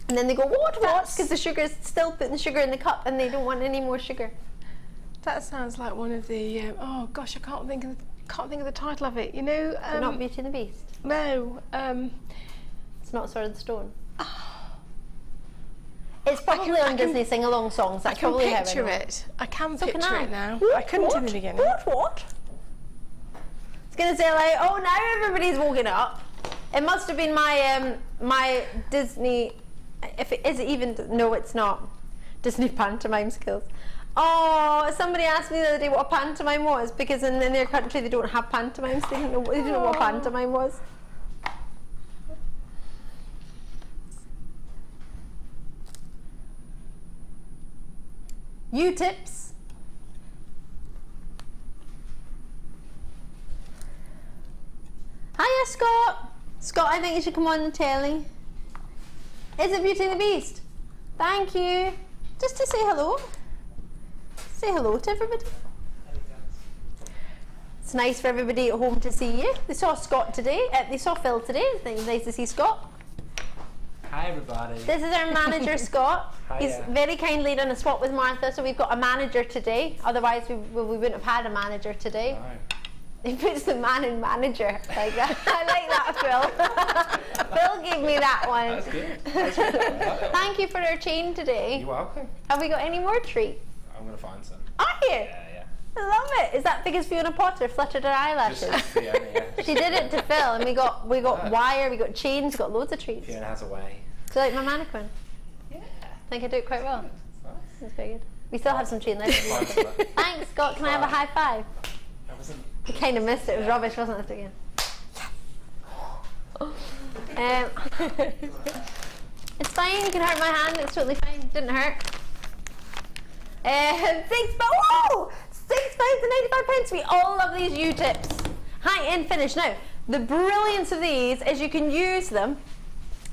And then they go, what? Because the sugar's still putting the sugar in the cup and they don't want any more sugar. That sounds like one of the. Oh gosh, I can't think of the title of it. You know. Is it not Beauty and the Beast? No. It's not Sword and the Stone. It's probably on Disney sing-along songs. That's probably how I picture know. it. I can So picture can I. it now. What? I couldn't in the beginning. What? It's gonna say like, oh, now everybody's woken up. It must have been my my Disney. If it is even, no, it's not. Disney pantomime skills. Oh, somebody asked me the other day what a pantomime was, because in their country they don't have pantomimes. They didn't know what a pantomime was. You tips. Hiya, Scott. Scott, I think you should come on the telly. Is it Beauty and the Beast? Thank you. Just to say hello. Say hello to everybody. It's nice for everybody at home to see you. They saw Scott today. They saw Phil today. It's nice to see Scott. Hi everybody. This is our manager, Scott. He's very kindly done a swap with Martha, so we've got a manager today. Otherwise, we wouldn't have had a manager today. Right. He puts the man in manager like that. I like that, Phil. Phil gave me that one. That's good. That's good. Thank you for our chain today. You're welcome. Have we got any more treats? I'm gonna find some. Are you? Yeah. I love it. Is that because Fiona Potter fluttered her eyelashes? Just Fiona, yeah. She did it to Phil, and we got wire, we got chains, we got loads of treats. Fiona has a way. Do you like my mannequin? Yeah. I think I do it quite well. Nice. That's very good. We still have some chain left. Find some. Thanks, Scott. Can I have a high five? That wasn't. You kind of missed it. It was rubbish, wasn't it, again? It's fine. You can hurt my hand. It's totally fine. Didn't hurt. Whoa! £6.95. We all love these U-tips. High-end finish. Now, the brilliance of these is you can use them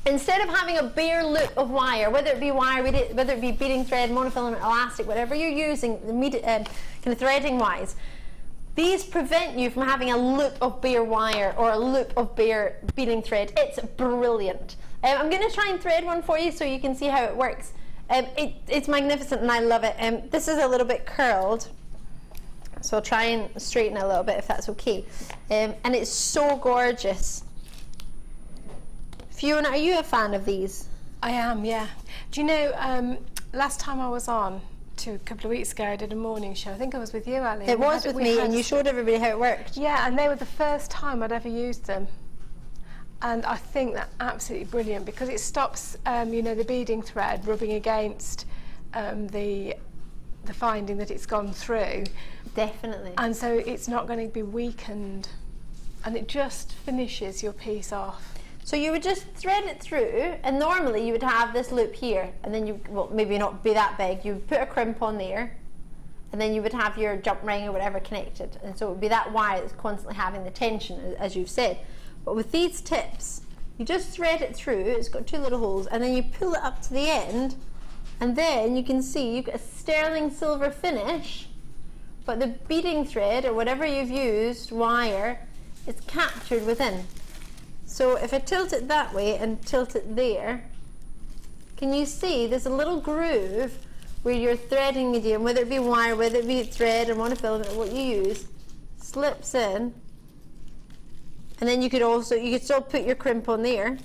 instead of having a bare loop of wire, whether it be wire, whether it be beading thread, monofilament, elastic, whatever you're using, kind of threading-wise. These prevent you from having a loop of bare wire or a loop of bare beading thread. It's brilliant. I'm going to try and thread one for you so you can see how it works. It's magnificent and I love it. This is a little bit curled, so I'll try and straighten it a little bit if that's okay. And it's so gorgeous. Fiona, are you a fan of these? I am, yeah. Do you know, last time I was on, a couple of weeks ago, I did a morning show. I think I was with you, Ali. It was with me, and you showed everybody how it worked. Yeah, and they were the first time I'd ever used them. And I think they're absolutely brilliant because it stops, you know, the beading thread rubbing against the finding that it's gone through. Definitely. And so it's not going to be weakened, and it just finishes your piece off. So you would just thread it through, and normally you would have this loop here, and then you, well, maybe not be that big, you would put a crimp on there, and then you would have your jump ring or whatever connected, and so it would be that wire that's constantly having the tension, as you've said. But with these tips, you just thread it through, it's got 2 little holes, and then you pull it up to the end, and then you can see you've got a sterling silver finish, but the beading thread, or whatever you've used, wire, is captured within. So if I tilt it that way and tilt it there, can you see there's a little groove where your threading medium, whether it be wire, whether it be thread or monofilament, or what you use, slips in. And then you could still put your crimp on there.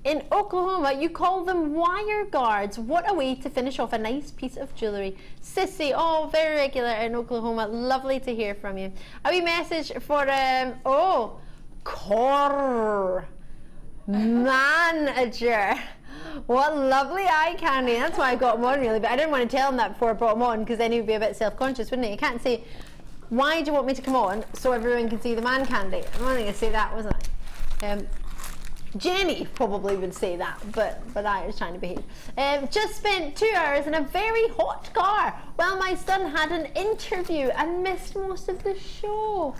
In Oklahoma, you call them wire guards. What a way to finish off a nice piece of jewellery. Sissy, oh, very regular in Oklahoma. Lovely to hear from you. A wee message for, Cor Manager. What lovely eye candy. That's why I got him on, really. But I didn't want to tell him that before I brought him on, because then he would be a bit self-conscious, wouldn't he? You can't say, why do you want me to come on so everyone can see the man candy? I'm only going to say that, wasn't I? Jenny probably would say that, but I was trying to behave. Just spent 2 hours in a very hot car while my son had an interview and missed most of the show.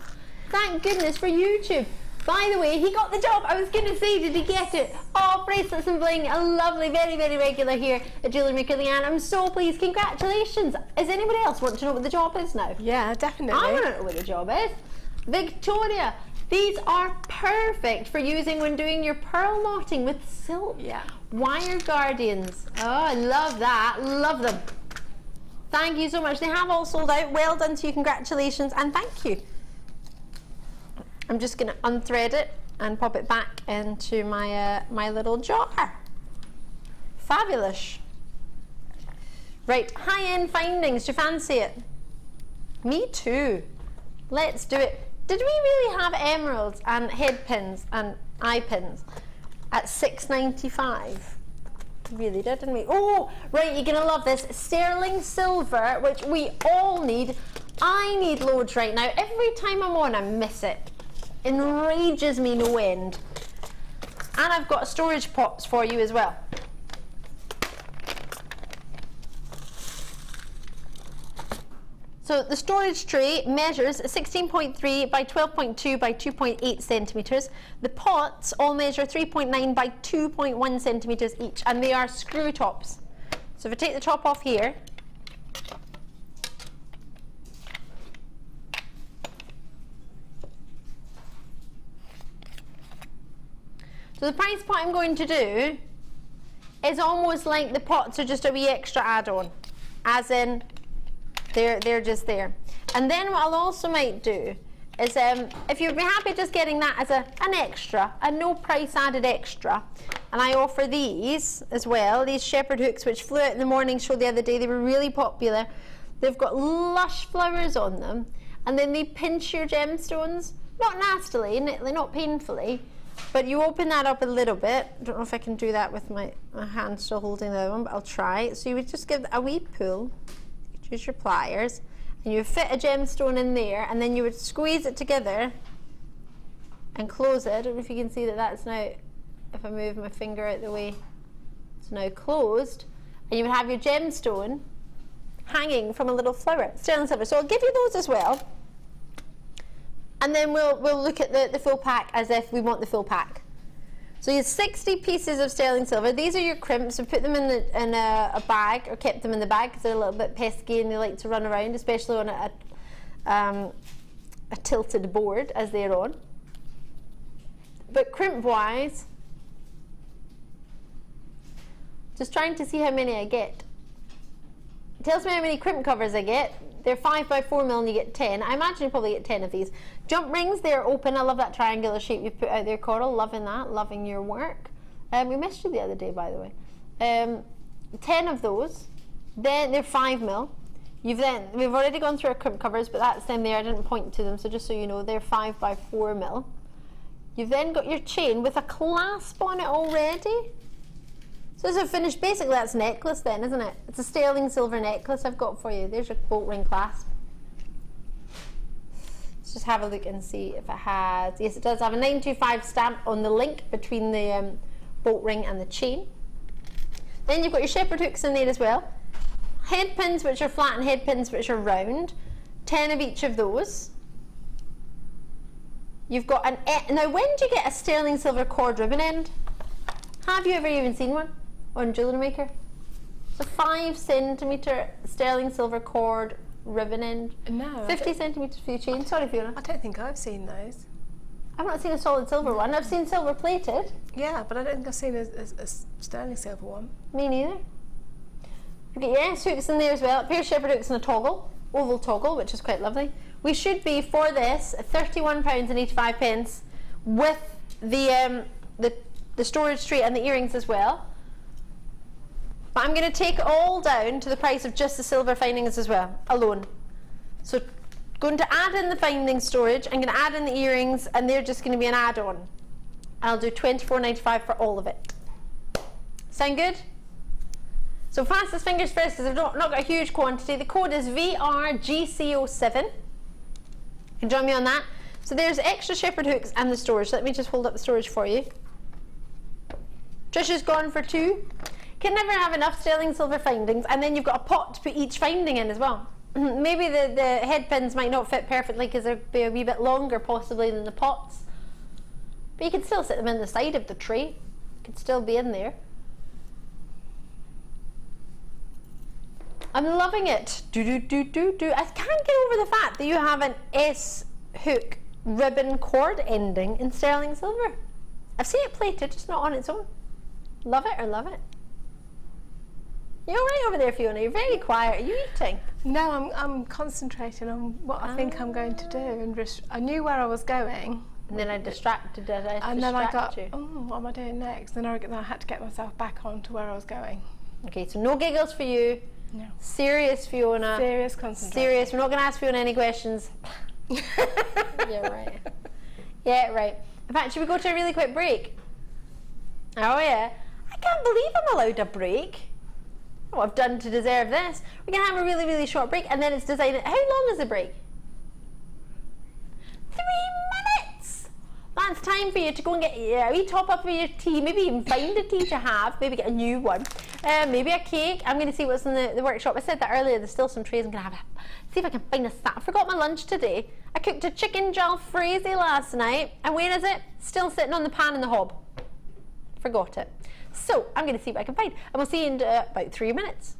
Thank goodness for YouTube. By the way, he got the job. I was going to say, did he get it? Oh, bracelets and bling, a lovely, very, very regular here at Jewellery Maker. Leanne, I'm so pleased. Congratulations. Does anybody else want to know what the job is now? Yeah, definitely. I want to know what the job is. Victoria, these are perfect for using when doing your pearl knotting with silk. Yeah. Wire guardians. Oh, I love that. Love them. Thank you so much. They have all sold out. Well done to you. Congratulations and thank you. I'm just going to unthread it and pop it back into my my little jar. Fabulous. Right, high-end findings. Do you fancy it? Me too. Let's do it. Did we really have emeralds and head pins and eye pins at $6.95? Really did, didn't we? Oh, right, you're going to love this. Sterling silver, which we all need. I need loads right now. Every time I'm on, I miss it. Enrages me no end. And I've got storage pots for you as well. So the storage tray measures 16.3 by 12.2 by 2.8 centimetres. The pots all measure 3.9 by 2.1 centimetres each, and they are screw tops. So if I take the top off here, so the price point I'm going to do is almost like the pots are just a wee extra add-on, as in they're just there. And then what I'll also might do is, if you'd be happy just getting that as an extra, a no price added extra, and I offer these as well, these shepherd hooks which flew out in the morning show the other day. They were really popular. They've got lush flowers on them, and then they pinch your gemstones, not nastily, not painfully, but you open that up a little bit. I don't know if I can do that with my hand still holding the other one, but I'll try. So you would just give a wee pull, use your pliers, and you would fit a gemstone in there, and then you would squeeze it together and close it. I don't know if you can see that that's now, if I move my finger out the way, it's now closed, and you would have your gemstone hanging from a little flower, sterling silver. So I'll give you those as well. And then we'll look at the full pack as if we want the full pack. So you have 60 pieces of sterling silver. These are your crimps. We put them in a bag, or kept them in the bag because they're a little bit pesky and they like to run around, especially on a tilted board as they're on. But crimp wise, just trying to see how many I get. It tells me how many crimp covers I get. They're 5 by 4 mil and you get 10. I imagine you probably get 10 of these. Jump rings, they're open. I love that triangular shape you've put out there, Coral. Loving that, loving your work. We missed you the other day, by the way. 10 of those. Then they're 5mm. We've already gone through our crimp covers, but that's them there. I didn't point to them, so just so you know, they're 5 by 4mm. You've then got your chain with a clasp on it already. So this is finished. Basically, that's a necklace then, isn't it? It's a sterling silver necklace I've got for you. There's your bolt ring clasp. Let's just have a look and see if it has. Yes, it does have a 925 stamp on the link between the bolt ring and the chain. Then you've got your shepherd hooks in there as well. Head pins, which are flat, and head pins, which are round. 10 of each of those. You've got an... Now, when do you get a sterling silver cord ribbon end? Have you ever even seen one on Jewellery Maker? It's a 5 centimetre sterling silver cord ribbon end. No. 50 centimetres for your chain. Sorry, Fiona. I don't think I've seen those. I've not seen a solid silver one. I've seen silver plated. Yeah, but I don't think I've seen a sterling silver one. Me neither. You've got your S hooks in there as well. A pair of shepherd hooks and a toggle, oval toggle, which is quite lovely. We should be, for this, £31.85 with the storage tray and the earrings as well. But I'm going to take it all down to the price of just the silver findings as well, alone. So going to add in the finding storage, I'm going to add in the earrings, and they're just going to be an add-on. I'll do £24.95 for all of it. Sound good? So fastest fingers first, because I've not got a huge quantity. The code is VRGCO7. You can join me on that. So there's extra shepherd hooks and the storage. Let me just hold up the storage for you. Trish has gone for 2. Can never have enough sterling silver findings, and then you've got a pot to put each finding in as well. Maybe the head pins might not fit perfectly because they'll be a wee bit longer possibly than the pots. But you can still sit them in the side of the tray. Could still be in there. I'm loving it. I can't get over the fact that you have an S hook ribbon cord ending in sterling silver. I've seen it plated, just not on its own. Love it or love it. You're all right over there, Fiona. You're very quiet. Are you eating? No, I'm concentrating on what I think I'm going to do, and I knew where I was going. And then I distracted it. And then I got, oh, what am I doing next? Then I had to get myself back on to where I was going. Okay, so no giggles for you. No. Serious, Fiona. Serious concentration. Serious. We're not going to ask Fiona any questions. Yeah, right. Yeah, right. In fact, should we go to a really quick break? Oh, yeah. I can't believe I'm allowed a break. What I've done to deserve this. We're going to have a really, really short break, and then it's decided. How long is the break? 3 minutes! That's time for you to go and get a wee top up for your tea, maybe even find a tea to have, maybe get a new one, maybe a cake. I'm going to see what's in the workshop. I said that earlier, there's still some trays. I'm going to see if I can find a snack. I forgot my lunch today. I cooked a chicken jalfrezi last night, and where is it? Still sitting on the pan in the hob. Forgot it. So I'm going to see what I can find, and we'll see you in about 3 minutes.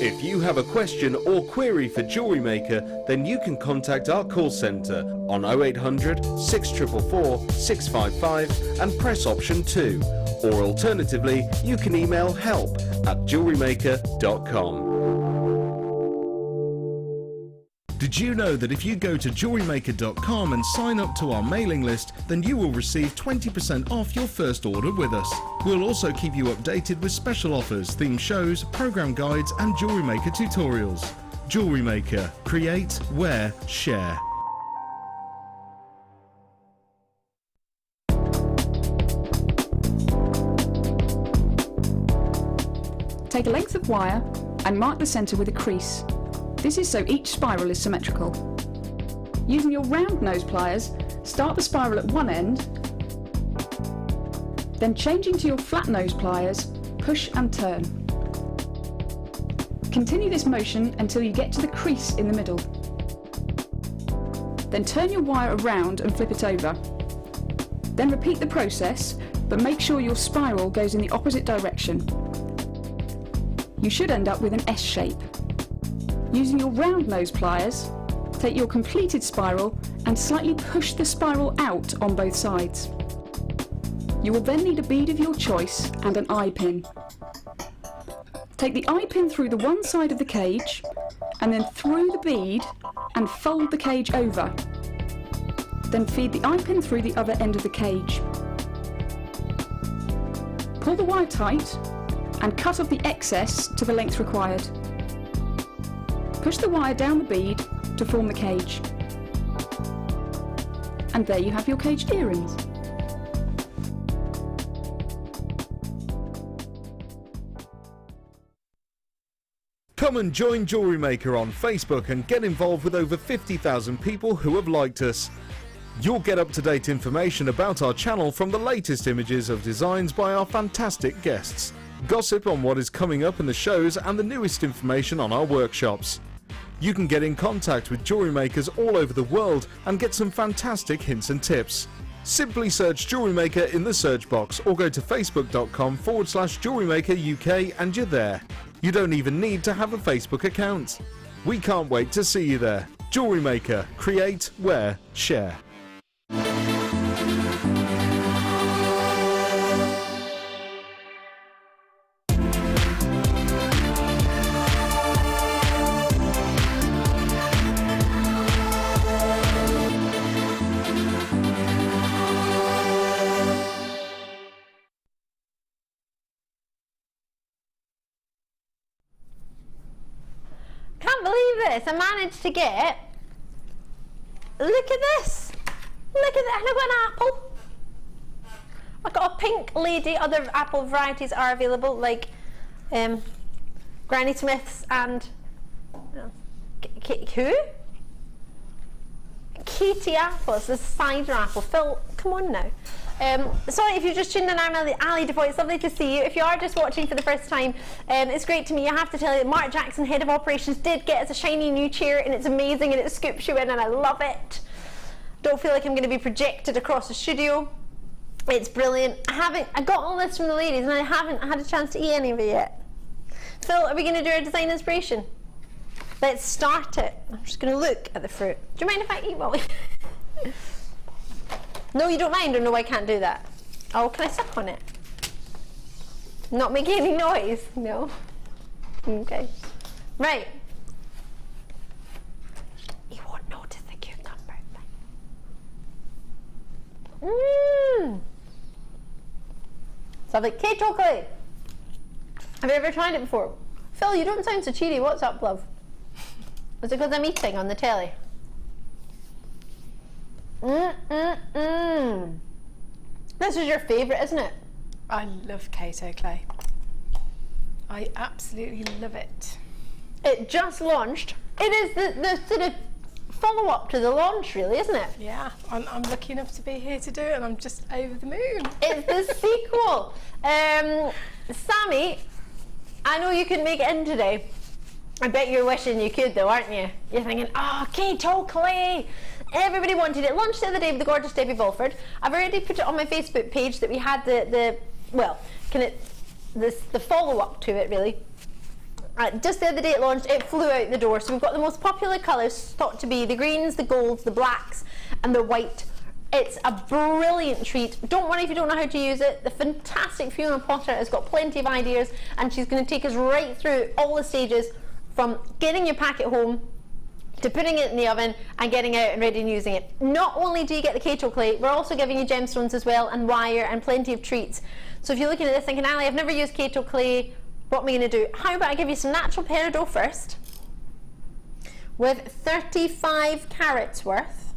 If you have a question or query for Jewellery Maker, then you can contact our call centre on 0800 644 655 and press option 2. Or alternatively, you can email help@jewellerymaker.com. Did you know that if you go to JewelleryMaker.com and sign up to our mailing list, then you will receive 20% off your first order with us. We'll also keep you updated with special offers, theme shows, program guides and Jewellery Maker tutorials. Jewellery Maker. Create, wear, share. Take a length of wire and mark the centre with a crease. This is so each spiral is symmetrical. Using your round nose pliers, start the spiral at one end, then changing to your flat nose pliers, push and turn. Continue this motion until you get to the crease in the middle. Then turn your wire around and flip it over. Then repeat the process, but make sure your spiral goes in the opposite direction. You should end up with an S shape. Using your round nose pliers, take your completed spiral and slightly push the spiral out on both sides. You will then need a bead of your choice and an eye pin. Take the eye pin through the one side of the cage and then through the bead and fold the cage over. Then feed the eye pin through the other end of the cage. Pull the wire tight and cut off the excess to the length required. Push the wire down the bead to form the cage. And there you have your caged earrings. Come and join Jewellery Maker on Facebook and get involved with over 50,000 people who have liked us. You'll get up-to-date information about our channel from the latest images of designs by our fantastic guests, gossip on what is coming up in the shows and the newest information on our workshops. You can get in contact with jewellery makers all over the world and get some fantastic hints and tips. Simply search Jewellery Maker in the search box or go to facebook.com/Jewellery Maker UK and you're there. You don't even need to have a Facebook account. We can't wait to see you there. Jewellery Maker. Create, wear, share. Can't believe this. I managed to get, look at this. Look at that. And I got an apple. I got a pink lady. Other apple varieties are available, like Granny Smith's and who? Katie apples, the cider apple. Phil, come on now. Sorry if you've just tuned in, I'm Ali Defoy. It's lovely to see you. If you are just watching for the first time, it's great to meet you. I have to tell you that Mark Jackson, head of operations, did get us a shiny new chair, and it's amazing, and it scoops you in, and I love it. Don't feel like I'm going to be projected across the studio. It's brilliant. I got all this from the ladies, and I haven't had a chance to eat any of it yet. Phil, are we going to do our design inspiration? Let's start it. I'm just going to look at the fruit. Do you mind if I eat while we... No, you don't mind, or no, I can't do that? Oh, can I suck on it? Not make any noise? No? Okay. Right. You won't notice the cucumber. Mmm! So I've like cake chocolate. Have you ever tried it before? Phil, you don't sound so cheery. What's up, love? Is it because I'm eating on the telly? This is your favourite, isn't it? I love Kato clay. I absolutely love it. It just launched. It is the sort of follow-up to the launch, really, isn't it? Yeah, I'm lucky enough to be here to do it, and I'm just over the moon. It's the sequel. Sammy, I know you couldn't make it in today. I bet you're wishing you could, though, aren't you? You're thinking, oh, Kato clay. Everybody wanted it. Launched the other day with the gorgeous Debbie Bulford. I've already put it on my Facebook page that we had the follow-up to it, really. Just the other day it launched, it flew out the door. So we've got the most popular colours thought to be the greens, the golds, the blacks, and the white. It's a brilliant treat. Don't worry if you don't know how to use it. The fantastic Fiona Potter has got plenty of ideas, and she's going to take us right through all the stages from getting your packet home to putting it in the oven and getting out and ready and using it. Not only do you get the Kato clay, we're also giving you gemstones as well, and wire, and plenty of treats. So if you're looking at this thinking, Ali, I've never used Kato clay, what am I going to do? How about I give you some natural peridot first, with 35 carats worth,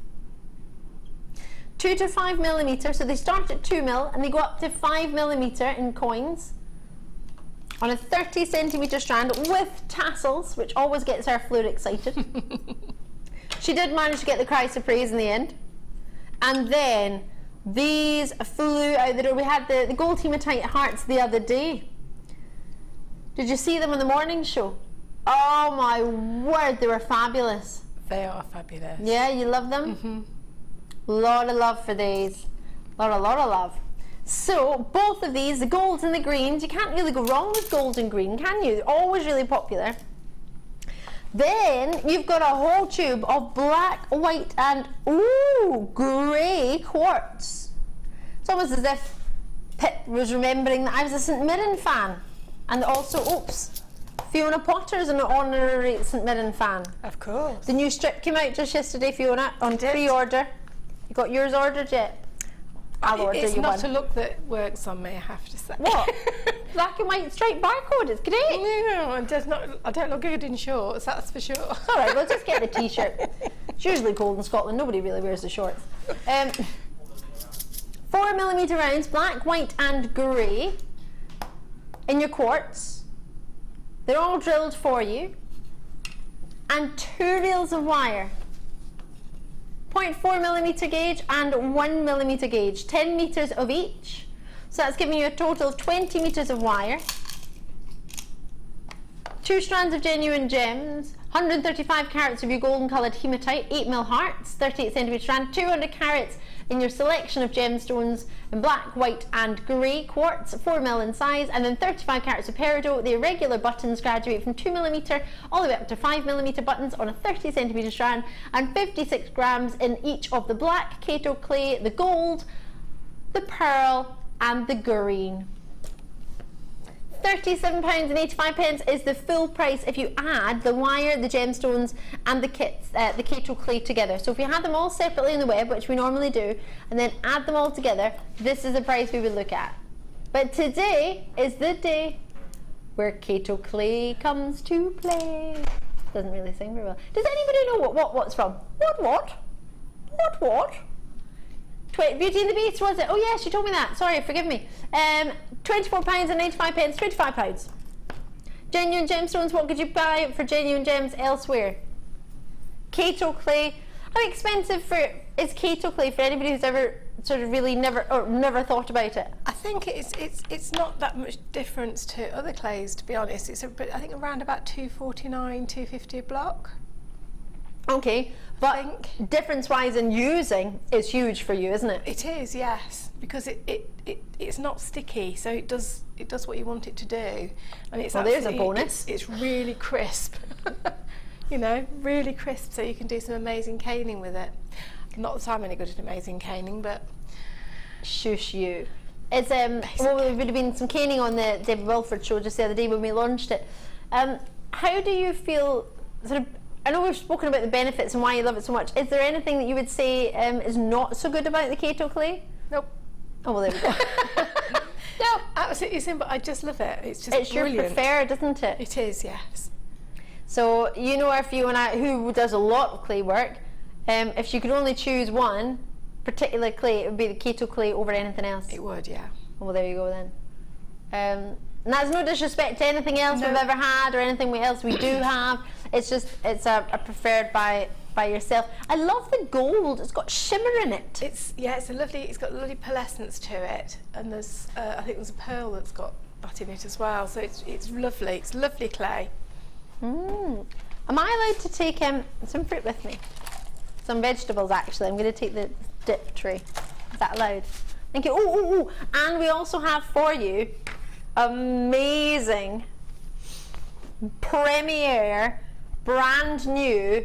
2 to 5 millimetres, so they start at 2 mil and they go up to 5 millimetre in coins, on a 30 centimetre strand with tassels, which always gets our Fleur excited. She did manage to get the cries of praise in the end. And then these flew out the door. We had the gold hematite hearts the other day. Did you see them on the morning show? Oh my word, they were fabulous. They are fabulous. Yeah, you love them? Mm-hmm. Lot of love for these. Lot of love. So both of these, the golds and the greens, you can't really go wrong with gold and green, can you? They're always really popular. Then you've got a whole tube of black, white and grey quartz. It's almost as if Pip was remembering that I was a St Mirren fan, and also, Fiona Potter is an honorary St Mirren fan. Of course. The new strip came out just yesterday, Fiona, on pre-order. Got yours ordered yet? I'll order It's you not one. a look that works on me, I have to say. What? Black and white striped barcode, it's great. No, I don't look good in shorts, that's for sure. All right, we'll just get the t-shirt. It's usually cold in Scotland, nobody really wears the shorts. 4mm rounds, black, white and grey in your quartz. They're all drilled for you. And 2 reels of wire. 0.4mm gauge and 1mm gauge, 10 metres of each. So that's giving you a total of 20 metres of wire. 2 strands of genuine gems, 135 carats of your golden coloured hematite, 8mm hearts, 38cm strand, 200 carats in your selection of gemstones in black, white and grey quartz, 4mm in size, and then 35 carats of peridot. The irregular buttons graduate from 2mm all the way up to 5mm buttons on a 30cm strand, and 56 grams in each of the black, Kato clay, the gold, the pearl and the green. £37.85 is the full price if you add the wire, the gemstones and the kits, the Kato clay together. So if you had them all separately on the web, which we normally do, and then add them all together, this is the price we would look at. But today is the day where Kato clay comes to play. Doesn't really sing very well. Does anybody know what's from? What? Beauty and the Beast, was it? Oh yes, you told me that. Sorry, forgive me. £24.95, £25. Genuine gemstones, what could you buy for genuine gems elsewhere? Kato clay. How expensive is Kato clay for anybody who's ever sort of really never thought about it? I think it's not that much difference to other clays, to be honest. It's I think around about £249, £250 a block. Okay, but difference-wise in using is huge for you, isn't it? It is, yes, because it's not sticky, so it does what you want it to do, and it's there's a bonus. It's really crisp, you know, really crisp, so you can do some amazing caning with it. Not that I'm any good at amazing caning, but shush you. It's well, there would have been some caning on the David Wilford show just the other day when we launched it. How do you feel? Sort of. I know we've spoken about the benefits and why you love it so much. Is there anything that you would say is not so good about the Kato clay? Nope. Oh, well, there we go. No, absolutely simple. I just love it. It's just brilliant. Your preferred, isn't it? It is, yes. So you know our Fiona, who does a lot of clay work, if she could only choose one particular clay, it would be the Kato clay over anything else. It would, yeah. Well, there you go then. And that's no disrespect to anything else we've ever had or anything else we do have. It's just it's a preferred by yourself. I love the gold. It's got shimmer in it. It's got lovely pearlescence to it, and there's I think there's a pearl that's got that in it as well. So it's lovely. It's lovely clay. Am I allowed to take some fruit with me? Some vegetables actually. I'm going to take the dip tray. Is that allowed? Thank you. Oh! And we also have for you amazing premier brand new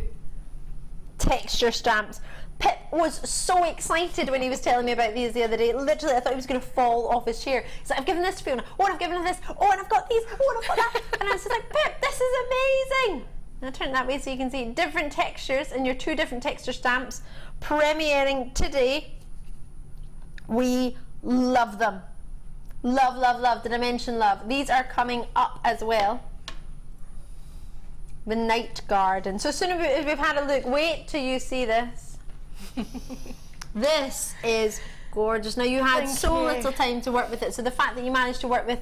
texture stamps. Pip was so excited when he was telling me about these the other day. Literally, I thought he was going to fall off his chair. He's like, I've given this to Fiona. Oh, and I've given her this. Oh, and I've got these. Oh, and I've got that. And I was just like, Pip, this is amazing. And I turn it that way so you can see different textures and your 2 different texture stamps premiering today. We love them. Love. Did I mention love? These are coming up as well. The Night Garden. So as soon as we've had a look, wait till you see this. This is gorgeous. Now you had little time to work with it, so the fact that you managed to work with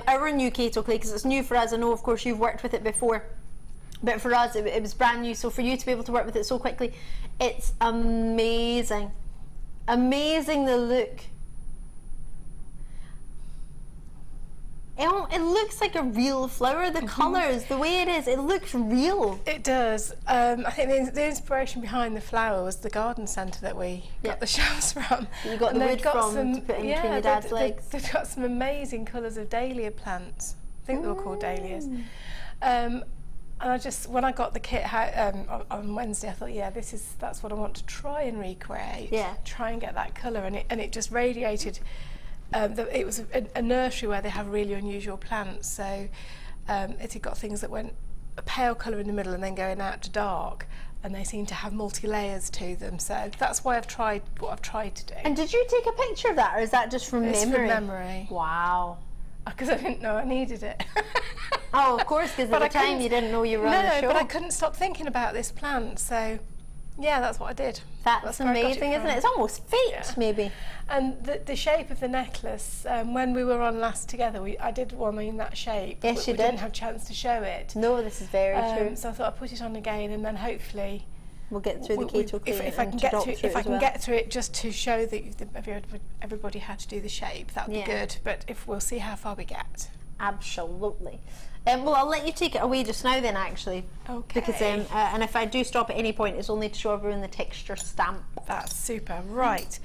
our new Kato clay, because it's new for us. I know of course you've worked with it before, but for us it was brand new, so for you to be able to work with it so quickly, it's amazing. Amazing, the look. It looks like a real flower. The colours, the way it is, it looks real. It does. I think the inspiration behind the flower was the garden centre that we got the shells from. You got the wood from to put in between your dad's legs. They've got some amazing colours of dahlia plants. I think they were called dahlias. And when I got the kit on Wednesday, I thought, that's what I want to try and recreate. Yeah. Try and get that colour, and it just radiated. It was a nursery where they have really unusual plants, so it had got things that went a pale colour in the middle and then going out to dark, and they seem to have multi-layers to them. So that's why I've tried what I've tried to do. And did you take a picture of that, or is that just from It's memory? from memory. Wow. Because I didn't know I needed it. Oh, of course, because at the time you didn't know you were on the show. No, but I couldn't stop thinking about this plant, so yeah, that's what I did. That's where I got amazing, isn't it? from. It's almost fate, maybe. And the shape of the necklace, when we were on last together, I did one in that shape. Yes, but you we did. didn't have a chance to show it. No, this is very true. So I thought I'd put it on again, and then hopefully we'll get through the keto clay. if I can get through it just to show that everybody how to do the shape, that would be good. But we'll see how far we get. Absolutely. Well, I'll let you take it away just now then, actually. Okay. Because and if I do stop at any point, it's only to show everyone the texture stamp. That's super. Right.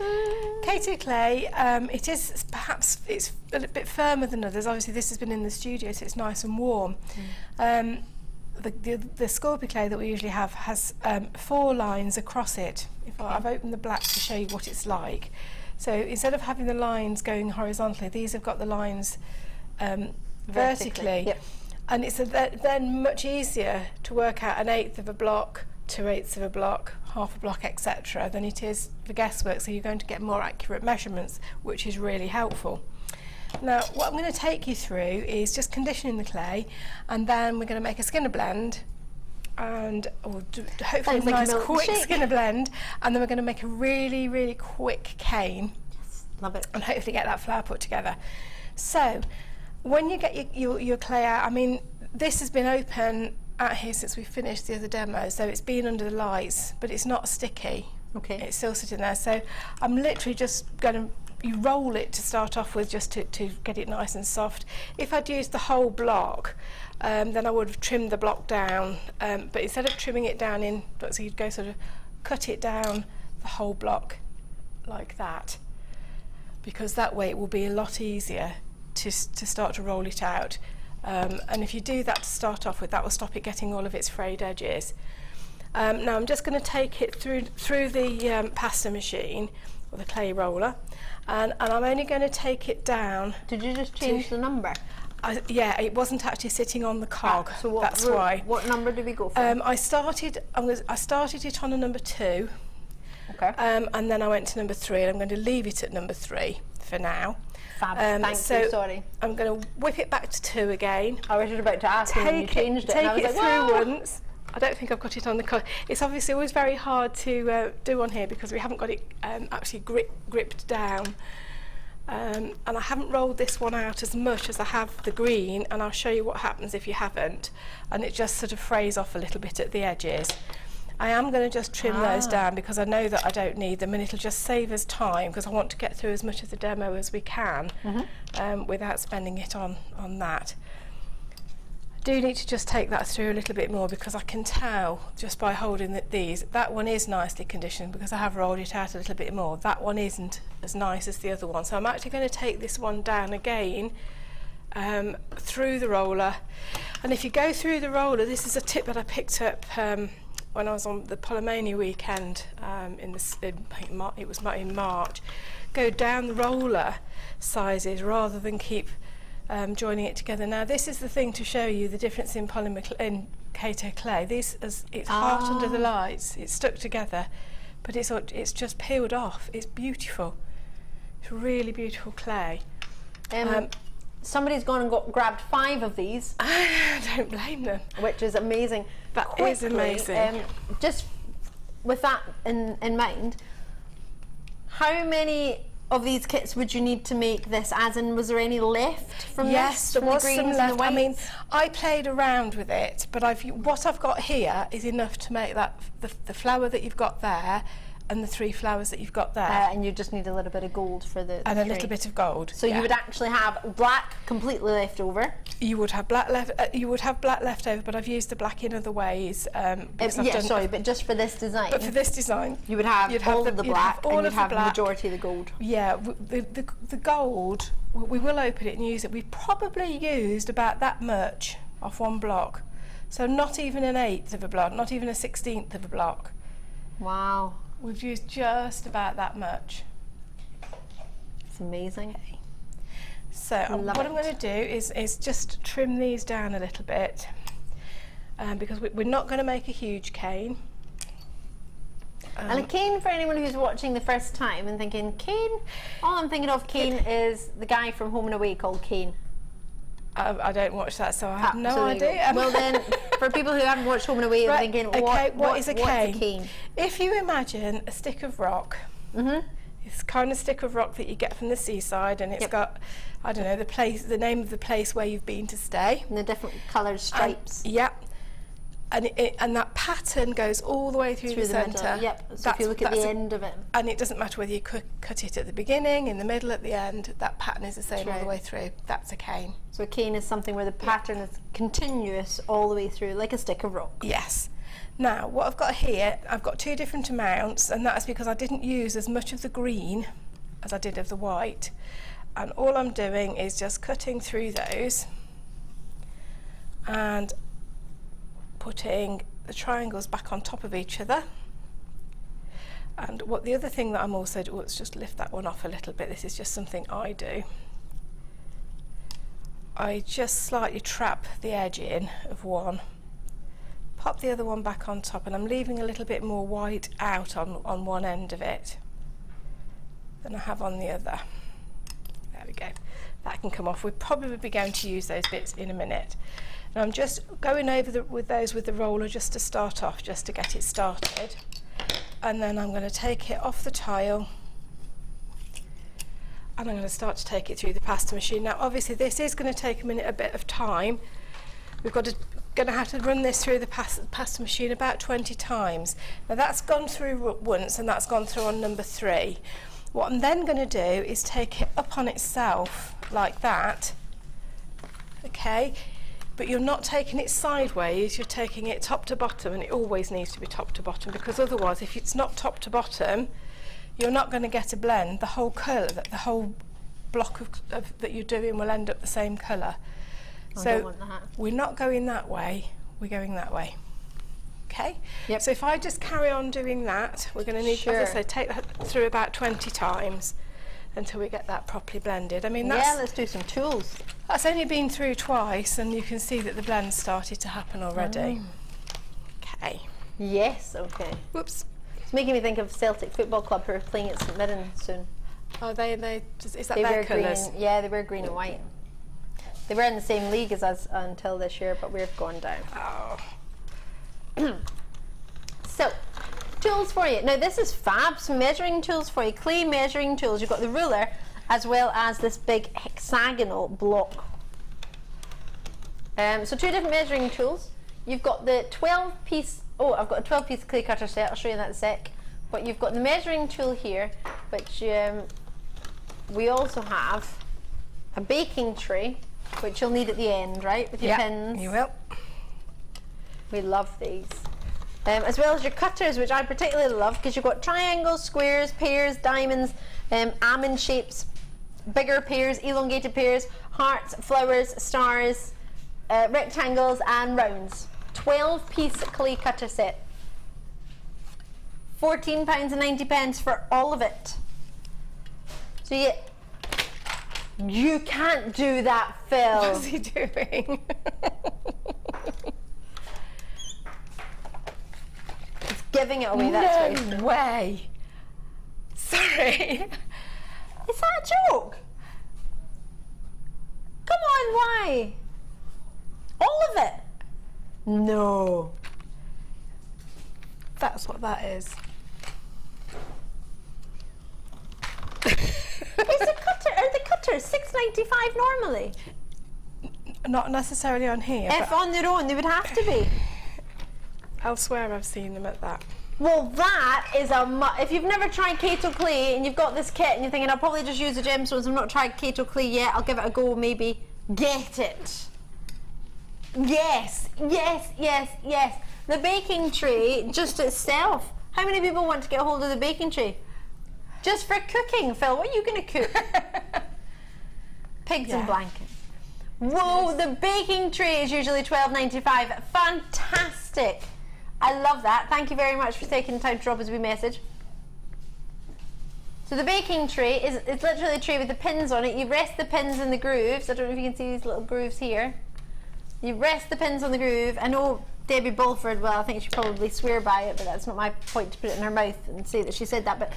Kato clay, it is perhaps it's a little bit firmer than others. Obviously, this has been in the studio, so it's nice and warm. The Scorpio clay that we usually have has 4 lines across it. I've opened the black to show you what it's like. So instead of having the lines going horizontally, these have got the lines vertically. Yep. And it's then much easier to work out 1/8 of a block, 2/8 of a block, half a block, etc. than it is for guesswork, so you're going to get more accurate measurements, which is really helpful. Now, what I'm going to take you through is just conditioning the clay, and then we're going to make a skinner blend, and hopefully a nice quick skinner blend, and then we're going to make a really, really quick cane. Yes, love it. And hopefully get that flower put together. So, when you get your clay out, I mean, this has been open out here since we finished the other demo, so it's been under the lights, but it's not sticky. Okay. It's still sitting there, so I'm literally just going to roll it to start off with, just to get it nice and soft. If I'd used the whole block, then I would have trimmed the block down, but instead of trimming it down in, so you'd go sort of cut it down the whole block like that, because that way it will be a lot easier to start to roll it out, and if you do that to start off with, that will stop it getting all of its frayed edges. Now I'm just going to take it through the pasta machine, or the clay roller, and I'm only going to take it down. Did you just change the number? Yeah, it wasn't actually sitting on the cog. So that's why. What number do we go for? I started it on a number 2. Okay. And then I went to number 3, and I'm going to leave it at number 3 for now. Fab. Thank you, sorry. I'm going to whip it back to 2 again. I was just about to ask when you changed it, and I was like, through once. I don't think I've got it on the colour. It's obviously always very hard to do on here because we haven't got it actually gripped down. And I haven't rolled this one out as much as I have the green, and I'll show you what happens if you haven't. And it just sort of frays off a little bit at the edges. I am going to just trim those down because I know that I don't need them, and it'll just save us time because I want to get through as much of the demo as we can without spending it on that. I do need to just take that through a little bit more because I can tell just by holding that one is nicely conditioned because I have rolled it out a little bit more. That one isn't as nice as the other one, so I'm actually going to take this one down again through the roller. And if you go through the roller, this is a tip that I picked up when I was on the Polymania weekend it was in March. Go down the roller sizes rather than keep joining it together. Now this is the thing to show you the difference in Kato clay. It's hard under the lights, it's stuck together, but it's just peeled off. It's beautiful. It's really beautiful clay. Somebody's gone and grabbed 5 of these. I don't blame them. Which is amazing. That is amazing. Just with that in mind, how many of these kits would you need to make this? As in, was there any left from this? Yes, there was some left. I mean, I played around with it, but what I've got here is enough to make that the flower that you've got there and the 3 flowers that you've got there. And you just need a little bit of gold for the and a 3. little bit of gold. So you would actually have black completely left over. You would have black left over, but I've used the black in other ways. But just for this design. But for this design, you would have all of the black, and you'd have the majority of the gold. Yeah, the gold, we will open it and use it. We've probably used about that much off one block. So not even 1/8 of a block, not even 1/16 of a block. Wow. We've used just about that much. It's amazing. Okay. So what I'm going to do is just trim these down a little bit because we're not going to make a huge cane. And a cane, for anyone who's watching the first time and thinking, Cane? All I'm thinking of Cane is the guy from Home and Away called Cane. I don't watch that, so I have no idea. Well then, for people who haven't watched Home and Away, Right, thinking, what is a cane? What's a cane? If you imagine a stick of rock, it's kind of stick of rock that you get from the seaside, and it's got, I don't know, the name of the place where you've been to stay. And the different coloured stripes. And that pattern goes all the way through the centre. Yep. So if you look at the end of it. And it doesn't matter whether you cut it at the beginning, in the middle, at the end, that pattern is the same all the way through. That's a cane. So a cane is something where the pattern is continuous all the way through, like a stick of rock. Yes. Now, what I've got here, I've got 2 different amounts, and that's because I didn't use as much of the green as I did of the white. And all I'm doing is just cutting through those and putting the triangles back on top of each other. And what the other thing that I'm also doing, let's just lift that one off a little bit, this is just something I do. I just slightly trap the edge in of one, pop the other one back on top, and I'm leaving a little bit more white out on one end of it than I have on the other. There we go. That can come off. We'll probably be going to use those bits in a minute. And I'm just going over with the roller just to start off, just to get it started. And then I'm going to take it off the tile, and I'm going to start to take it through the pasta machine. Now obviously this is going to take a bit of time. We've going to have to run this through the pasta machine about 20 times. Now that's gone through once, and that's gone through on number 3. What I'm then going to do is take it up on itself like that, okay? But you're not taking it sideways, you're taking it top to bottom, and it always needs to be top to bottom, because otherwise if it's not top to bottom, you're not going to get a blend. The whole colour, the whole block that you're doing will end up the same colour. So I don't want that. We're not going that way, we're going that way. Okay? Yep. So if I just carry on doing that, we're going to need, as I say, take that through about 20 times until we get that properly blended. I mean, that's, let's do some tools. That's only been through twice, and you can see that the blend started to happen already. Okay. Yes, okay. Whoops. It's making me think of Celtic Football Club, who are playing at St Mirren soon. Oh, is that their colours? Yeah, they wear green and white. They were in the same league as us until this year, but we've gone down. Oh. So, tools for you. Now this is fab, some measuring tools for you, clay measuring tools. You've got the ruler as well as this big hexagonal block. So 2 different measuring tools. You've got the 12-piece, I've got a 12-piece clay cutter set, I'll show you that in a sec. But you've got the measuring tool here, which we also have a baking tray, which you'll need at the end, right, with your pins. You will. We love these. As well as your cutters, which I particularly love, because you've got triangles, squares, pairs, diamonds, almond shapes, bigger pairs, elongated pairs, hearts, flowers, stars, rectangles and rounds. 12-piece clay cutter set. £14.90 for all of it. So you can't do that, Phil. What's he doing? It's giving it away, that's No way. Sorry. Is that a joke? Come on, why? All of it? No. That's what that is. Are the cutters $6.95 normally? Not necessarily on here. If on their own, they would have to be. Elsewhere I've seen them at that. Well, that is if you've never tried Kato clay and you've got this kit and you're thinking, I'll probably just use the gemstones, I've not tried Kato clay yet, I'll give it a go, maybe. Get it. Yes, yes, yes, yes. The baking tray, just itself. How many people want to get a hold of the baking tray? Just for cooking, Phil. What are you going to cook? Pigs and blankets. Whoa, the baking tray is usually $12.95. Fantastic. I love that. Thank you very much for taking the time to drop us a wee message. So the baking tray is literally a tray with the pins on it. You rest the pins in the grooves. I don't know if you can see these little grooves here. You rest the pins on the groove. I know Debbie Bulford, well, I think she'd probably swear by it, but that's not my point to put it in her mouth and say that she said that, but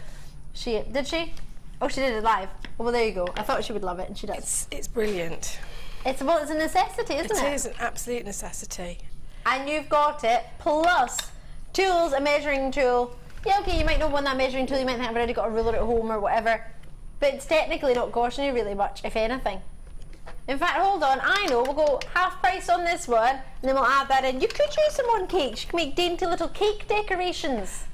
did she? Oh, she did it live. Well, there you go. I thought she would love it, and she does. It's brilliant. It's a necessity, isn't it? It is an absolute necessity. And you've got it, plus tools, a measuring tool. Yeah, okay, you might not want that measuring tool, you might think I've already got a ruler at home or whatever, but it's technically not costing you really much, if anything. In fact, hold on, I know, we'll go half price on this one, and then we'll add that in. You could use them on cakes. You can make dainty little cake decorations.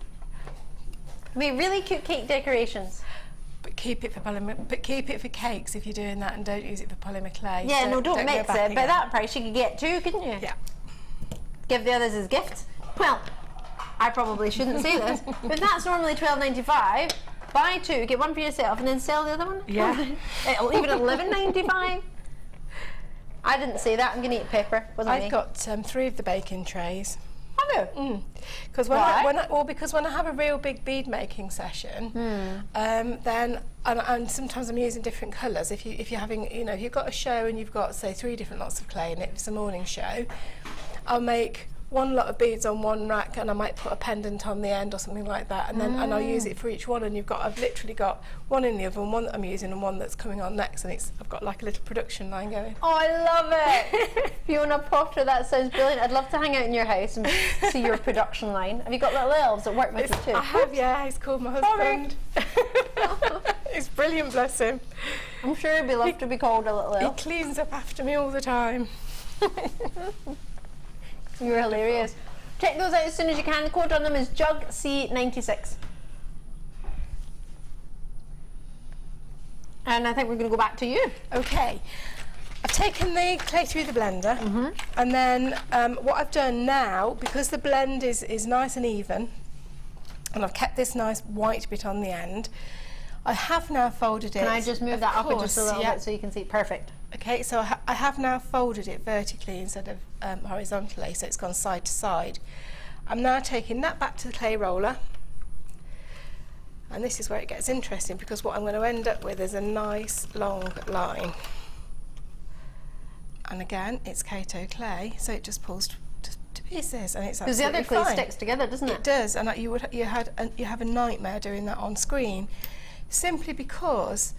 Make really cute cake decorations. But keep it for cakes if you're doing that, and don't use it for polymer clay. Yeah, so no, don't mix it. But that price you could get two, couldn't you? Yeah. Give the others as gifts. Well, I probably shouldn't say this, but that's normally $12.95. Buy two, get one for yourself, and then sell the other one. Yeah. It'll even at $11.95. I didn't say that. I'm going to eat pepper. Wasn't me. I've got 3 of the baking trays. Have you? Because because when I have a real big bead making session, then and sometimes I'm using different colours. If you're having, if you've got a show and you've got say 3 different lots of clay and it's a morning show, I'll make one lot of beads on one rack and I might put a pendant on the end or something like that, and then and I'll use it for each one. And I've literally got one in the oven, one that I'm using, and one that's coming on next. And I've got like a little production line going. Oh, I love it, Fiona Potter. That sounds brilliant. I'd love to hang out in your house and see your production line. Have you got little elves that work with you too? I have, yeah. He's called my husband. He's brilliant, bless him. I'm sure he'd be loved to be called a little elf. He cleans up after me all the time. You're hilarious. Check those out as soon as you can. The code on them is JUGC96. And I think we're going to go back to you. Okay. I've taken the clay through the blender, and then what I've done now, because the blend is nice and even, and I've kept this nice white bit on the end, I have now folded it. Can I just move that up just a little bit so you can see it? Perfect. Okay, so I have now folded it vertically instead of horizontally, so it's gone side to side. I'm now taking that back to the clay roller, and this is where it gets interesting, because what I'm going to end up with is a nice long line. And again, it's Kato clay, so it just pulls to pieces, and it's absolutely fine. Because the other clay sticks together, doesn't it? It does, and you have a nightmare doing that on screen, simply because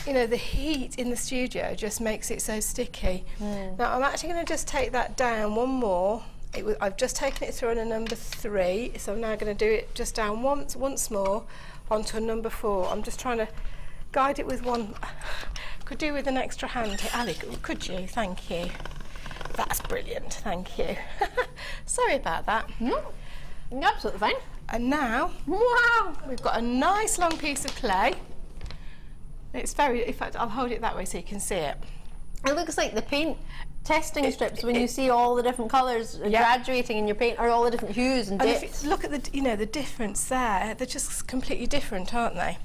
the heat in the studio just makes it so sticky. Now I'm actually going to just take that down one more. I've just taken it through on a number 3, so I'm now going to do it just down once more onto a number 4. I'm just trying to guide it with one. Could do with an extra hand here. Ali, could you? Thank you. That's brilliant, thank you. Sorry about that. No, absolutely fine. And now, wow, we've got a nice long piece of clay. It's in fact, I'll hold it that way so you can see it. It looks like the paint testing strips when you see all the different colours graduating in your paint, or all the different hues and depths. If you look at the difference there, they're just completely different, aren't they?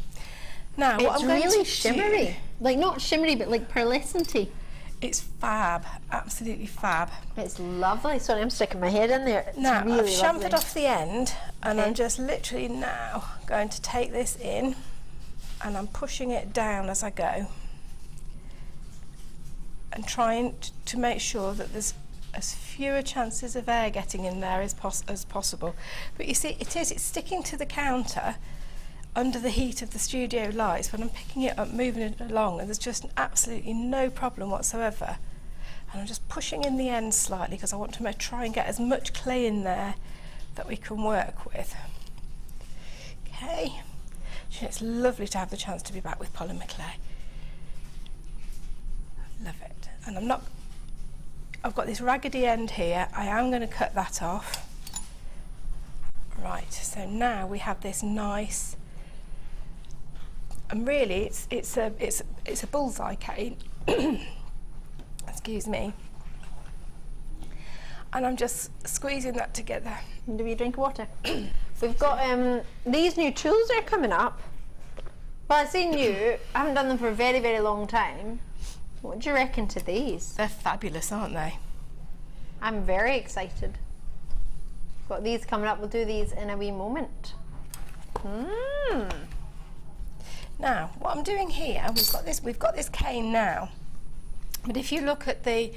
Now, what I'm going really to shimmery, like not shimmery, but like pearlescenty. It's fab, absolutely fab. It's lovely. Sorry, I'm sticking my head in there. It's now, really I've chamfered lovely. off the end, and I'm just literally now going to take this in, and I'm pushing it down as I go, and trying to make sure that there's as fewer chances of air getting in there as possible. But you see, it's sticking to the counter under the heat of the studio lights when I'm picking it up, moving it along, and there's just absolutely no problem whatsoever. And I'm just pushing in the end slightly because I want to try and get as much clay in there that we can work with. Okay, it's lovely to have the chance to be back with polymer clay. Love it. And I've got this raggedy end here. I am going to cut that off. Right, so now we have this nice, and really it's a bullseye cane. Excuse me. And I'm just squeezing that together. Do we drink water? We've got these new tools are coming up. Well, I say new. I haven't done them for a very, very long time. What do you reckon to these? They're fabulous, aren't they? I'm very excited. Got these coming up. We'll do these in a wee moment. Now, what I'm doing here, we've got this cane now, But if you look at the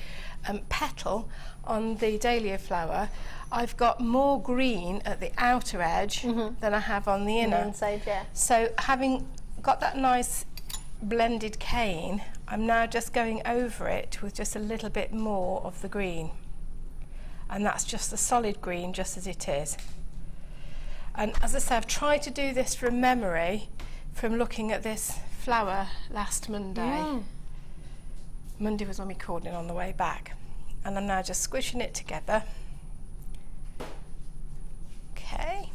petal on the dahlia flower, I've got more green at the outer edge than I have on the inner. Inside, yeah. So having got that nice blended cane, I'm now just going over it with just a little bit more of the green. And that's just the solid green, just as it is. And as I say, I've tried to do this from memory, from looking at this flower last Monday. Monday was when we called it on the way back. And I'm now just squishing it together. Okay.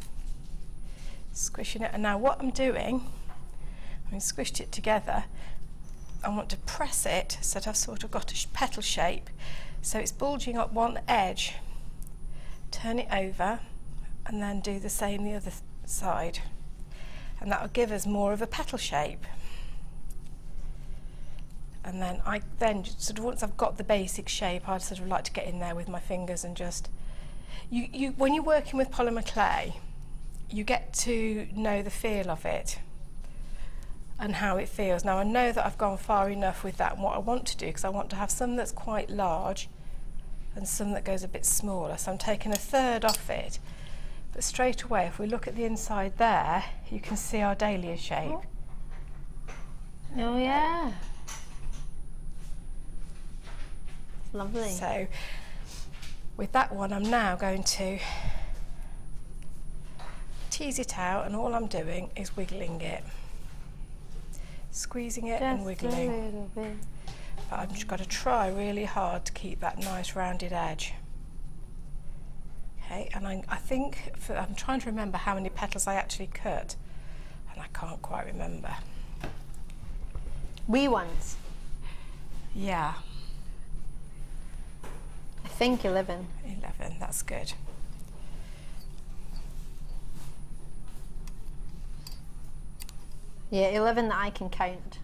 Squishing it. And now what I'm doing, I've squished it together. I want to press it so that I've sort of got a petal shape. So it's bulging up one edge. Turn it over and then do the same the other side. And that will give us more of a petal shape. And then sort of once I've got the basic shape, I'd sort of like to get in there with my fingers and just when you're working with polymer clay, you get to know the feel of it and how it feels. Now I know that I've gone far enough with that and what I want to do, because I want to have some that's quite large and some that goes a bit smaller. So I'm taking a third off it. But straight away, if we look at the inside there, you can see our dahlia shape. Oh yeah. Lovely. So with that one, I'm now going to tease it out, and all I'm doing is wiggling it, squeezing it and wiggling. A little bit. But I've just got to try really hard to keep that nice rounded edge. Okay, and I think I'm trying to remember how many petals I actually cut, and I can't quite remember. Wee ones. Yeah. I think 11. 11, that's good. Yeah, 11 that I can count.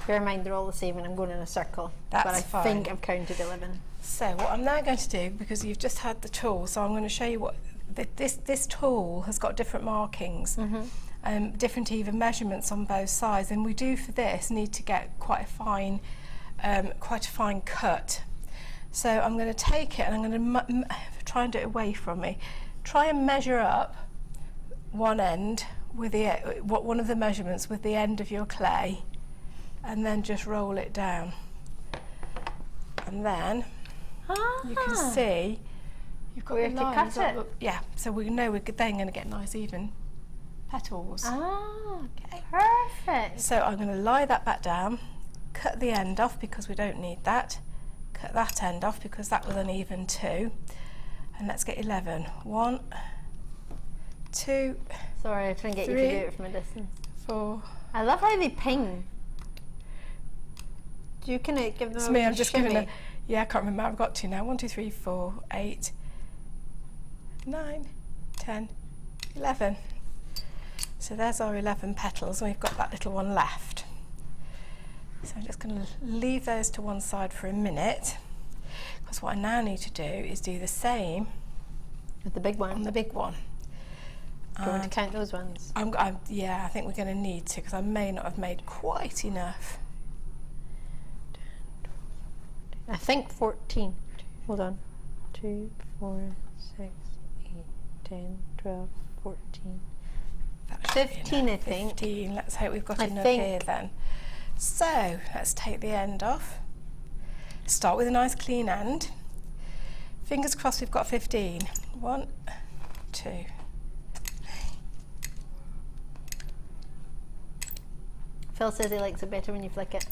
Bear in mind they're all the same and I'm going in a circle. That's but I fine. think I've counted 11. So what I'm now going to do, because you've just had the tool, so I'm going to show you what this tool has got different markings, different even measurements on both sides, and we do for this need to get quite a fine cut. So I'm going to take it and I'm going to try and do it away from me. Try and measure up one end with one of the measurements with the end of your clay, and then just roll it down. And then you can see you've got where the to lines cut it. up. Yeah, so we know we're then going to get nice even petals. Okay, perfect. So I'm going to lie that back down, cut the end off because we don't need that, cut that end off because that was uneven too, and let's get 11. 1, 2, sorry, I'm trying to get 3, you to do it from a distance. 4. I love how they ping. Do you kind of give them It's a me, wee I'm just giving shimmy? yeah, I can't remember, I've got to now. 1, 2, 3, 4, 8, 9, 10, 11. So there's our 11 petals, and we've got that little one left. So I'm just going to leave those to one side for a minute, because what I now need to do is do the same with the big one. On the big one. Do you want to count those ones? Yeah, I think we're going to need to, because I may not have made quite enough. I think 14. Hold on. 2, 4, 6, 8, 10, 12, 14. 15, I think. 15. Let's hope we've got enough here then. So let's take the end off. Start with a nice clean end. Fingers crossed we've got 15. 1, 2. Phil says he likes it better when you flick it.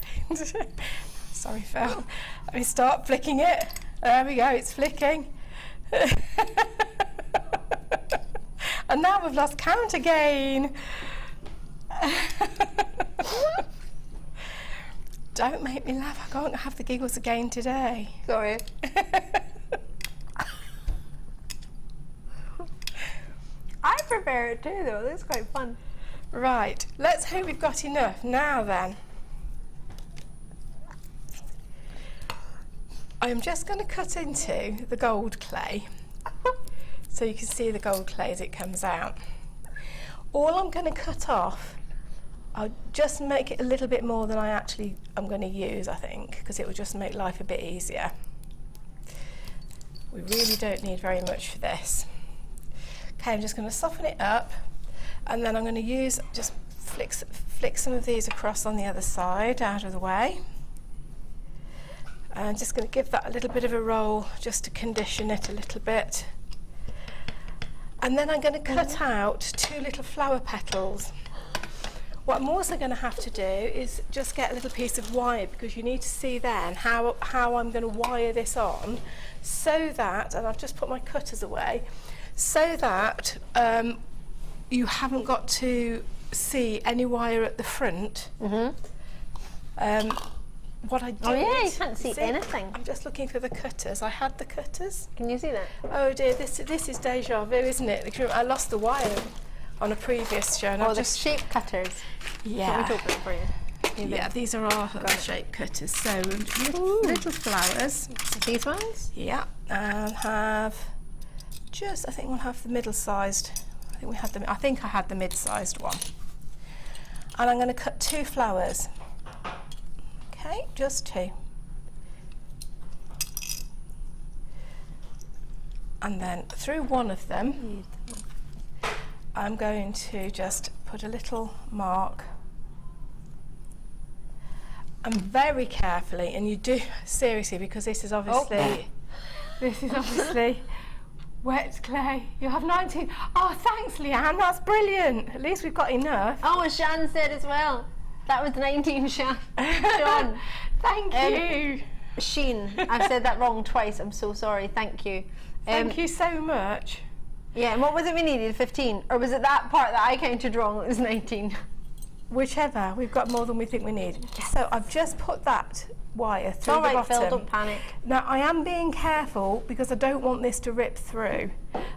Sorry, Phil. Let me start flicking it. There we go, it's flicking. And now we've lost count again. Don't make me laugh. I can't have the giggles again today. Sorry. I prefer it too, though. It's quite fun. Right, let's hope we've got enough. Now then, I'm just going to cut into the gold clay so you can see the gold clay as it comes out. All I'm going to cut off I'll just make it a little bit more than I actually am going to use, I think, because it will just make life a bit easier. We really don't need very much for this. Okay, I'm just going to soften it up, and then I'm going to use, just flick some of these across on the other side, out of the way. And just going to give that a little bit of a roll, just to condition it a little bit. And then I'm going to cut out 2 little flower petals. What I'm also going to have to do is just get a little piece of wire, because you need to see then how I'm going to wire this on, so that, and I've just put my cutters away, so that you haven't got to see any wire at the front. What I did... Oh yeah, you can't see anything. I'm just looking for the cutters. I had the cutters. Can you see that? Oh dear, this is deja vu, isn't it? I lost the wire on a previous show. And Oh, I've the just... shape cutters. Yeah. Let me open it for you. Yeah, these are our shape cutters. So little flowers. These ones? Yeah, and have just, I think we'll have the middle-sized. I think I had the mid-sized one. And I'm going to cut 2 flowers. Okay, just 2. And then through one of them, I'm going to just put a little mark. And very carefully, and you do, seriously, because this is obviously, wet clay. You have 19. Oh, thanks, Leanne, that's brilliant. At least we've got enough. Oh, as Shan said as well. That was 19, Shan. Sean. Thank you. Sheen. I've said that wrong twice. I'm so sorry. Thank you. Thank you so much. Yeah, and what was it we needed? 15? Or was it that part that I counted wrong that was 19? Whichever. We've got more than we think we need. So I've just put that wire through the bottom. Phil, don't panic. Now I am being careful because I don't want this to rip through,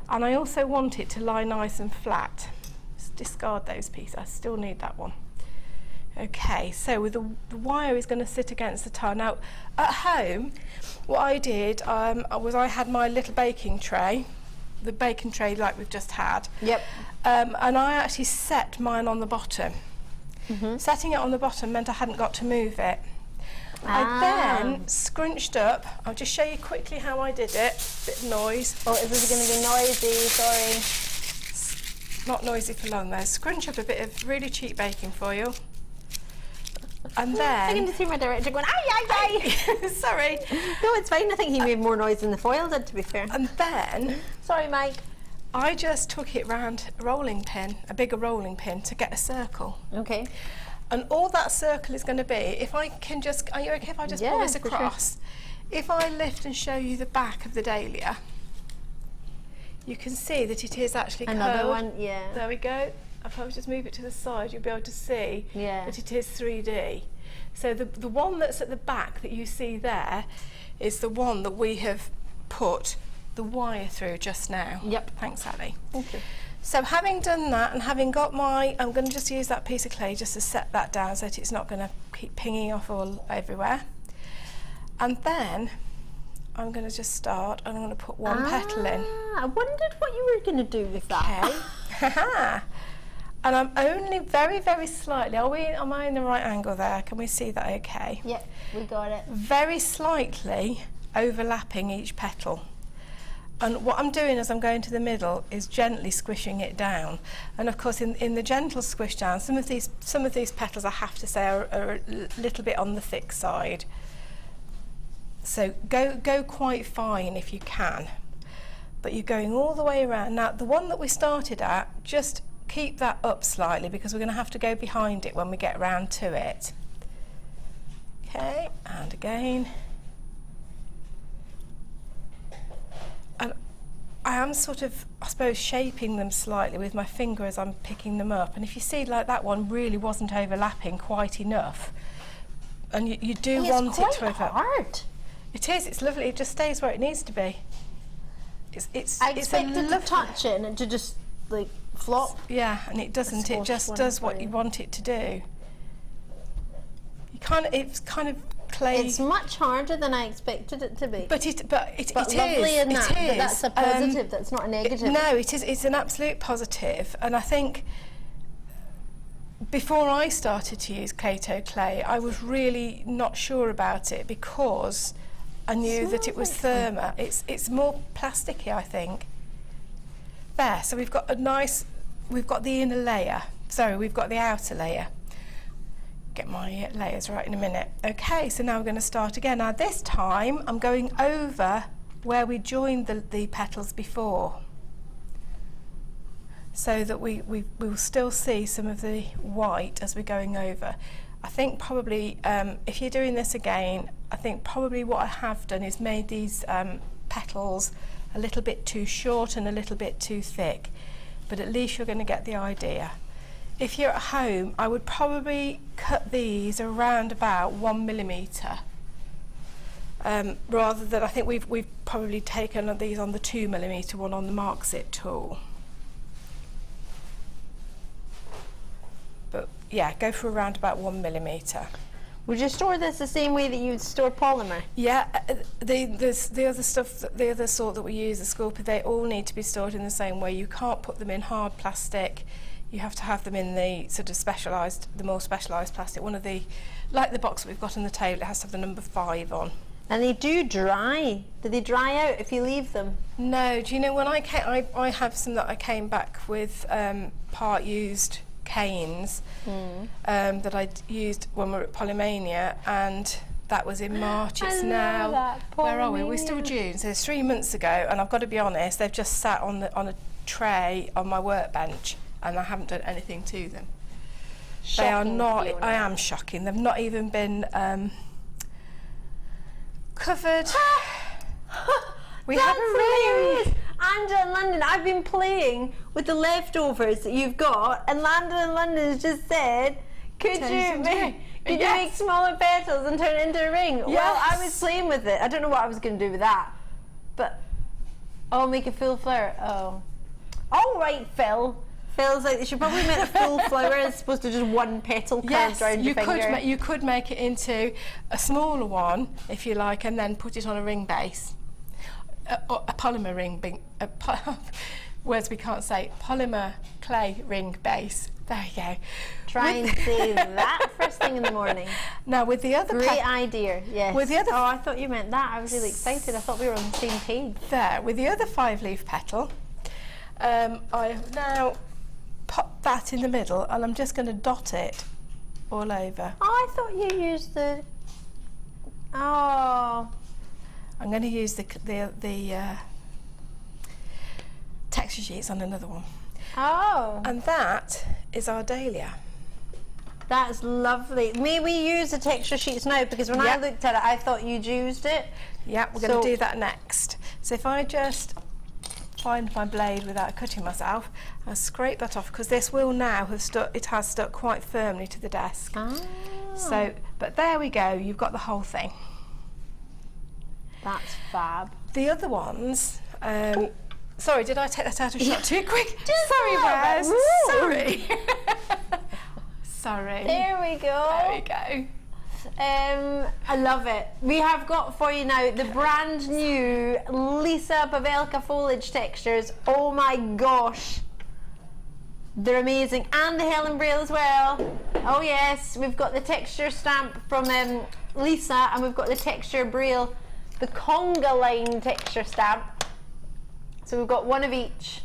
and I also want it to lie nice and flat. Just discard those pieces. I still need that one. Okay, so with the wire is going to sit against the tile. Now at home, what I did was I had my little baking tray, the baking tray like we've just had. Yep. And I actually set mine on the bottom. Setting it on the bottom meant I hadn't got to move it. I then scrunched up. I'll just show you quickly how I did it. Bit of noise. Oh, is this going to be noisy? Sorry. Not noisy for long though. Scrunch up a bit of really cheap baking foil. And then... I can just hear my director going, aye, aye, aye. Sorry. No, it's fine. I think he made more noise than the foil did, to be fair. And then... Sorry, Mike. I just took it round a rolling pin, a bigger rolling pin, to get a circle. Okay. And all that circle is going to be, if I can just, are you okay if I just pull this across? Sure. If I lift and show you the back of the dahlia, you can see that it is actually curved. Another one, yeah. There we go. If I just move it to the side, you'll be able to see that it is 3D. So the one that's at the back that you see there is the one that we have put the wire through just now. Yep. Thanks, Ali. Thank you. So having done that and having got my, I'm going to just use that piece of clay just to set that down so that it's not going to keep pinging off all everywhere. And then I'm going to just start and I'm going to put one petal in. I wondered what you were going to do with that. Okay. And I'm only very, very slightly, am I in the right angle there? Can we see that okay? Yep, we got it. Very slightly overlapping each petal. And what I'm doing as I'm going to the middle is gently squishing it down. And of course in the gentle squish down, some of these petals I have to say are a little bit on the thick side. So go quite fine if you can. But you're going all the way around. Now the one that we started at, just keep that up slightly because we're going to have to go behind it when we get round to it. Okay, and again. And I am sort of, I suppose, shaping them slightly with my finger as I'm picking them up. And if you see, like that one really wasn't overlapping quite enough. And you do want it to overlap. Hard. It is, it's lovely. It just stays where it needs to be. I expected to touch it and it to just like flop. Yeah, and it doesn't. It just does what you want it to do. It's kind of clay. It's much harder than I expected it to be. But it is. Lovely in that, but that's a positive. That's not a negative. No, it is. It's an absolute positive, and I think Before I started to use Kato clay, I was really not sure about it because I knew that it was therma. It's more plasticky, I think. There, so we've got the inner layer. Sorry, we've got the outer layer. Get my layers right in a minute. Okay, so now we're going to start again. Now this time I'm going over where we joined the petals before, so that we will still see some of the white as we're going over. I think probably, if you're doing this again, I think probably what I have done is made these petals a little bit too short and a little bit too thick, but at least you're going to get the idea. If you're at home, I would probably cut these around about 1 millimetre, rather than, I think we've probably taken these on the 2 millimetre one on the Marxit tool. But yeah, go for around about 1 millimetre. Would you store this the same way that you'd store polymer? Yeah, the other stuff, the other sort that we use, the Sculpey, they all need to be stored in the same way. You can't put them in hard plastic. You have to have them in the sort of specialised, the more specialised plastic. One of the, like the box that we've got on the table, it has to have the number 5 on. And they do dry. Do they dry out if you leave them? No. Do you know when I came? I have some that I came back with part used canes that I used when we were at Polymania, and that was in March. It's now, where are we? We're still June, so it's 3 months ago, and I've got to be honest, they've just sat on a tray on my workbench, and I haven't done anything to them. Shocking, they are not. Fiona. I am shocking. They've not even been covered. We haven't really. Angela in London, I've been playing with the leftovers that you've got, and Landon in London has just said, could you make smaller petals and turn it into a ring? Yes. Well, I was playing with it. I don't know what I was going to do with that, but make a full flower. Oh, all right, Phil. Phil's like, they should probably make a full flower as opposed to just one petal curved around your finger. You could make it into a smaller one, if you like, and then put it on a ring base. A polymer ring, words we can't say, polymer clay ring base. There you go. Try and say that first thing in the morning. Now with the other great idea, yes. With the other I thought you meant that. I was really excited. I thought we were on the same page. There, with the other 5-leaf petal, I have now popped that in the middle, and I'm just going to dot it all over. Oh, I thought you used the. Oh. I'm going to use the texture sheets on another one. Oh. And that is our dahlia. That's lovely. May we use the texture sheets now? Because when I looked at it, I thought you'd used it. Yeah, we're going to do that next. So if I just find my blade without cutting myself, I'll scrape that off, because this will now have stuck, it has stuck quite firmly to the desk. Ah. So, but there we go, you've got the whole thing. That's fab. The other ones, sorry, did I take that out of shot too quick? Sorry, Wes. Sorry. Sorry. There we go. There we go. I love it. We have got for you now the brand new Lisa Pavelka foliage textures. Oh my gosh. They're amazing. And the Helen Braille as well. Oh yes, we've got the texture stamp from Lisa, and we've got the texture Braille, the conga line texture stamp. So we've got one of each.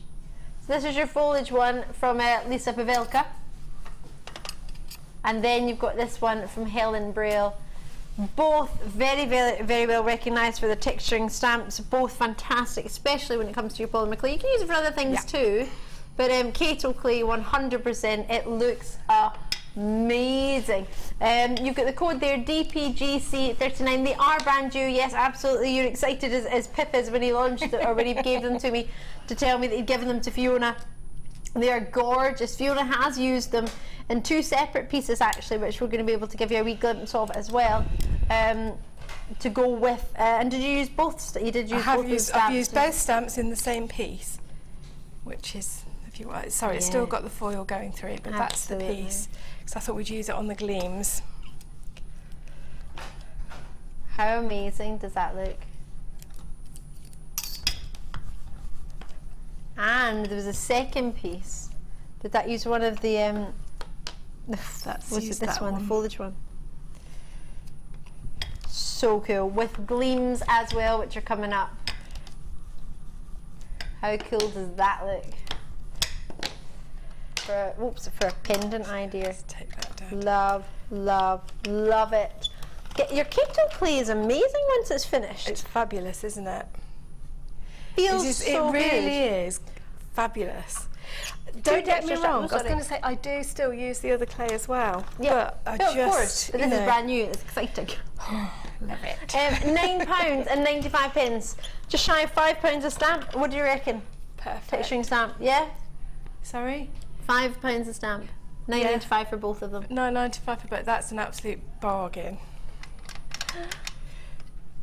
So this is your foliage one from Lisa Pavelka. And then you've got this one from Helen Braille. Both very, very, very well recognised for the texturing stamps. Both fantastic, especially when it comes to your polymer clay. You can use it for other things too. But Kato clay, 100%. It looks amazing. You've got the code there, DPGC39. They are brand new. Yes, absolutely. You're excited as Pip is when he launched it, or when he gave them to me to tell me that he'd given them to Fiona. They are gorgeous. Fiona has used them in 2 separate pieces actually, which we're going to be able to give you a wee glimpse of as well, to go with. And did you use both? You did use both stamps? I've used both stamps in the same piece, which is, if you want, sorry, it's still got the foil going through it, but that's the piece. Because I thought we'd use it on the gleams. How amazing does that look? And there was a second piece. Did that use one of the That's Was it used this that one, the foliage one? So cool, with gleams as well, which are coming up. How cool does that look? For a pendant idea. Let's take that down. Love, love, love it. Your keto clay is amazing once it's finished. It's fabulous, isn't it? Feels so it really good. is fabulous. Don't get me wrong, I was going to say I do still use the other clay as well. Yeah, but of course. But this is brand new. It's exciting. Love it. £9.95. Just shy of £5 a stamp. What do you reckon? Perfect. Texturing stamp. Yeah. Sorry. £5 a stamp. £9.95 for both of them. £9.95 for both. That's an absolute bargain.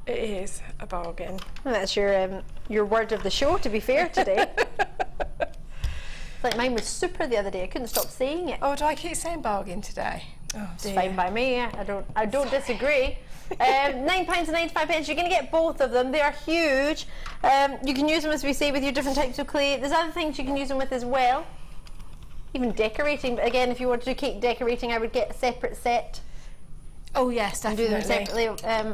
It is a bargain. Well, that's your word of the show, to be fair, today. It's like mine was super the other day. I couldn't stop saying it. Oh, do I keep saying bargain today? Oh, it's fine by me. I don't disagree. £9.95. You're going to get both of them. They are huge. You can use them, as we say, with your different types of clay. There's other things you can use them with as well. Even decorating. But again, if you want to do cake decorating, I would get a separate set. Oh yes, definitely. And do them separately,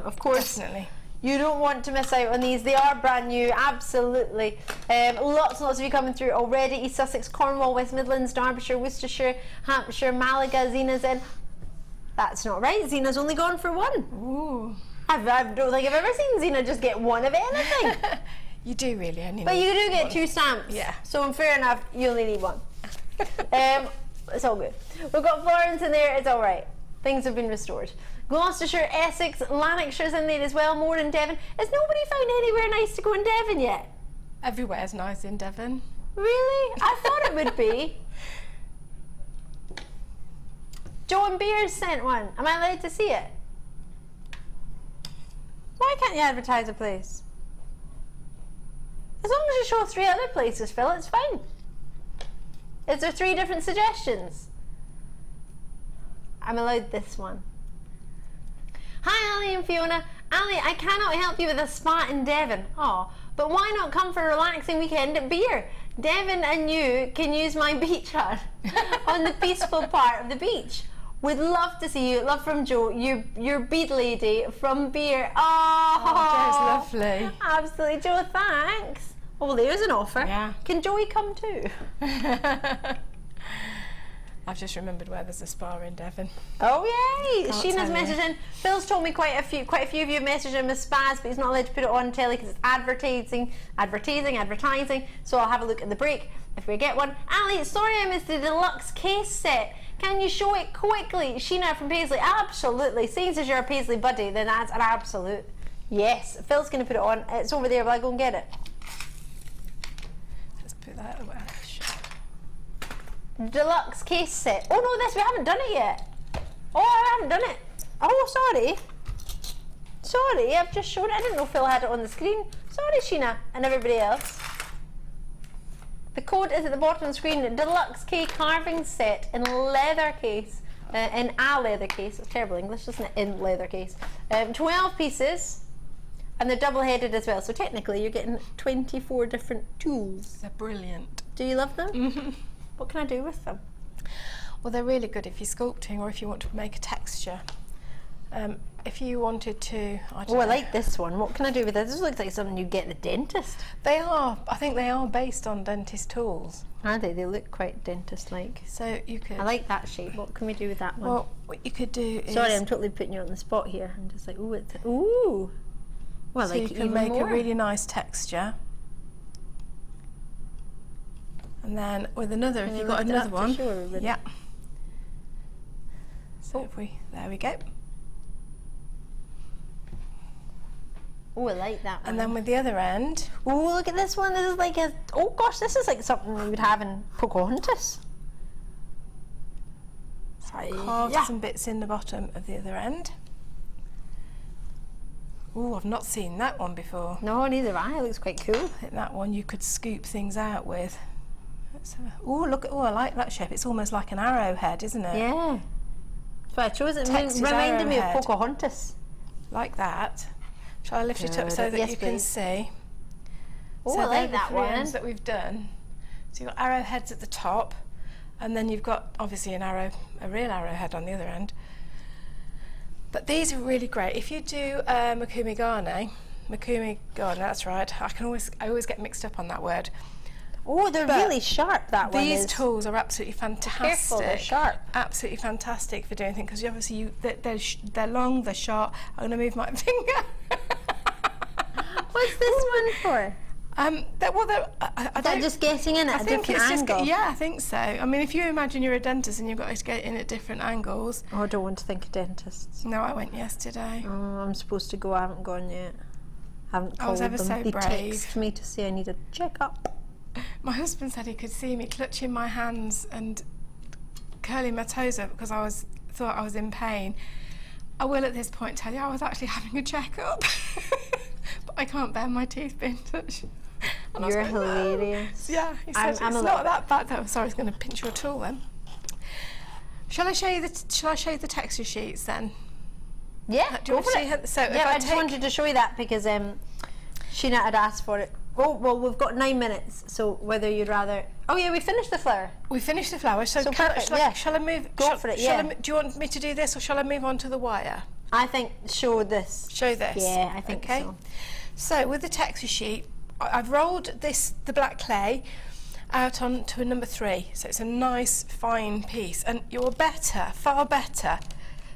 of course. Definitely. You don't want to miss out on these. They are brand new, absolutely. Lots and lots of you coming through already. East Sussex, Cornwall, West Midlands, Derbyshire, Worcestershire, Hampshire, Malaga, Zena's in. That's not right. Zena's only gone for one. Ooh. I don't think I've ever seen Zena just get one of anything. You do really only. But need you do get one. 2 stamps. Yeah. So fair enough, you only need one. It's all good. We've got Florence in there. It's all right. Things have been restored. Gloucestershire, Essex, Lanarkshire's in there as well, more in Devon. Has nobody found anywhere nice to go in Devon yet? Everywhere's nice in Devon. Really? I thought it would be. Joe and Beers sent one. Am I allowed to see it? Why can't you advertise a place? As long as you show 3 other places, Phil, it's fine. Is there 3 different suggestions? I'm allowed this one. Hi Ali and Fiona. Ali, I cannot help you with a spa in Devon. Oh, but why not come for a relaxing weekend at Beer? Devon and you can use my beach hut on the peaceful part of the beach. Would love to see you. Love from Joe, your bead lady from Beer. Oh, Joe's lovely. Absolutely, Joe, thanks. Oh, well, there's an offer. Yeah. Can Joey come too? I've just remembered where there's a spa in Devon. Oh yay! Can't Sheena's tell you. messaging. Phil's told me quite a few of you have messaged him with spas, but he's not allowed to put it on telly because it's advertising. So I'll have a look at the break if we get one. Ali, sorry I missed the deluxe case set. Can you show it quickly? Sheena from Paisley. Absolutely. Seeing as you're a Paisley buddy, then that's an absolute yes. Phil's going to put it on. It's over there. Will I go and get it? Let's put that away. Deluxe case set. Oh no, we haven't done it yet. Oh, I haven't done it. Oh, sorry. Sorry, I've just shown it. I didn't know Phil had it on the screen. Sorry, Sheena and everybody else. The code is at the bottom of the screen. Deluxe K carving set in leather case. In a leather case. It's terrible English, isn't it? In leather case. 12 pieces. And they're double-headed as well. So technically you're getting 24 different tools. They're brilliant. Do you love them? Mm-hmm. What can I do with them? Well, they're really good if you're sculpting or if you want to make a texture. If you wanted to, I like this one. What can I do with this? This looks like something you get at the dentist. They are. I think they are based on dentist tools. Are they? They look quite dentist-like. So you could. I like that shape. What can we do with that one? Well, what you could do is. Sorry, I'm totally putting you on the spot here. I'm just like, ooh, it's ooh. Well, so like you can make a really nice texture. And then with another, if you've got another one, yeah. So if there we go. Oh, I like that one. And then with the other end. Oh, look at this one. This is like a. Oh gosh, this is like something we would have in Pocahontas. So I carved some bits in the bottom of the other end. Oh, I've not seen that one before. No, neither have I. It looks quite cool. I think that one you could scoop things out with. Oh, look! Oh, I like that shape. It's almost like an arrowhead, isn't it? Yeah. So I chose it. Reminded me of Pocahontas. Like that. Shall I lift it up so that you can see? Oh, so I like that one. one. That we've done. So you've got arrowheads at the top, and then you've got obviously a real arrowhead on the other end. But these are really great. If you do Makumi Gane, that's right. I always get mixed up on that word. Oh, they're really sharp, that one These is. tools are absolutely fantastic. Careful, they're sharp. Absolutely fantastic for doing things, because obviously they're long, they're sharp. I'm going to move my finger. What's this one for? I They're just getting in at a different angle. Yeah, I think so. I mean, if you imagine you're a dentist and you've got to get in at different angles. Oh, I don't want to think of dentists. No, I went yesterday. Oh, I'm supposed to go. I haven't gone yet. I haven't called I was ever them. so They brave. texted me to say I need a check-up. My husband said he could see me clutching my hands and curling my toes up because I thought I was in pain. I will at this point tell you I was actually having a check-up. But I can't bear my teeth being touched. And You're I was going, hilarious. no. Yeah, he said it's not that bad though. Sorry, I was going to pinch your tool then. Shall I show you the texture sheets then? Yeah, Do you go want for to see it. So Yeah, I just wanted to show you that because Sheena had asked for it. Oh, well, we've got 9 minutes, so whether you'd rather... Oh, yeah, we finished the flower. We finished the flower, so perfect, shall I move... Go for it, yeah. Do you want me to do this, or shall I move on to the wire? I think show this. Show this? Yeah, I think okay. so. So, with the texture sheet, I've rolled the black clay out onto a number 3, so it's a nice, fine piece. And you're far better,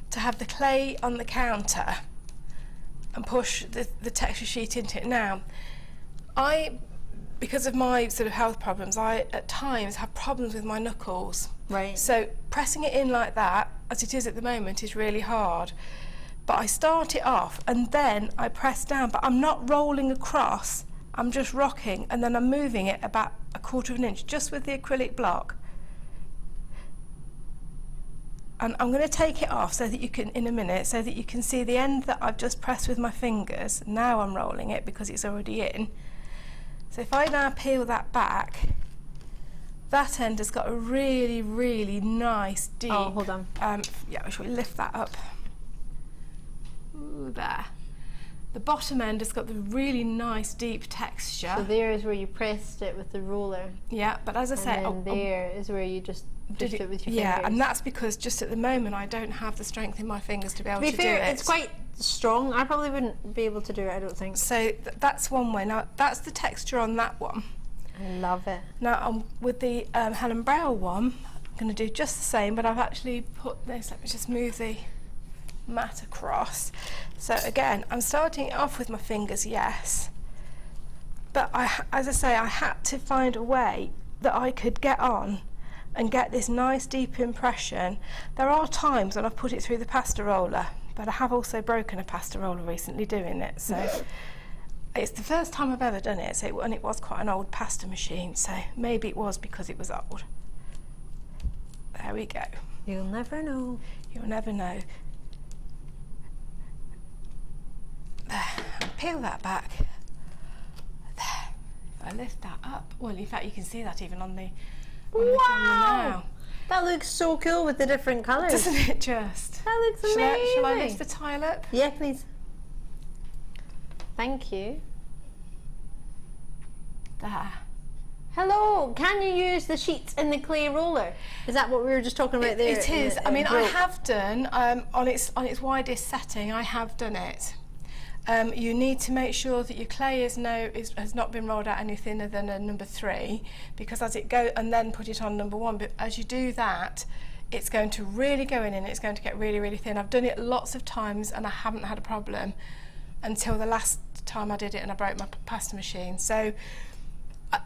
to have the clay on the counter and push the texture sheet into it. Now, because of my sort of health problems, I at times have problems with my knuckles. Right. So pressing it in like that, as it is at the moment, is really hard. But I start it off and then I press down, but I'm not rolling across, I'm just rocking, and then I'm moving it about 1/4 of an inch, just with the acrylic block. And I'm going to take it off so that you can, in a minute, so that you can see the end that I've just pressed with my fingers. Now I'm rolling it because it's already in. So if I now peel that back, that end has got a really, really nice deep... Oh, hold on. Yeah, shall we lift that up? Ooh, there. The bottom end has got the really nice deep texture. So there is where you pressed it with the roller. Yeah, but as I say... And then there is where you just did it with your fingers. Yeah, and that's because just at the moment I don't have the strength in my fingers to be able to do it. It's quite strong. I probably wouldn't be able to do it, I don't think. So that's one way. Now, that's the texture on that one. I love it. Now, with the Helen Brow one, I'm going to do just the same, but I've actually put this, let me just move the mat across. So again, I'm starting it off with my fingers, yes. But as I say, I had to find a way that I could get on and get this nice deep impression. There are times when I've put it through the pasta roller, but I have also broken a pasta roller recently doing it, so it's the first time I've ever done it, and it was quite an old pasta machine, so maybe it was because it was old. There we go. You'll never know. You'll never know. There, peel that back. There. If I lift that up, well, in fact, you can see that even on the Wow! That looks so cool with the different colours. Doesn't it just? That looks amazing. Shall I lift the tile up? Yeah, please. Thank you. There. Hello, can you use the sheets in the clay roller? Is that what we were just talking about there? It is. I mean, I have done, on its widest setting, I have done it. You need to make sure that your clay has not been rolled out any thinner than a number 3, because as it goes, and then put it on number 1. But as you do that, it's going to really go in and it's going to get really, really thin. I've done it lots of times and I haven't had a problem until the last time I did it and I broke my pasta machine. So I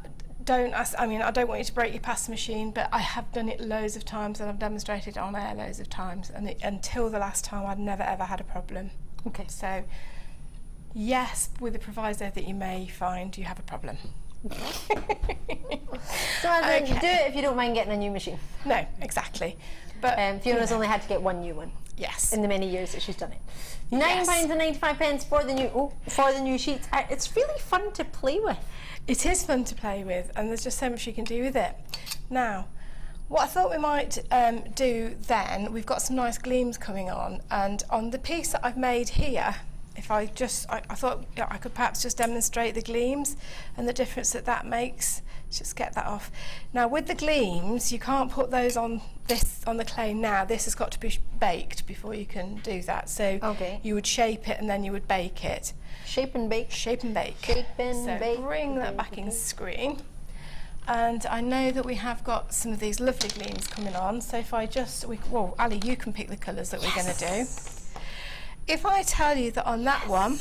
don't want you to break your pasta machine, but I have done it loads of times and I've demonstrated it on air loads of times, and until the last time I'd never ever had a problem. Okay. So yes, with the proviso that you may find you have a problem. So I think do it if you don't mind getting a new machine. No, exactly. But Fiona's only had to get one new one. Yes. In the many years that she's done it. £9.95 for the new sheets. It's really fun to play with. It is fun to play with, and there's just so much you can do with it. Now, what I thought we might do then, we've got some nice gleams coming on, and on the piece that I've made here, if I thought I could perhaps just demonstrate the gleams and the difference that makes. Just get that off. Now with the gleams, you can't put those on the clay now. This has got to be baked before you can do that. So you would shape it and then you would bake it. Shape and bake. Shape and bake. Shape and bake. Bring that back in screen. And I know that we have got some of these lovely gleams coming on. So if I just, well, Ali, you can pick the colours that we're going to do. If I tell you that on that one,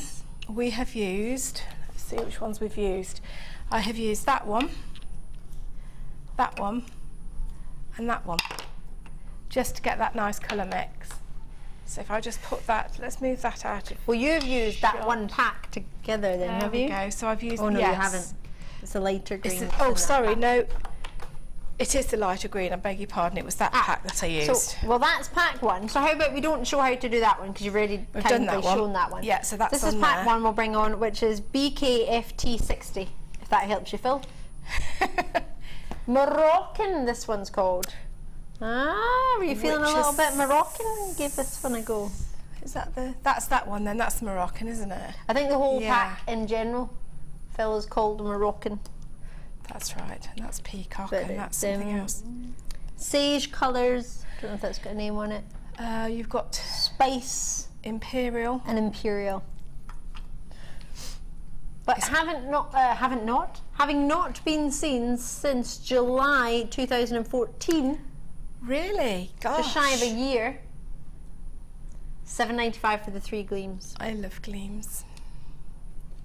we have used, let's see which ones we've used. I have used that one, and that one, just to get that nice colour mix. So if I just put that, let's move that out. Well, you've used that one pack together then, have you? There we go. So I've used, oh no, yes. you haven't. It's a lighter green. Oh, sorry, no. It is the lighter green, I beg your pardon, it was that pack that I used. So, well, that's pack one. So how about we don't show how to do that one, because you've already shown that one. Yeah, so that's This is pack one we'll bring on, which is BKFT60, if that helps you, Phil. Moroccan, this one's called. Ah, were you feeling a little bit Moroccan? Give this one a go. Is that that's that one then, that's the Moroccan, isn't it? I think the whole pack in general, Phil, is called Moroccan. That's right, and that's peacock, and that's something else. Sage colours, don't know if that's got a name on it. You've got spice, imperial, and imperial. But having not been seen since July 2014. Really? Gosh. Just shy of a year. $7.95 for the 3 gleams. I love gleams.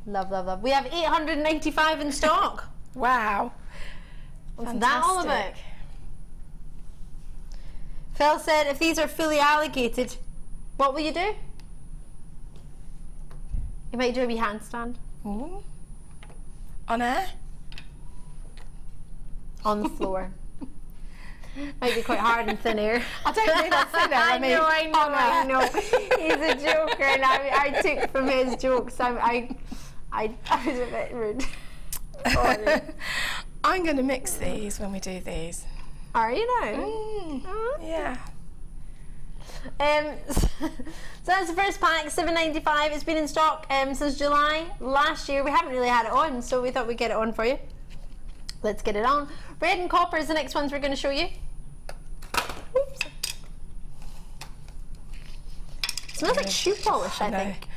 Love, love, love. We have 895 in stock. Wow. What's that all about? Phil said if these are fully allocated, what will you do? You might do a wee handstand. Ooh. On air? On the floor. Might be quite hard in thin air. I don't mean on thin air, I mean I know. He's a joker, and I took from his jokes. I was a bit rude. Sorry. I'm going to mix these when we do these. Are you now? Yeah. So that's the first pack, $7.95. It's been in stock since July last year. We haven't really had it on, so we thought we'd get it on for you. Let's get it on. Red and copper is the next ones we're going to show you. Oops. It smells like shoe polish, I think.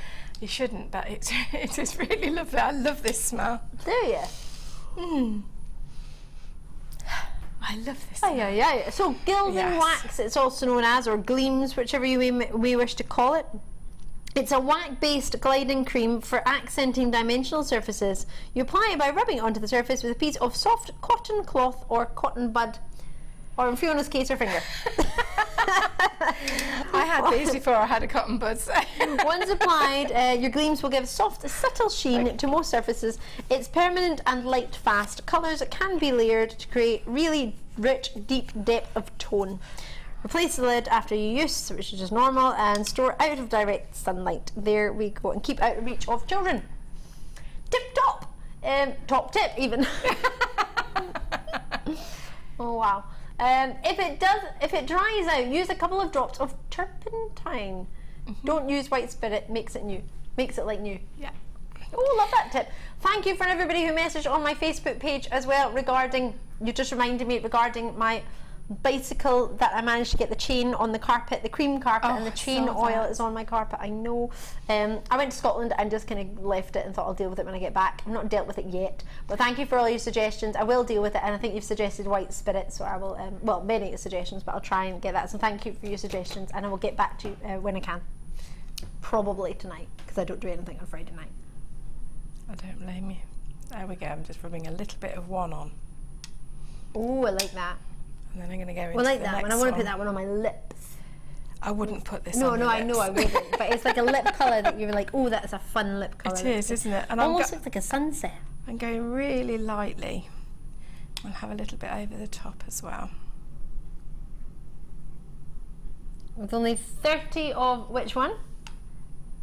You shouldn't, but it is really lovely. I love this smell. Do you? I love this. Yeah. So gilding wax, it's also known as, or gleams, whichever you may wish to call it. It's a wax-based gliding cream for accenting dimensional surfaces. You apply it by rubbing it onto the surface with a piece of soft cotton cloth or cotton bud, or in Fiona's case, her finger. I had these before I had a cotton bud. So. Once applied, your gleams will give soft, subtle sheen to most surfaces. It's permanent and light fast. Colours can be layered to create really rich, deep depth of tone. Replace the lid after you use, which is just normal, and store out of direct sunlight. There we go, and keep out of reach of children. Tip top, top tip even. Oh wow. If it dries out, use a couple of drops of turpentine. Don't use white spirit, makes it like new. Yeah. Oh, love that tip. Thank you for everybody who messaged on my Facebook page as well regarding, you just reminded me regarding my bicycle that I managed to get the chain on the carpet, the cream carpet, and the chain oil is on my carpet. I know. I went to Scotland and just kind of left it and thought I'll deal with it when I get back. I've not dealt with it yet, but thank you for all your suggestions. I will deal with it, and I think you've suggested white spirit, so I will, well, many suggestions, but I'll try and get that. So thank you for your suggestions, and I will get back to you when I can. Probably tonight, because I don't do anything on Friday night. I don't blame you. There we go. I'm just rubbing a little bit of one on. Oh, I like that. And then I'm going to go into well, like the that next one. I want to one. put that one on my lips. I wouldn't put this on No, your I lips. know I wouldn't, but it's like a lip colour that you're like, oh, that's a fun lip colour. It is, isn't it? And almost looks like a sunset. I'm going really lightly. I'll have a little bit over the top as well. With only 30 of which one?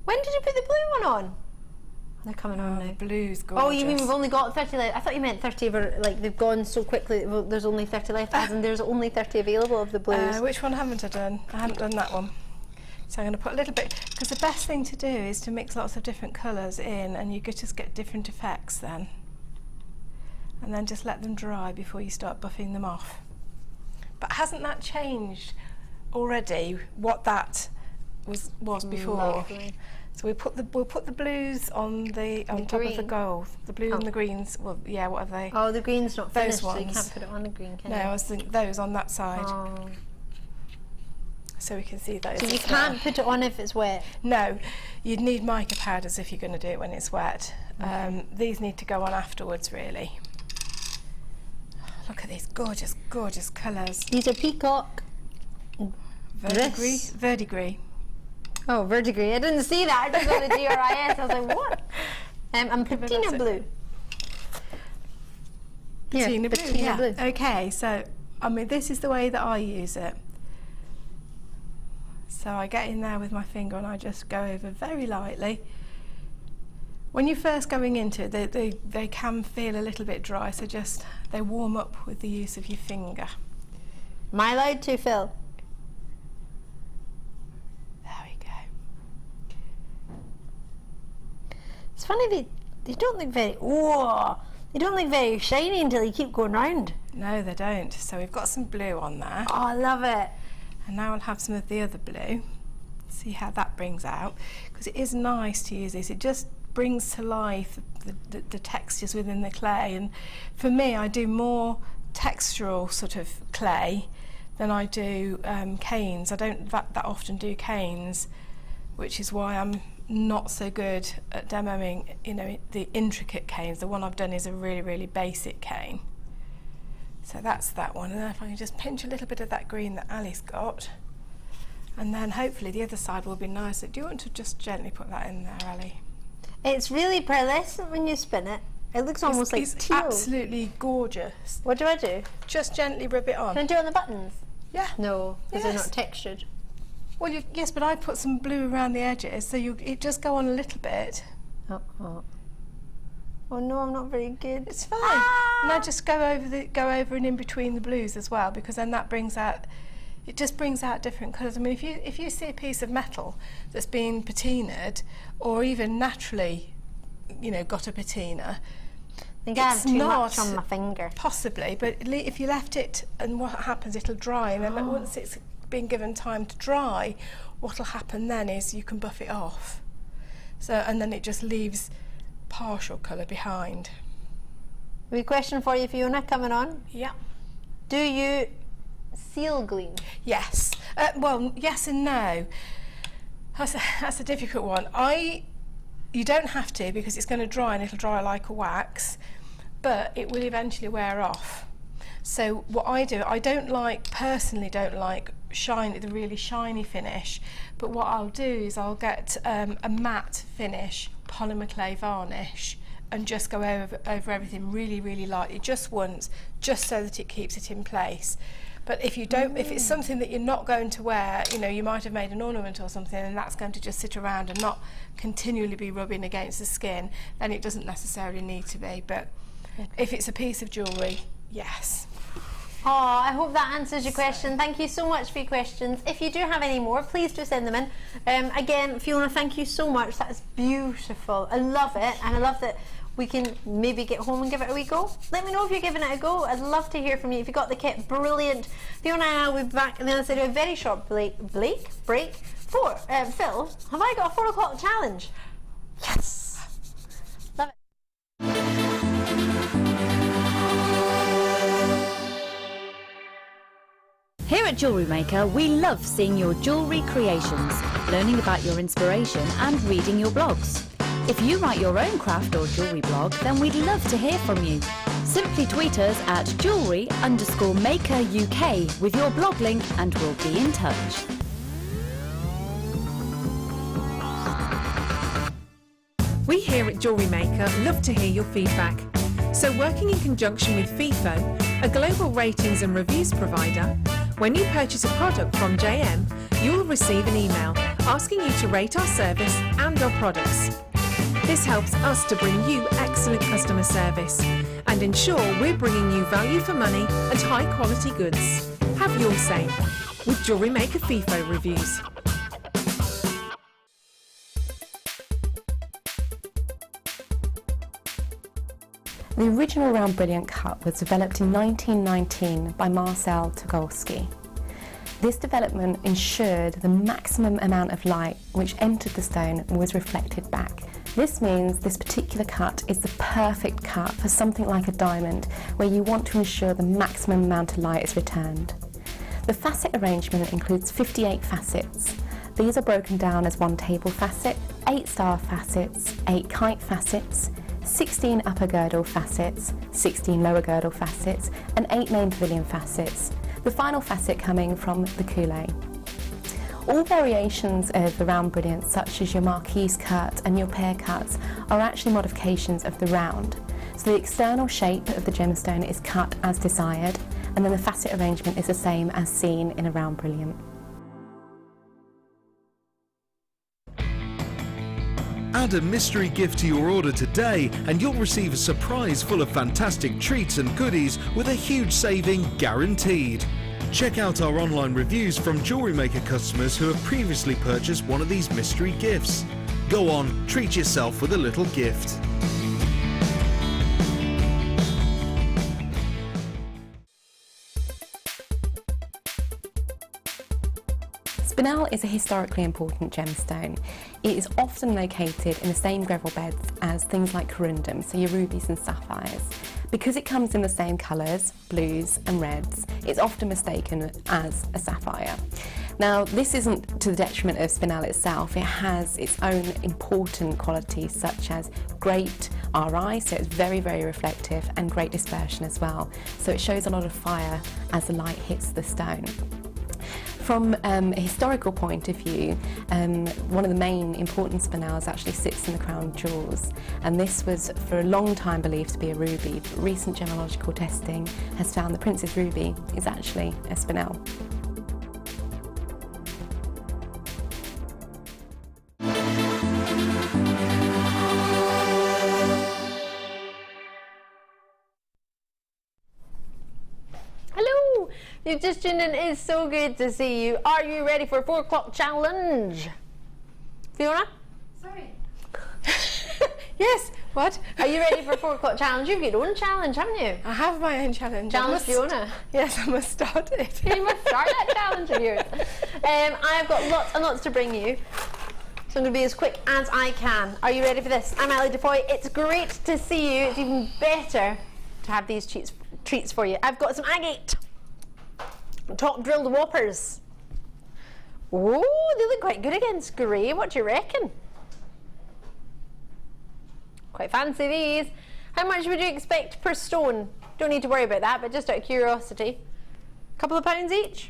When did you put the blue one on? They're coming on now. The blue's gorgeous. Oh, you mean we've only got 30 left? I thought you meant 30 of like they've gone so quickly that there's only 30 left, as in there's only 30 available of the blues. Which one haven't I done? I haven't done that one. So I'm going to put a little bit, because the best thing to do is to mix lots of different colours in, and you could just get different effects then. And then just let them dry before you start buffing them off. But hasn't that changed already what that was before? Lovely. So we'll put the blues on top of the gold. The blue and the greens. Well, yeah. What are they? Oh, the green's not finished, Those so you ones. can't put it on the green, can No, you? I was thinking those on that side. Oh. So we can see those. So you as can't well. put it on if it's wet? No, you'd need mica powders if you're going to do it when it's wet. These need to go on afterwards, really. Look at these gorgeous, gorgeous colours. These are peacock. Verdigris. Verdigris. Oh, verdigris. I didn't see that. I just got a DRIS. I was like, what? And patina blue. Patina blue, patina yeah. blue. Okay, so, I mean, this is the way that I use it. So I get in there with my finger and I just go over very lightly. When you're first going into it, they can feel a little bit dry, so just, they warm up with the use of your finger. Am I allowed to, Phil? There we go. It's funny, they don't look very, they don't look very shiny until you keep going round. No, they don't. So we've got some blue on there. Oh, I love it. And now I'll have some of the other blue. See how that brings out. Because it is nice to use this. It just brings to life the textures within the clay. And for me, I do more textural sort of clay than I do canes. I don't that often do canes, which is why I'm not so good at demoing, you know, the intricate canes. The one I've done is a really, really basic cane. So that's that one, and then if I can just pinch a little bit of that green that Ali's got, and then hopefully the other side will be nicer. Do you want to just gently put that in there, Ali? It's really pearlescent when you spin it. It looks almost like it's teal. Absolutely gorgeous. What do I do? Just gently rub it on. Can I do it on the buttons? Yeah. No, because they're Yes. not textured. Well, yes, but I put some blue around the edges, so it just go on a little bit. Oh no, I'm not very good. It's fine. And I just go over and in between the blues as well, because then that brings out, it just brings out different colours. I mean, if you see a piece of metal that's been patinaed, or even naturally, you know, got a patina, I think I have too much on my finger. Possibly, but if you left it, and what happens, it'll dry, and then once it's been given time to dry, what'll happen then is you can buff it off. So, and then it just leaves partial colour behind. We have a question for you, Fiona, coming on. Yeah. Do you seal gleam? Yes. Well, yes and no. That's a difficult one. You don't have to, because it's going to dry and it'll dry like a wax, but it will eventually wear off. So what I do, I personally don't like the really shiny finish, but what I'll do is I'll get a matte finish polymer clay varnish and just go over everything really, really lightly, just once, just so that it keeps it in place. But if you don't, if it's something that you're not going to wear, you know, you might have made an ornament or something, and that's going to just sit around and not continually be rubbing against the skin, then it doesn't necessarily need to be. But if it's a piece of jewellery, yes. Oh, I hope that answers your question. Thank you so much for your questions. If you do have any more, please do send them in. Again, Fiona, thank you so much. That is beautiful. I love it, and I love that we can maybe get home and give it a wee go. Let me know if you're giving it a go. I'd love to hear from you. If you got the kit, brilliant. Fiona and I will be back on the other side of a very short break. Phil, have I got a 4 o'clock challenge? Yes. Love it. Here at Jewellery Maker, we love seeing your jewellery creations, learning about your inspiration and reading your blogs. If you write your own craft or jewellery blog, then we'd love to hear from you. Simply tweet us at jewellery_maker UK with your blog link and we'll be in touch. We here at Jewellery Maker love to hear your feedback. So working in conjunction with FIFO, a global ratings and reviews provider, when you purchase a product from JM, you'll receive an email asking you to rate our service and our products. This helps us to bring you excellent customer service and ensure we're bringing you value for money and high quality goods. Have your say with Jewellery Maker FIFO reviews. The original round brilliant cut was developed in 1919 by Marcel Togolski. This development ensured the maximum amount of light which entered the stone was reflected back. This means this particular cut is the perfect cut for something like a diamond, where you want to ensure the maximum amount of light is returned. The facet arrangement includes 58 facets. These are broken down as 1 table facet, 8 star facets, 8 kite facets, 16 upper girdle facets, 16 lower girdle facets, and 8 main pavilion facets, the final facet coming from the coulee. All variations of the round brilliants, such as your marquise cut and your pear cuts, are actually modifications of the round. So the external shape of the gemstone is cut as desired, and then the facet arrangement is the same as seen in a round brilliant. Add a mystery gift to your order today and you'll receive a surprise full of fantastic treats and goodies with a huge saving guaranteed. Check out our online reviews from Jewellery Maker customers who have previously purchased one of these mystery gifts. Go on, treat yourself with a little gift. Spinel is a historically important gemstone. It is often located in the same gravel beds as things like corundum, so your rubies and sapphires. Because it comes in the same colours, blues and reds, it's often mistaken as a sapphire. Now, this isn't to the detriment of Spinel itself. It has its own important qualities, such as great RI, so it's very, very reflective, and great dispersion as well. So it shows a lot of fire as the light hits the stone. From a historical point of view, one of the main important spinels actually sits in the crown jewels, and this was for a long time believed to be a ruby, but recent gemological testing has found the Princess Ruby is actually a spinel. Hello! You've just tuned in. It's so good to see you. Are you ready for a 4 o'clock challenge? Fiona? Sorry. Yes, what? Are you ready for a 4 o'clock challenge? You've your own challenge, haven't you? I have my own challenge. Challenge Fiona. Yes, I must start it. You must start that challenge of yours. I've got lots and lots to bring you, so I'm going to be as quick as I can. Are you ready for this? I'm Defoy. It's great to see you. It's even better to have these treats for you. I've got some agate, top drilled whoppers. Oh, they look quite good against grey. What do you reckon? Quite fancy these. How much would you expect per stone? Don't need to worry about that, but just out of curiosity. A couple of pounds each.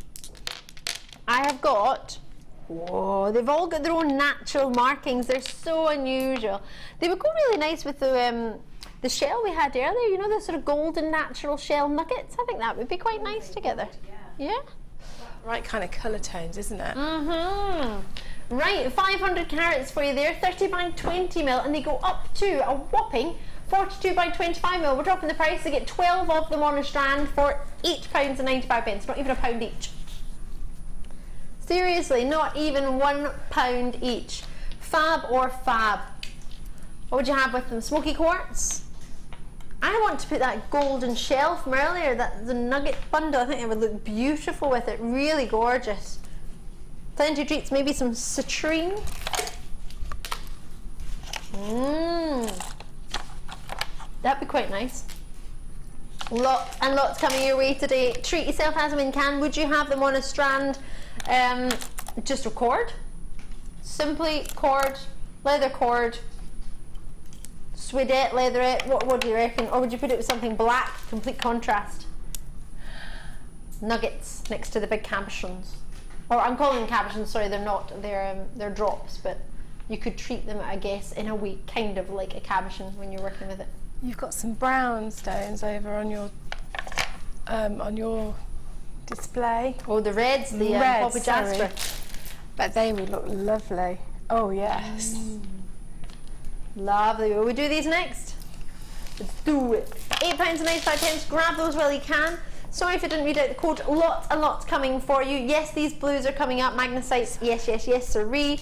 I have got, whoa, they've all got their own natural markings. They're so unusual. They would go really nice with the shell we had earlier, you know, the sort of golden natural shell nuggets. I think that would be quite nice together. Yeah? Right kind of colour tones, isn't it? Mm-hmm. Right, 500 carats for you there, 30 by 20 mil, and they go up to a whopping 42 by 25 mil. We're dropping the price to get 12 of them on a strand for £8.95, not even a pound each. Seriously, not even £1 each. Fab or fab. What would you have with them? Smoky quartz? I want to put that golden shell from earlier, the nugget bundle. I think it would look beautiful with it, really gorgeous. Plenty of treats, maybe some citrine. That'd be quite nice. Lots and lots coming your way today. Treat yourself as them in can. Would you have them on a strand? Just a cord. Simply cord, leather cord, suedette, leatherette. What do you reckon? Or would you put it with something black, complete contrast? Nuggets next to the big cabochons. Or I'm calling them cabochons, sorry, they're not, they're drops, but you could treat them, I guess, in a way, kind of like a cabochon when you're working with it. You've got some brown stones over on your display. Oh, the reds, the Poppy Jasper. But they would look lovely. Oh, yes. Lovely. Will we do these next? Let's do it. £8.95. Grab those while you can. Sorry if I didn't read out the code. Lots and lots coming for you. Yes, these blues are coming up. Magnesites, yes, yes, yes, sirree.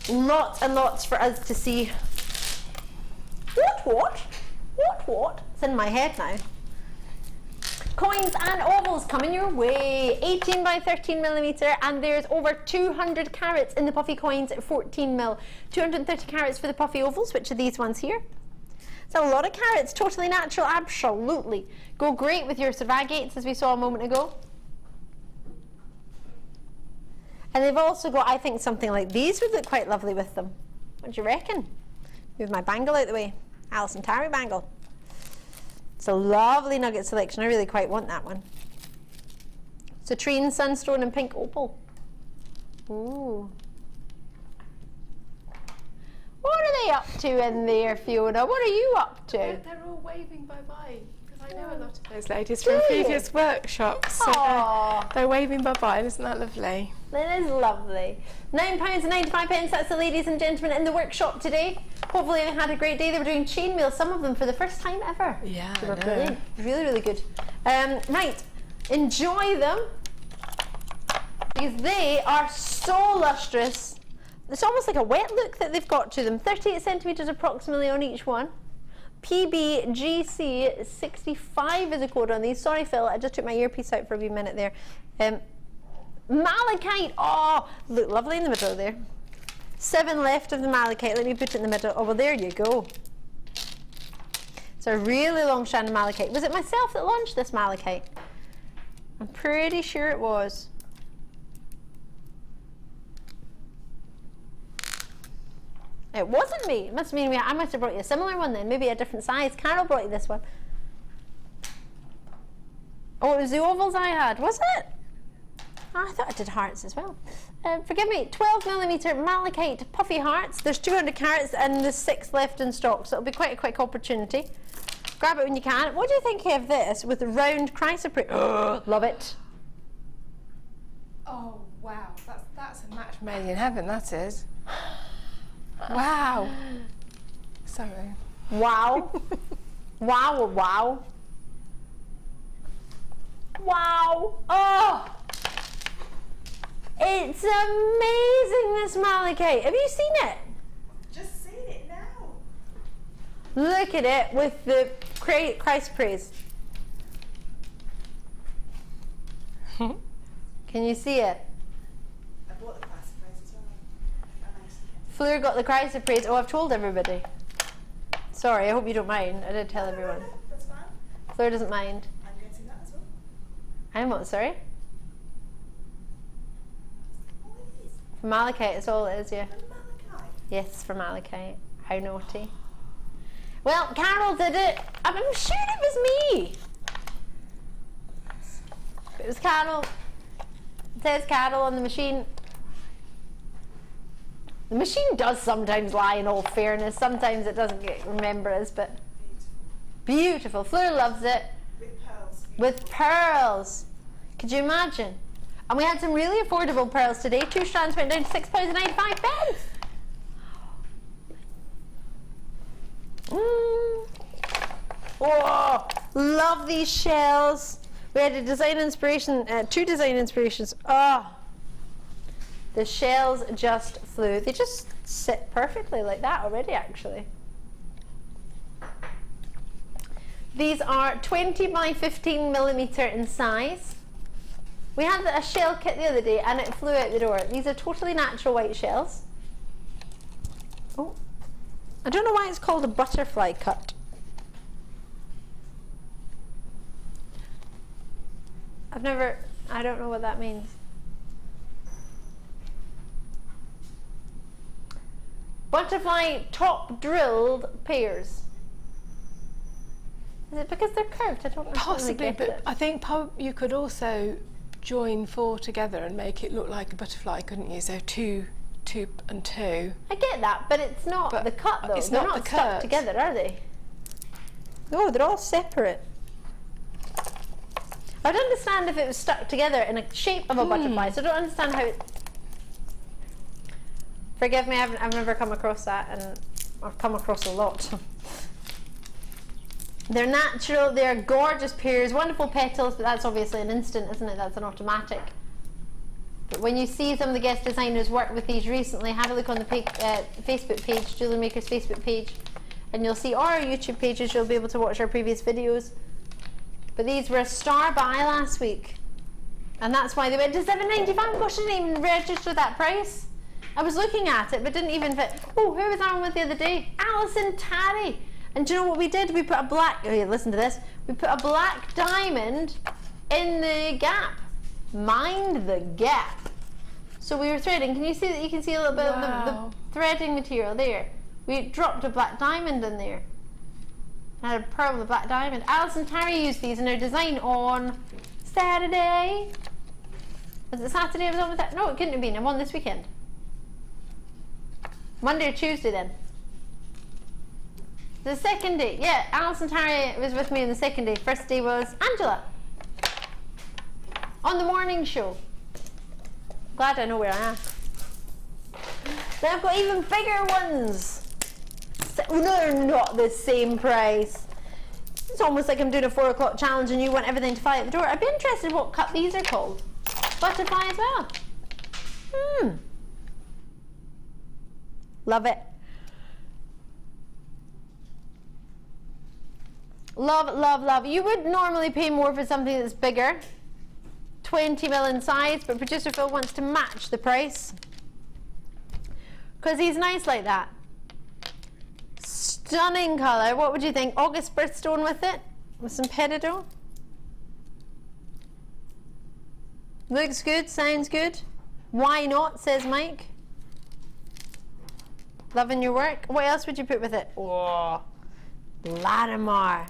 Lots and lots for us to see. What? What? It's in my head now. Coins and ovals coming your way. 18 by 13 millimeter, and there's over 200 carats in the puffy coins at 14 mil. 230 carats for the puffy ovals, which are these ones here. It's a lot of carats, totally natural, absolutely. Go great with your sort of agates, as we saw a moment ago. And they've also got, I think, something like these would look quite lovely with them. What do you reckon? Move my bangle out the way. Alison Tarry bangle. It's a lovely nugget selection. I really quite want that one. Citrine, sunstone, and pink opal. Ooh. What are they up to in there, Fiona? What are you up to? They're all waving bye-bye. Because I know a lot of those ladies from previous workshops. So they're waving bye-bye. Isn't that lovely? That is lovely. £9.95, that's the ladies and gentlemen in the workshop today. Hopefully they had a great day. They were doing chainmail, some of them for the first time ever. Yeah, they were brilliant. Really, really good. Right, enjoy them, because they are so lustrous. It's almost like a wet look that they've got to them. 38 centimetres approximately on each one. PBGC 65 is a code on these. Sorry, Phil, I just took my earpiece out for a wee minute there. Malachite, oh, look lovely in the middle there. 7 left of the malachite. Let me put it in the middle. Oh, well, there you go. It's a really long strand of malachite. Was it myself that launched this malachite? I'm pretty sure it was. It wasn't me. It must mean I must have brought you a similar one then. Maybe a different size. Carol brought you this one. Oh, it was the ovals I had, was it? Oh, I thought I did hearts as well. Forgive me, 12 millimeter malachite puffy hearts. There's 200 carats and there's 6 left in stock, so it'll be quite a quick opportunity. Grab it when you can. What do you think of this with the round chrysoprase? Oh, love it. Oh wow, that's a match made in heaven. That is. Wow. Sorry. Wow. Wow. Wow. Wow. Oh. It's amazing, this malachite. Have you seen it? Just seen it now. Look at it with the chrysoprase. Can you see it? I bought the chrysoprase as well. Fleur got the chrysoprase. Oh, I've told everybody. Sorry, I hope you don't mind. I did tell everyone. No, that's fine. Fleur doesn't mind. I'm getting that as well. I'm what, sorry? For malachite, it's all it is, yeah. Malachite? Yes, for malachite. How naughty. Well, Carol did it. I'm sure it was me. It was Carol. It says Carol on the machine. The machine does sometimes lie, in all fairness. Sometimes it doesn't remember us, but beautiful. Fleur loves it. With pearls. With pearls. Could you imagine? And we had some really affordable pearls today. 2 strands went down to £6.95. Oh, love these shells. We had a design inspiration, 2 design inspirations. Oh, the shells just flew. They just sit perfectly like that already, actually. These are 20 by 15 millimeter in size. We had a shell kit the other day and it flew out the door. These are totally natural white shells. Oh, I don't know why it's called a butterfly cut. I don't know what that means. Butterfly top drilled pairs. Is it because they're curved? I don't know. Possibly, but I think you could also join 4 together and make it look like a butterfly, couldn't you? So 2, 2 and 2. I get that, but it's not the cut though. It's they're not not the stuck cut. together, are they? No, they're all separate. I'd understand if it was stuck together in a shape of a butterfly, so I don't understand how it... Forgive me, I've never come across that, and I've come across a lot. They're natural, they're gorgeous pairs, wonderful petals, but that's obviously an instant, isn't it? That's an automatic. But when you see some of the guest designers work with these recently, have a look on the Facebook page, Jewellery Maker's Facebook page, and you'll see our YouTube pages, you'll be able to watch our previous videos. But these were a star buy last week, and that's why they went to $7.95. Gosh, I didn't even register that price. I was looking at it, but didn't even fit. Oh, who was I on with the other day? Alison Tarry. And do you know what we did? We put a black, oh yeah, listen to this. We put a black diamond in the gap. Mind the gap. So we were threading. Can you see that? You can see a little bit of the threading material there. We dropped a black diamond in there. I had a pearl with a black diamond. Alison Tarry used these in her design on Saturday. Was it Saturday I was on with that? No, it couldn't have been. I'm on this weekend. Monday or Tuesday then. The second day, yeah, Alison Tarry was with me on the second day. First day was Angela on the morning show. Glad I know where I am. Then I've got even bigger ones. No, they're not the same price. It's almost like I'm doing a 4 o'clock challenge and you want everything to fly at the door. I'd be interested in what cut these are called. Butterfly as well. Love it. Love, love, love. You would normally pay more for something that's bigger. 20 mil in size, but producer Phil wants to match the price. Because he's nice like that. Stunning colour. What would you think? August birthstone with it? With some peridot? Looks good, sounds good. Why not, says Mike. Loving your work. What else would you put with it? Oh, Latimer.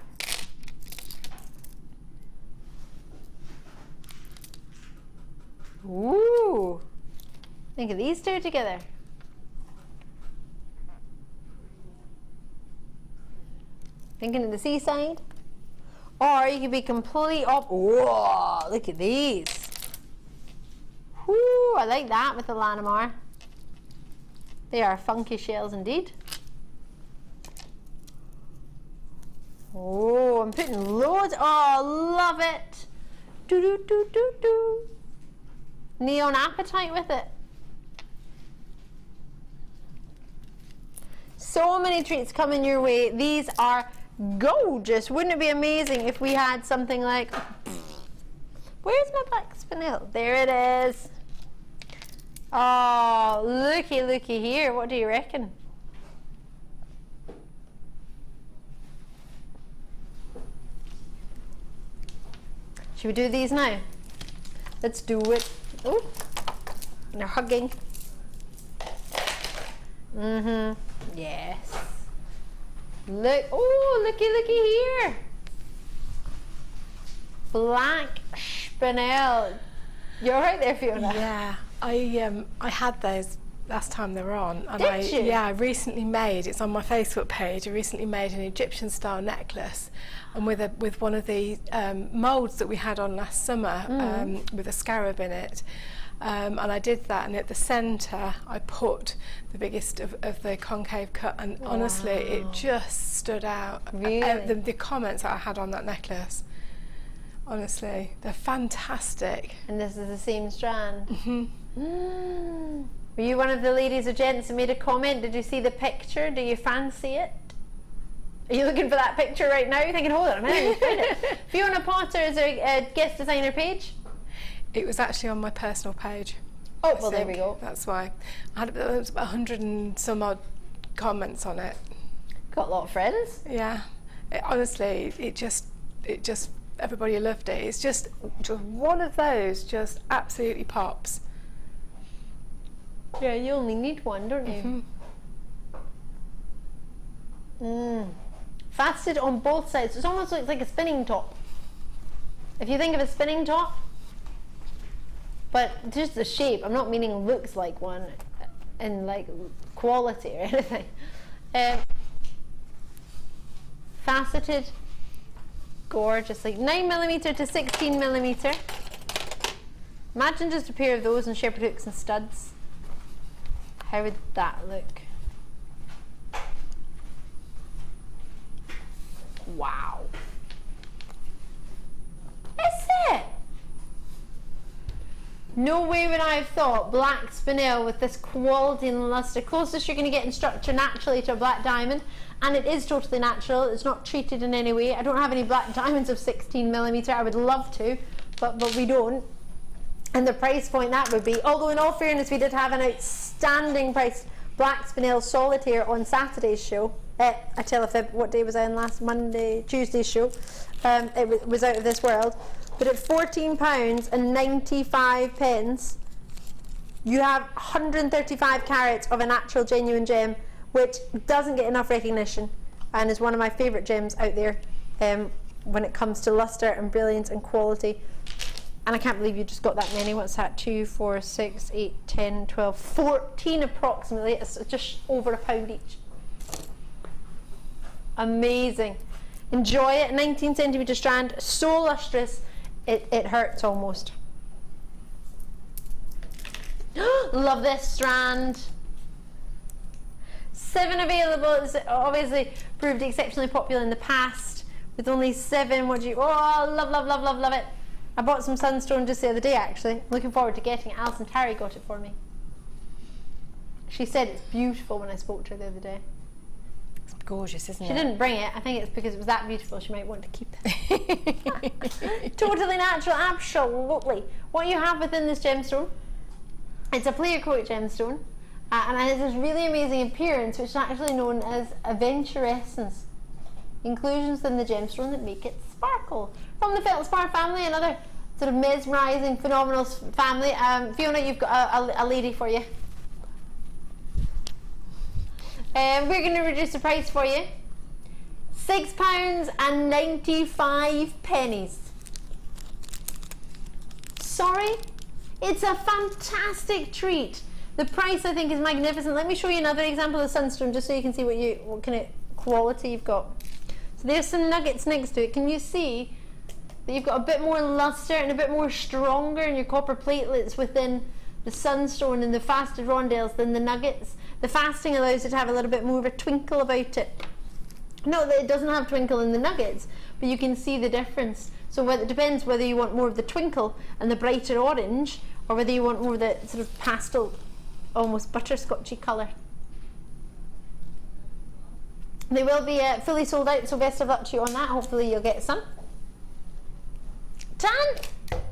Ooh. Think of these two together. Thinking of the seaside. Or you could be completely up. Whoa, look at these. Whoo, I like that with the Latimer. They are funky shells indeed. Oh, I'm putting loads. Oh, love it. Do do do do do. Neon apatite with it. So many treats coming your way. These are gorgeous. Wouldn't it be amazing if we had something like, where's my black spinel? There it is. Oh, looky, looky here. What do you reckon? Should we do these now? Let's do it. Oh, they're hugging. Yes. Look, oh, looky, looky here. Black spinel. You're right there, Fiona. Yeah, I had those last time they were on, and Did you? I recently made. It's on my Facebook page. I recently made an Egyptian style necklace, and with one of the moulds that we had on last summer with a scarab in it. And I did that, and at the centre I put the biggest of the concave cut, and honestly it just stood out. Really? The comments that I had on that necklace, honestly, they're fantastic. And this is the same strand. Were you one of the ladies or gents who made a comment? Did you see the picture? Do you fancy it? Are you looking for that picture right now? You're thinking, hold on a minute, find it. Fiona Potter is a guest designer page. It was actually on my personal page. Oh, well, there we go. That's why. There was about 100 and some odd comments on it. Got a lot of friends. Yeah. Honestly, it just, everybody loved it. It's just one of those just absolutely pops. Yeah, you only need one, don't you? Faceted on both sides. It almost looks like a spinning top. If you think of a spinning top, but just the shape. I'm not meaning looks like one in like quality or anything. Faceted, gorgeous, like 9mm to 16mm. Imagine just a pair of those and shepherd hooks and studs. How would that look? Wow. Is it? No way would I have thought black spinel with this quality and luster. Closest you're going to get in structure naturally to a black diamond, and it is totally natural. It's not treated in any way. I don't have any black diamonds of 16mm. I would love to, but we don't. And the price point that would be, although in all fairness we did have an outstanding price black spinel solitaire on Saturday's show. I tell a fib, what day was I on last Monday? Tuesday's show. It was out of this world. But at £14.95, you have 135 carats of a natural genuine gem, which doesn't get enough recognition and is one of my favourite gems out there when it comes to luster and brilliance and quality. And I can't believe you just got that many. What's that? 2, 4, 6, 8, 10, 12, 14 approximately. It's just over £1 each. Amazing. Enjoy it. 19cm strand, so lustrous it hurts almost. Love this strand. 7 available. It's obviously proved exceptionally popular in the past with only 7. What do you? Oh, love, love, love, love, love it. I bought some sunstone just the other day actually. Looking forward to getting it. Alison Terry got it for me. She said it's beautiful when I spoke to her the other day. It's gorgeous, isn't it? She didn't bring it. I think it's because it was that beautiful she might want to keep it. Totally natural, absolutely. What you have within this gemstone, it's a pleochroic gemstone, and it has this really amazing appearance which is actually known as aventurescence. Inclusions in the gemstone that make it sparkle. From the feldspar family, another sort of mesmerising, phenomenal family. Fiona, you've got a lady for you. We're going to reduce the price for you. £6.95. Sorry? It's a fantastic treat. The price I think is magnificent. Let me show you another example of sunstone just so you can see what kind of quality you've got. So there's some nuggets next to it. Can you see that you've got a bit more luster and a bit more stronger in your copper platelets within the sunstone and the fasted rondelles than the nuggets? The fasting allows it to have a little bit more of a twinkle about it. Not that it doesn't have twinkle in the nuggets, but you can see the difference. So it depends whether you want more of the twinkle and the brighter orange, or whether you want more of the sort of pastel, almost butterscotchy colour. They will be fully sold out, so best of luck to you on that. Hopefully you'll get some.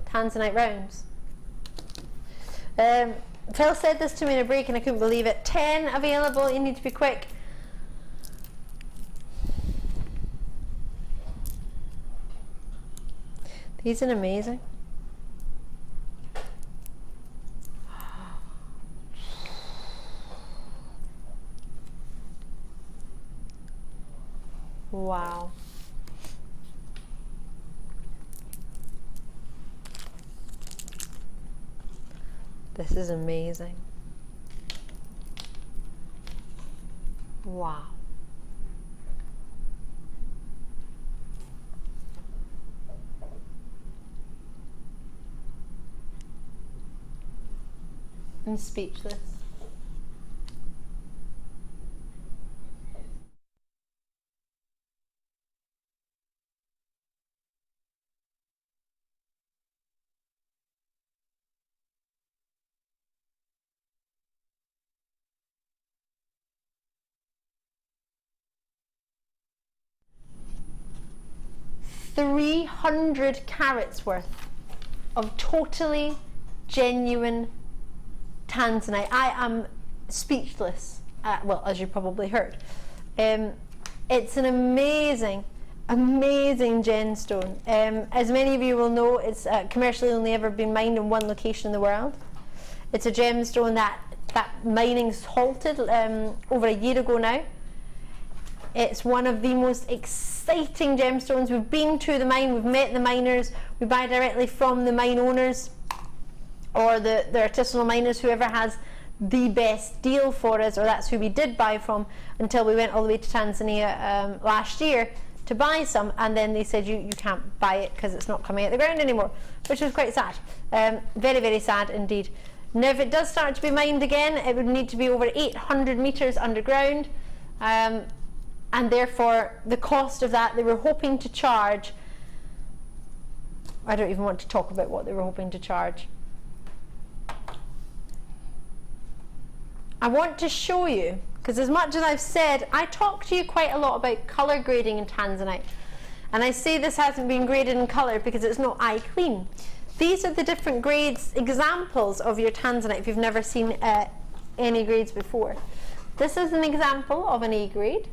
Tanzanite rounds. Phil said this to me in a break and I couldn't believe it. 10 available, you need to be quick. These are amazing. Wow. This is amazing. Wow. I'm speechless. $300 carats worth of totally genuine Tanzanite. I am speechless, well, as you probably heard. It's an amazing, amazing gemstone. As many of you will know, it's commercially only ever been mined in one location in the world. It's a gemstone that mining's halted over a year ago now. It's one of the most exciting gemstones. We've been to the mine, we've met the miners, we buy directly from the mine owners or the artisanal miners, whoever has the best deal for us, or that's who we did buy from until we went all the way to Tanzania last year to buy some, and then they said you can't buy it because it's not coming out of the ground anymore, which was quite sad. Very, very sad indeed. Now if it does start to be mined again, it would need to be over 800 metres underground. And therefore the cost of that, they were hoping to charge, I don't even want to talk about what they were hoping to charge. I want to show you, because as much as I've said, I talk to you quite a lot about colour grading in Tanzanite. And I say this hasn't been graded in colour because it's not eye clean. These are the different grades, examples of your Tanzanite if you've never seen any grades before. This is an example of an A grade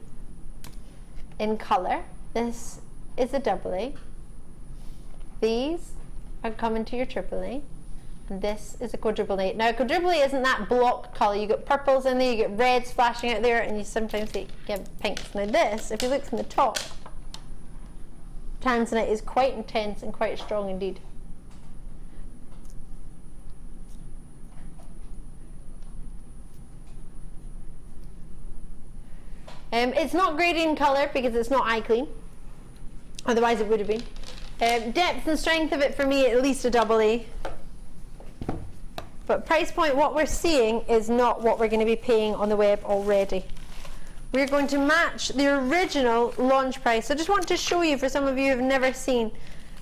in colour. This is a AA. These are coming to your AAA. And this is a quadruple A. Now, a quadruple A isn't that block colour. You get purples in there, you get reds flashing out there, and you sometimes get pinks. Now this, if you look from the top, Tanzanite is quite intense and quite strong indeed. It's not graded in colour because it's not eye clean. Otherwise it would have been. Depth and strength of it for me at least a AA. But price point, what we're seeing is not what we're going to be paying on the web already. We're going to match the original launch price. I just want to show you, for some of you who have never seen.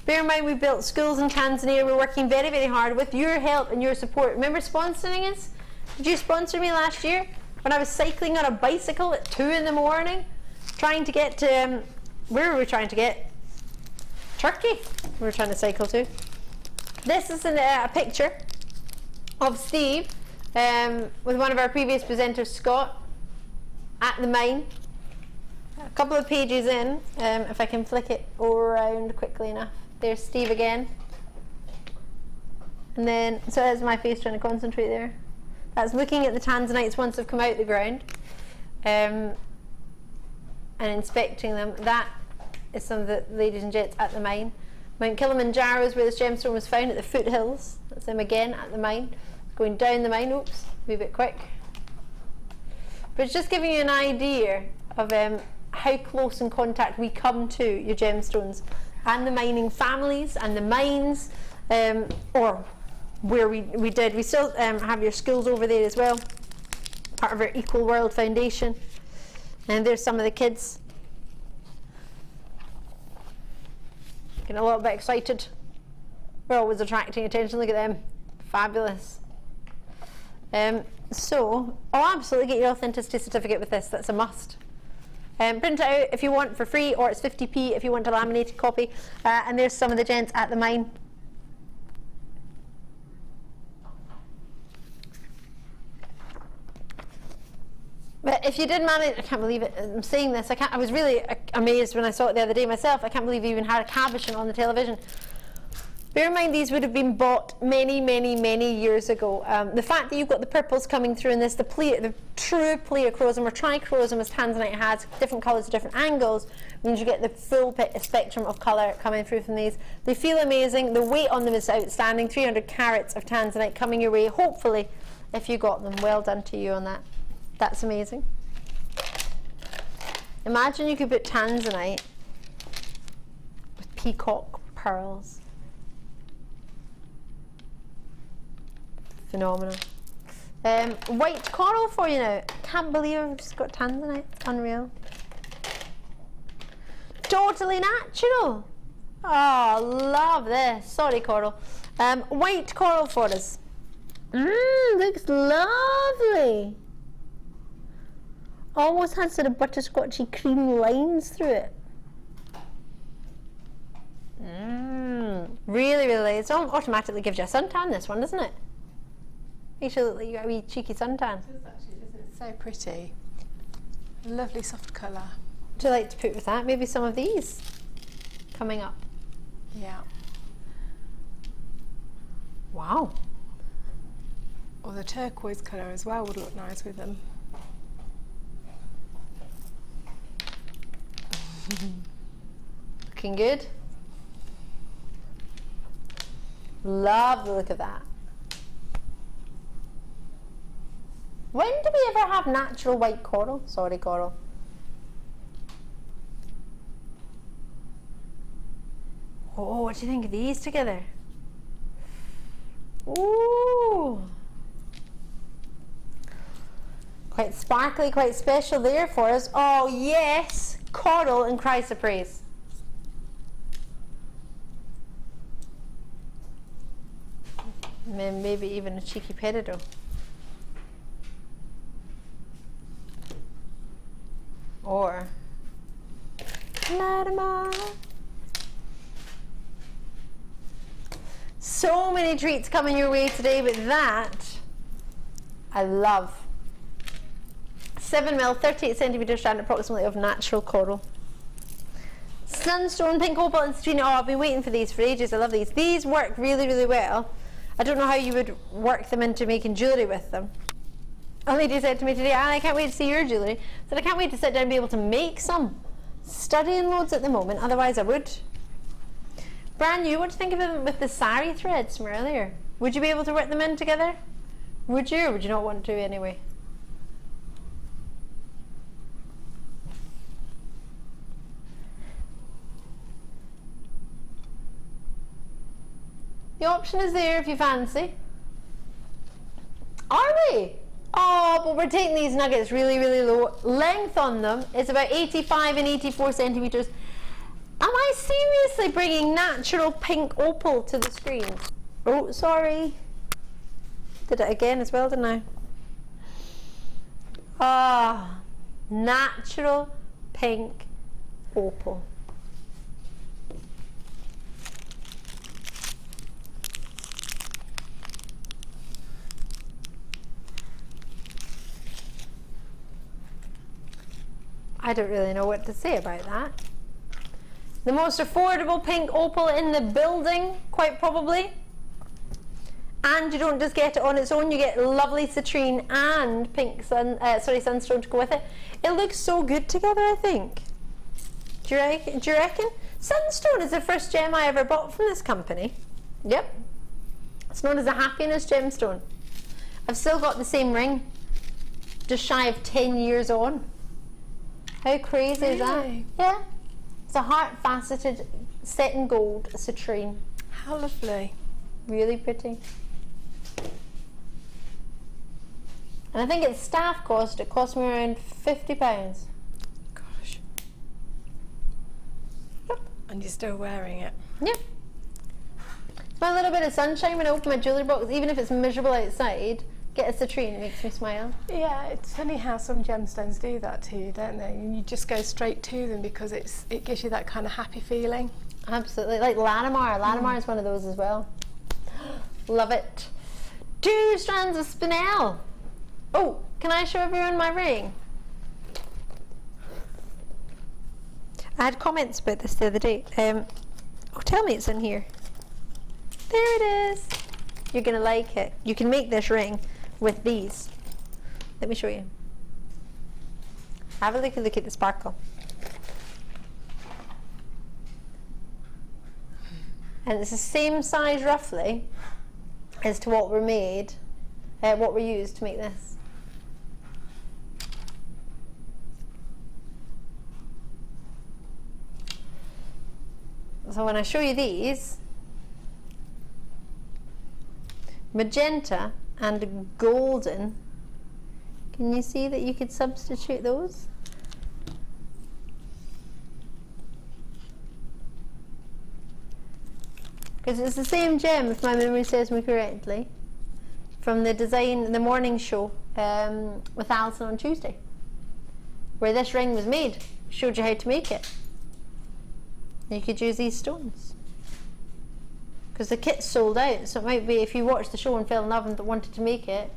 Bear in mind we built schools in Tanzania. We're working very, very hard with your help and your support. Remember sponsoring us? Did you sponsor me last year? When I was cycling on a bicycle at 2 in the morning, trying to get to, where were we trying to get? Turkey we were trying to cycle to. This is a picture of Steve with one of our previous presenters, Scott, at the mine. A couple of pages in, if I can flick it around quickly enough. There's Steve again. And then, so there's my face trying to concentrate there. That's looking at the Tanzanites once they've come out of the ground and inspecting them. That is some of the ladies and gents at the mine. Mount Kilimanjaro is where this gemstone was found, at the foothills. That's them again at the mine. Going down the mine, oops, be a bit quick. But it's just giving you an idea of how close in contact we come to your gemstones and the mining families and the mines, or where we did. We still have your schools over there as well, part of our Equal World Foundation. And there's some of the kids getting a little bit excited. We're always attracting attention. Look at them, fabulous. So I'll absolutely get your authenticity certificate with this. That's a must. Print it out if you want for free, or it's 50p if you want a laminated copy. And there's some of the gents at the mine. But if you did manage, I can't believe it, I'm saying this, I was really amazed when I saw it the other day myself. I can't believe you even had a cabochon on the television. Bear in mind these would have been bought many, many, many years ago. The fact that you've got the purples coming through in this, the true pleochrosm or trichrosm as Tanzanite has, different colours at different angles, means you get the full spectrum of colour coming through from these. They feel amazing. The weight on them is outstanding. 300 carats of Tanzanite coming your way, hopefully, if you got them. Well done to you on that. That's amazing. Imagine you could put Tanzanite with peacock pearls. Phenomenal. White coral for you now. Can't believe I've just got Tanzanite. Unreal. Totally natural. Oh, love this. Sorry, coral. White coral for us. Looks lovely. Almost has sort of butterscotchy cream lines through it. Really, really. It automatically gives you a suntan, this one, doesn't it? Makes you look like you got a wee cheeky suntan. It does actually, doesn't it? So pretty. Lovely soft colour. Would you like to put with that maybe some of these coming up? Yeah. Wow. Or the turquoise colour as well would look nice with them. Looking good. Love the look of that. When do we ever have natural white coral? Sorry, coral. Oh, what do you think of these together? Ooh. Quite sparkly, quite special there for us. Oh yes, coral and chrysoprase. Maybe even a cheeky peridot. So many treats coming your way today, but that I love. 7mm, 38cm strand approximately of natural coral. Sunstone, pink opal and citrine. Oh, I've been waiting for these for ages. I love these. These work really, really well. I don't know how you would work them into making jewellery with them. A lady said to me today, I can't wait to see your jewellery. I said, I can't wait to sit down and be able to make some. Studying loads at the moment, otherwise I would. Brand new, what do you think of them with the sari threads from earlier? Would you be able to work them in together? Would you, or would you not want to anyway? The option is there if you fancy. Are they? Oh, but we're taking these nuggets really, really low. Length on them is about 85 and 84 centimetres. Am I seriously bringing natural pink opal to the screen? Oh, sorry. Did it again as well, didn't I? Ah, natural pink opal. I don't really know what to say about that. The most affordable pink opal in the building, quite probably. And you don't just get it on its own, you get lovely citrine and pink sunstone to go with it. It looks so good together, I think. Do you reckon? Sunstone is the first gem I ever bought from this company. Yep. It's known as a happiness gemstone. I've still got the same ring, just shy of 10 years on. How crazy is that? Yeah. It's a heart-faceted set in gold citrine. How lovely. Really pretty. And I think its staff cost, it cost me around £50. Gosh. Yep. And you're still wearing it. Yep. It's my little bit of sunshine when I open my jewellery box, even if it's miserable outside. Get a citrine, it makes me smile. Yeah, it's funny how some gemstones do that to you, don't they? And you just go straight to them because it gives you that kind of happy feeling. Absolutely, like Latimar. Latimar is one of those as well. Love it. 2 strands of Spinel. Oh, can I show everyone my ring? I had comments about this the other day. Oh, tell me it's in here. There it is. You're gonna like it. You can make this ring with these. Let me show you. Have a look at the sparkle. And it's the same size roughly as to what what we used to make this. So when I show you these, magenta and golden, can you see that you could substitute those? Because it's the same gem, if my memory serves me correctly, from the design, the morning show with Alison on Tuesday, where this ring was made. Showed you how to make it. You could use these stones. Because the kit's sold out, so it might be if you watched the show and fell in love and wanted to make it,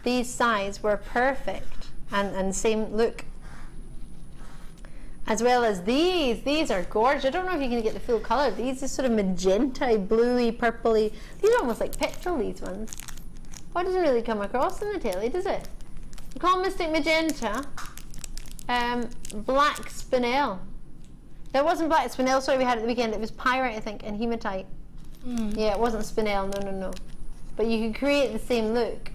these sides were perfect and same look. As well as these are gorgeous. I don't know if you can get the full colour. These are sort of magenta, bluey, purpley. These are almost like petrol, these ones. What doesn't really come across in the telly, does it? We call Mystic Magenta black spinel. That wasn't black spinel, sorry, we had it at the weekend. It was pyrite, I think, and hematite. Yeah, it wasn't spinel, no. But you can create the same look.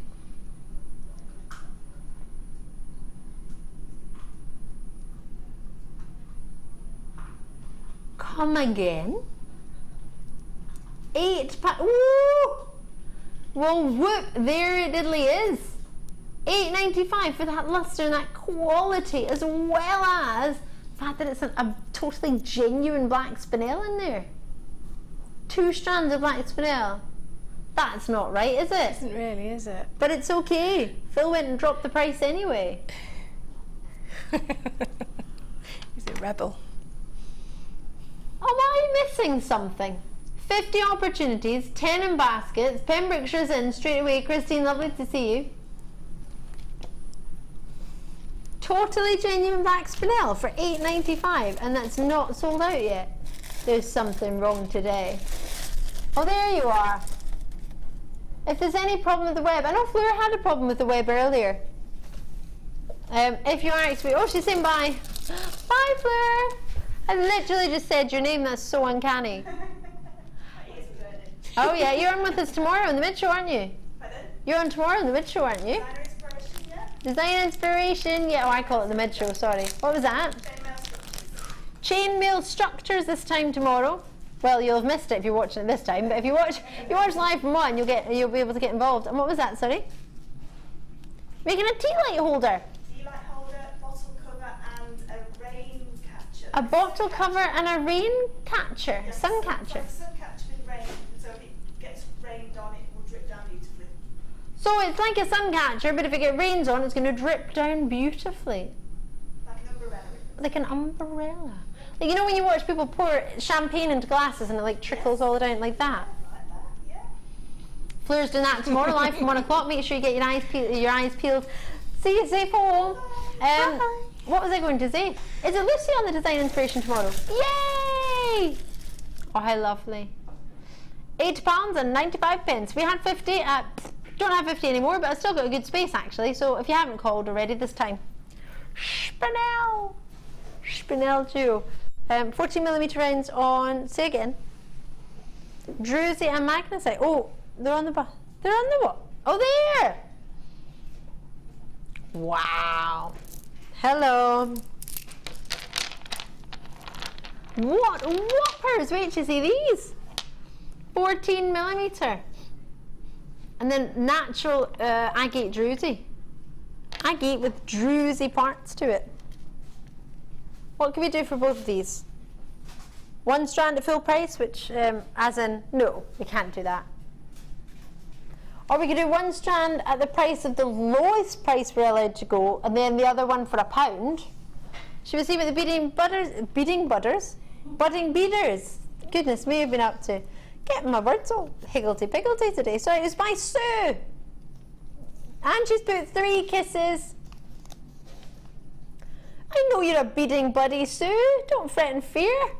Come again. £8. Woo! Well, whoop, there it diddly is. £8.95 for that lustre and that quality, as well as the fact that it's a totally genuine black spinel in there. 2 strands of black spinel. That's not right, is it? It isn't really, is it? But it's okay. Phil went and dropped the price anyway. Is it rebel? Am I missing something? 50 opportunities, 10 in baskets. Pembrokeshire's in straight away. Christine, lovely to see you. Totally genuine black spinel for £8.95, and that's not sold out yet. There's something wrong today. Oh, there you are. If there's any problem with the web, I know Fleur had a problem with the web earlier. If you are actually, oh, she's saying bye. Bye, Fleur. I literally just said your name. That's so uncanny. Oh yeah, you're on with us tomorrow in the mid show, aren't you? Pardon? You're on tomorrow in the mid show, aren't you? Designer inspiration, yeah? Design inspiration, yeah. Oh, I call it the mid show. Sorry. What was that? Chainmail structures this time tomorrow. Well, you'll have missed it if you're watching it this time. But if you watch live from 1, you'll be able to get involved. And what was that? Sorry. Making a tea light holder. Tea light holder, bottle cover, and a rain catcher. A bottle cover and a rain catcher, Yes, sun catcher. It's like a sun catcher with rain, so if it gets rained on, it will drip down beautifully. So it's like a sun catcher, but if it gets rains on, it's going to drip down beautifully. Like an umbrella. Like an umbrella. Like, you know when you watch people pour champagne into glasses and it like trickles all down like that? Like that, yeah. Fleur's doing that tomorrow live from 1 o'clock. Make sure you get your eyes peeled. See you safe home. What was I going to say? Is it Lucy on the design inspiration tomorrow? Yay! Oh, how lovely. £8 and 95 pence. We had 50. Don't have 50 anymore, but I've still got a good space actually. So if you haven't called already this time, Spinel too. 14mm rounds on. Say again. Druzy and magnesite. Oh, they're on the They're on the what? Oh, there. Wow. Hello. What whoppers! Wait till you see these. 14mm. And then natural agate druzy. Agate with druzy parts to it. What can we do for both of these? One strand at full price, which, as in, no, we can't do that. Or we could do one strand at the price of the lowest price we're allowed to go, and then the other one for £1. Should we see what the budding beaders, goodness me, have been up to? Getting my words all higgledy-piggledy today. Sorry, it was by Sue. And she's put 3 kisses. I know you're a beading buddy, Sue. Don't fret and fear.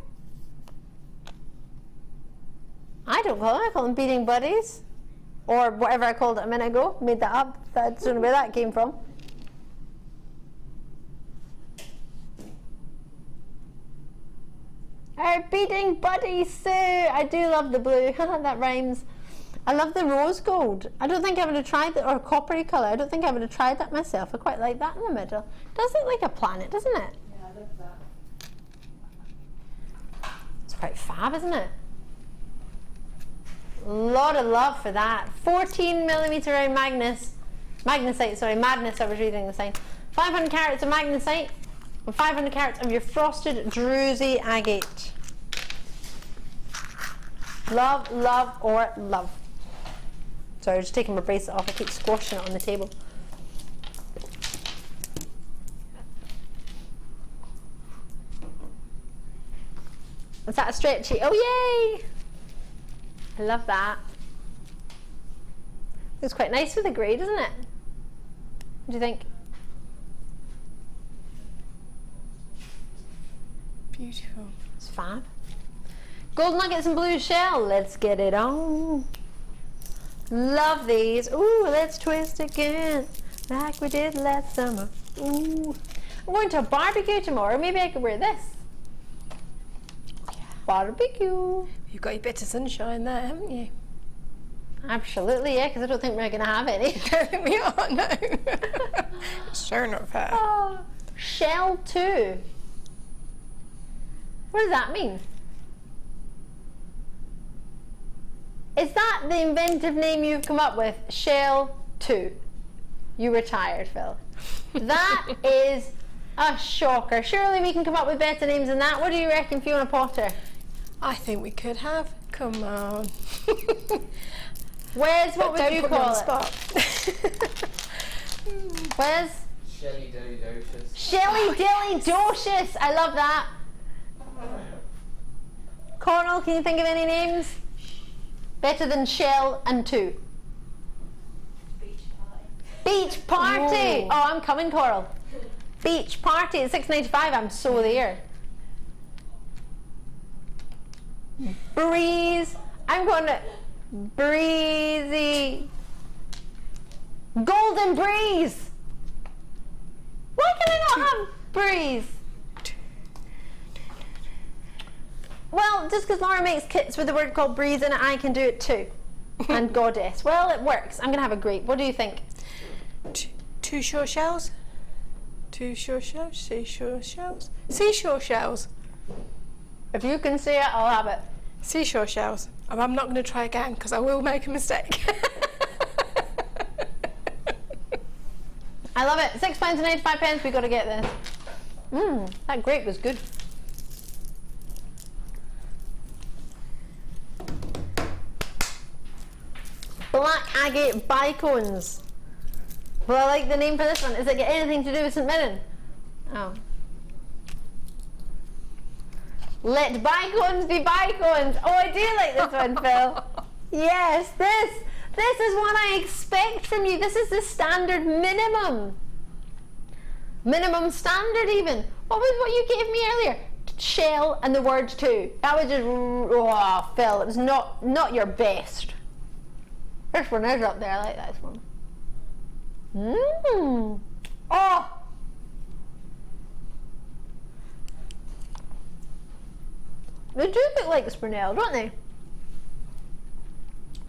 I don't call them. I call them beading buddies. Or whatever I called it a minute ago. Made that up. I don't know where that came from. Our beading buddy, Sue. I do love the blue. That rhymes. I love the rose gold. I don't think I would have tried that, or coppery colour. I don't think I would have tried that myself. I quite like that in the middle. It does look like a planet, doesn't it? Yeah, I love that. It's quite fab, isn't it? A lot of love for that. 14mm round magnesite, sorry, madness, I was reading the sign. 500 carats of magnesite and 500 carats of your frosted druzy agate. Love, love, or love. Sorry, I'm just taking my bracelet off. I keep squashing it on the table. Is that a stretchy? Oh, yay! I love that. It's quite nice with the grey, doesn't it? What do you think? Beautiful. It's fab. Gold nuggets and blue shell. Let's get it on. Love these. Ooh, let's twist again like we did last summer. Ooh. I'm going to a barbecue tomorrow. Maybe I could wear this. Barbecue. You've got your bit of sunshine there, haven't you? Absolutely, yeah, because I don't think we're going to have any. Don't think we are, no. It's sure not fair. Oh, shell 2. What does that mean? Is that the inventive name you've come up with? Shell 2. You retired, Phil. That is a shocker. Surely we can come up with better names than that. What do you reckon, Fiona Potter? I think we could have. Come on. Wes, what would you call it? Spot. Wes? Shelly Dilly Docious. Shelly Dilly Docious. I love that. Connell, can you think of any names? Better than Shell and 2. Beach party. Beach party! Whoa. Oh, I'm coming, Coral. Beach party at $6.95. I'm so there. Breeze. I'm going to breezy. Golden breeze. Why can I not have breeze? Well, just because Laura makes kits with the word called breeze in it, I can do it too. And goddess. Well, it works. I'm going to have a grape. What do you think? 2 short shells. 2 short shells. Seashore shells. Seashore shells. If you can see it, I'll have it. Seashore shells. I'm not going to try again because I will make a mistake. I love it. £6.85. We've got to get this. That grape was good. Black agate bicones. Well, I like the name for this one. Does it get anything to do with St. Mirren? Oh. Let bygones be bygones. Oh, I do like this one, Phil. Yes, this is what I expect from you. This is the standard minimum. Minimum standard even. What was what you gave me earlier? Shell and the word 2. That was just, oh, Phil, it was not your best. This one is up there. I like this one. Oh! They do look like Spinel, don't they?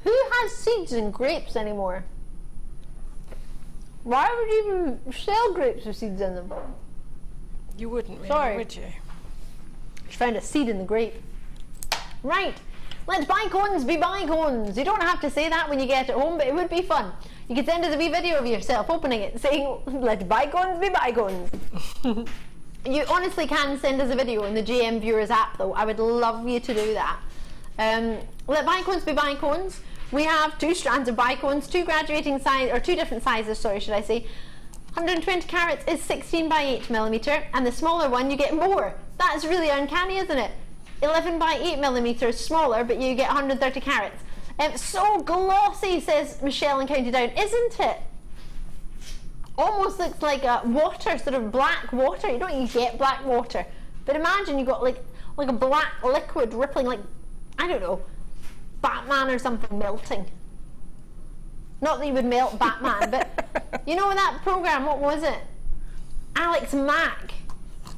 Who has seeds in grapes anymore? Why would you even sell grapes with seeds in them? You wouldn't really, Sorry. would you? Just found a seed in the grape. Right. Let bygones be bygones. You don't have to say that when you get it home, but it would be fun. You could send us a wee video of yourself opening it, saying, let bygones be bygones. You honestly can send us a video in the GM Viewers app, though. I would love you to do that. Let bygones be bygones. We have 2 strands of bicones, 2 graduating size, or 2 different sizes, sorry, should I say. 120 carats is 16 by 8 millimeter, and the smaller one you get more. That's really uncanny, isn't it? 11 by 8 millimeter is smaller, but you get 130 carats. So glossy, says Michelle in County Down, isn't it? Almost looks like a water, sort of black water. You don't even get black water, but imagine you got like a black liquid rippling, like, I don't know, Batman or something melting. Not that you would melt Batman, but you know that program, what was it? Alex Mack,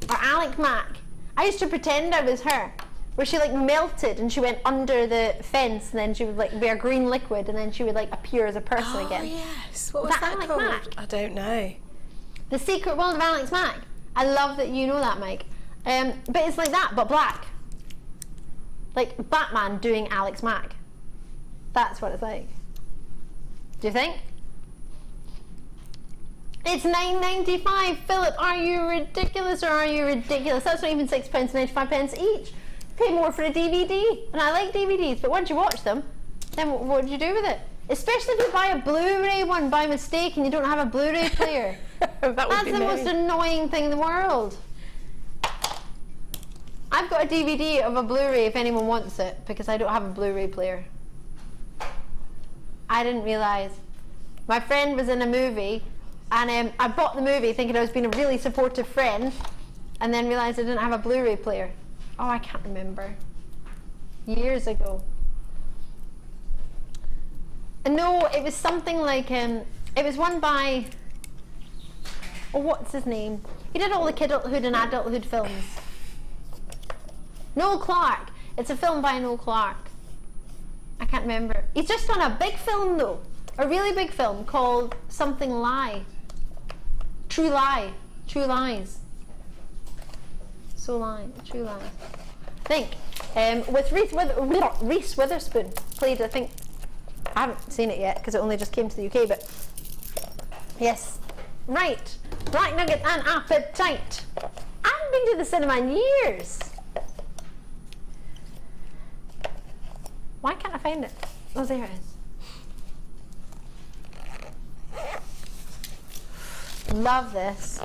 or Alec Mack. I used to pretend I was her, where she like melted and she went under the fence, and then she would like be a green liquid, and then she would like appear as a person again. Oh yes, what was that Alec called? Mack? I don't know. The Secret World of Alex Mack. I love that you know that, Mike. But it's like that, but black. Like Batman doing Alex Mack. That's what it's like. Do you think? It's $9.95. Philip, are you ridiculous, or are you ridiculous? That's not even £6.95 each. Pay more for a DVD, and I like DVDs, but once you watch them, then what do you do with it? Especially if you buy a Blu-ray one by mistake and you don't have a Blu-ray player. That's the most annoying thing in the world. I've got a DVD of a Blu-ray if anyone wants it, because I don't have a Blu-ray player. I didn't realise. My friend was in a movie, and I bought the movie thinking I was being a really supportive friend, and then realised I didn't have a Blu-ray player. Oh, I can't remember. Years ago. No, it was something like, it was one by, oh, what's his name? He did all the kidulthood and adulthood films. Noel Clarke. It's a film by Noel Clarke. I can't remember. He's just done a big film though. A really big film called something Lie. True Lie. True Lies. So Lie. True Lies. I think. With Reese Witherspoon. Played, I think, I haven't seen it yet because it only just came to the UK, but yes. Right. Black Nugget and Appetite. I haven't been to the cinema in years. Why can't I find it? Oh, there it is. Love this.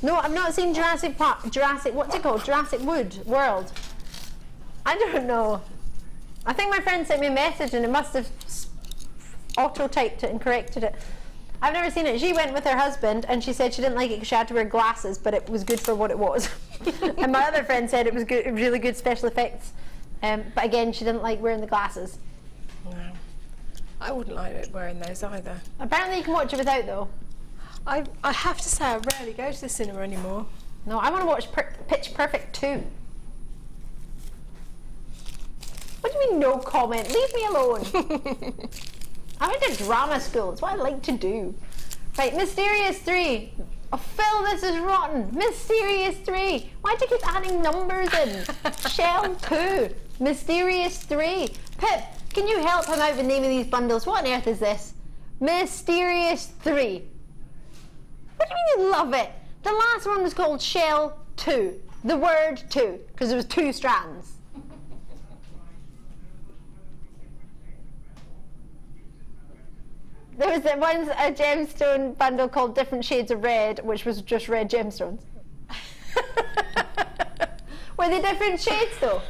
No, I've not seen Jurassic Park. What's it called? Jurassic World. I don't know. I think my friend sent me a message and it must have auto-typed it and corrected it. I've never seen it. She went with her husband and she said she didn't like it because she had to wear glasses, but it was good for what it was. And my other friend said it was good, really good special effects. But again, she didn't like wearing the glasses. No. I wouldn't like it wearing those either. Apparently you can watch it without though. I have to say I rarely go to the cinema anymore. No, I want to watch Pitch Perfect 2. What do you mean no comment? Leave me alone. I went to drama school. It's what I like to do. Right, Mysterious 3. Oh, Phil, this is rotten. Mysterious 3. Why do you keep adding numbers in? Shell 2. Mysterious 3. Pip, can you help him out with naming these bundles? What on earth is this? Mysterious 3. What do you mean you love it? The last one was called Shell 2. The word 2, because there was 2 strands. There was once a gemstone bundle called Different Shades of Red, which was just red gemstones. Were they different shades though?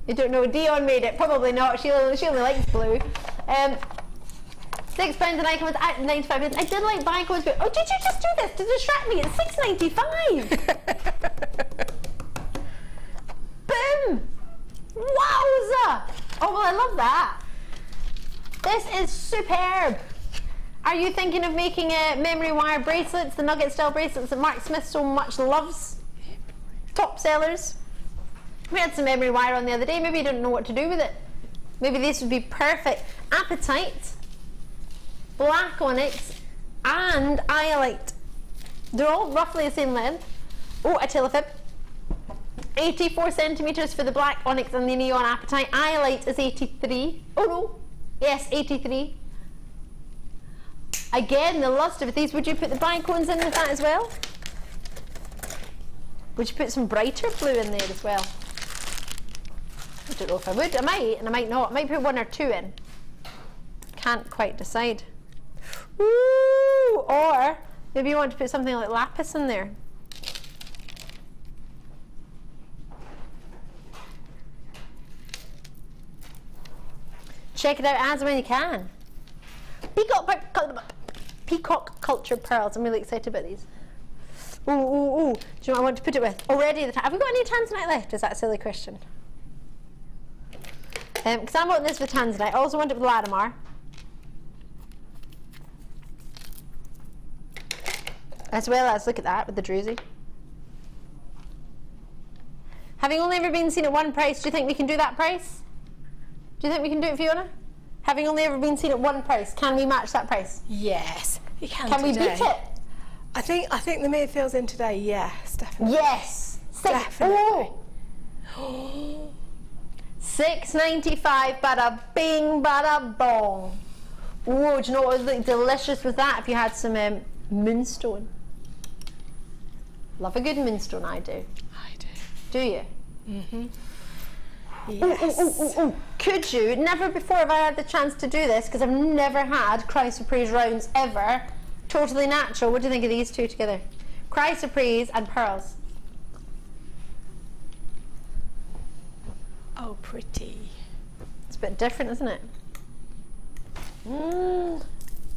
You don't know. Dion made it. Probably not. She only likes blue. £6 an icon was at 95. I did like buying codes, but oh, did you just do this to distract me? It's £6.95. Boom! Wowza! Oh well, I love that. This is superb. Are you thinking of making memory wire bracelets, the nugget style bracelets that Mark Smith so much loves? Top sellers. We had some memory wire on the other day. Maybe you didn't know what to do with it. Maybe this would be perfect. Apatite, black onyx, and iolite. They're all roughly the same length. Oh, I tell a fib. 84 centimeters for the black onyx and the neon apatite. Iolite is 83. Oh no. Yes, 83. Again, the lust of these. Would you put the bicones in with that as well? Would you put some brighter blue in there as well? I don't know if I would. I might, and I might not. I might put 1 or 2 in. Can't quite decide. Ooh, or maybe you want to put something like lapis in there. Check it out as and when you can. Peacock culture pearls. I'm really excited about these. Ooh, ooh, ooh. Do you know what I want to put it with? Already, have we got any Tanzanite left? Is that a silly question? Because I'm wanting this with Tanzanite. I also want it with Ladamar. As well as, look at that, with the druzy. Having only ever been seen at one price, do you think we can do that price? Do you think we can do it, Fiona? Having only ever been seen at one price, can we match that price? Yes, you can. Can we beat it? I think the Mayfield's in today. Yes, definitely. Yes, definitely. Oh. $6.95, bada bing, bada bong. Oh, do you know what would look delicious with that if you had some moonstone? Love a good moonstone, I do. I do. Do you? Mm-hmm. Yes. Ooh. Could you? Never before have I had the chance to do this because I've never had chrysoprase rounds ever. Totally natural. What do you think of these two together? Chrysoprase and pearls. Oh, pretty. It's a bit different, isn't it?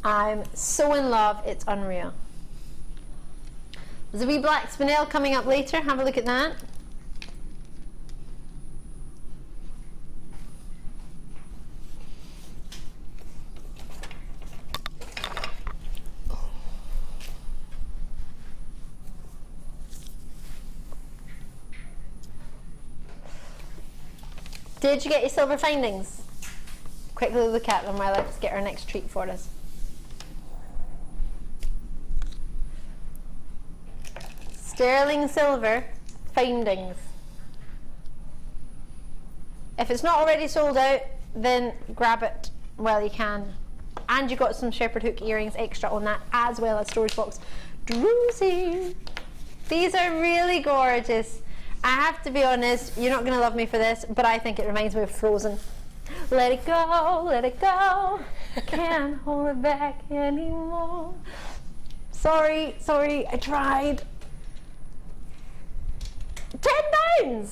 I'm so in love. It's unreal. There's a wee black spinel coming up later. Have a look at that. Did you get your silver findings? Quickly look at them while I get our next treat for us. Sterling silver findings. If it's not already sold out, then grab it while you can. And you got some shepherd hook earrings extra on that, as well as storage box druzy. These are really gorgeous. I have to be honest, you're not going to love me for this, but I think it reminds me of Frozen. Let it go, let it go. Can't hold it back anymore. Sorry, I tried. £10!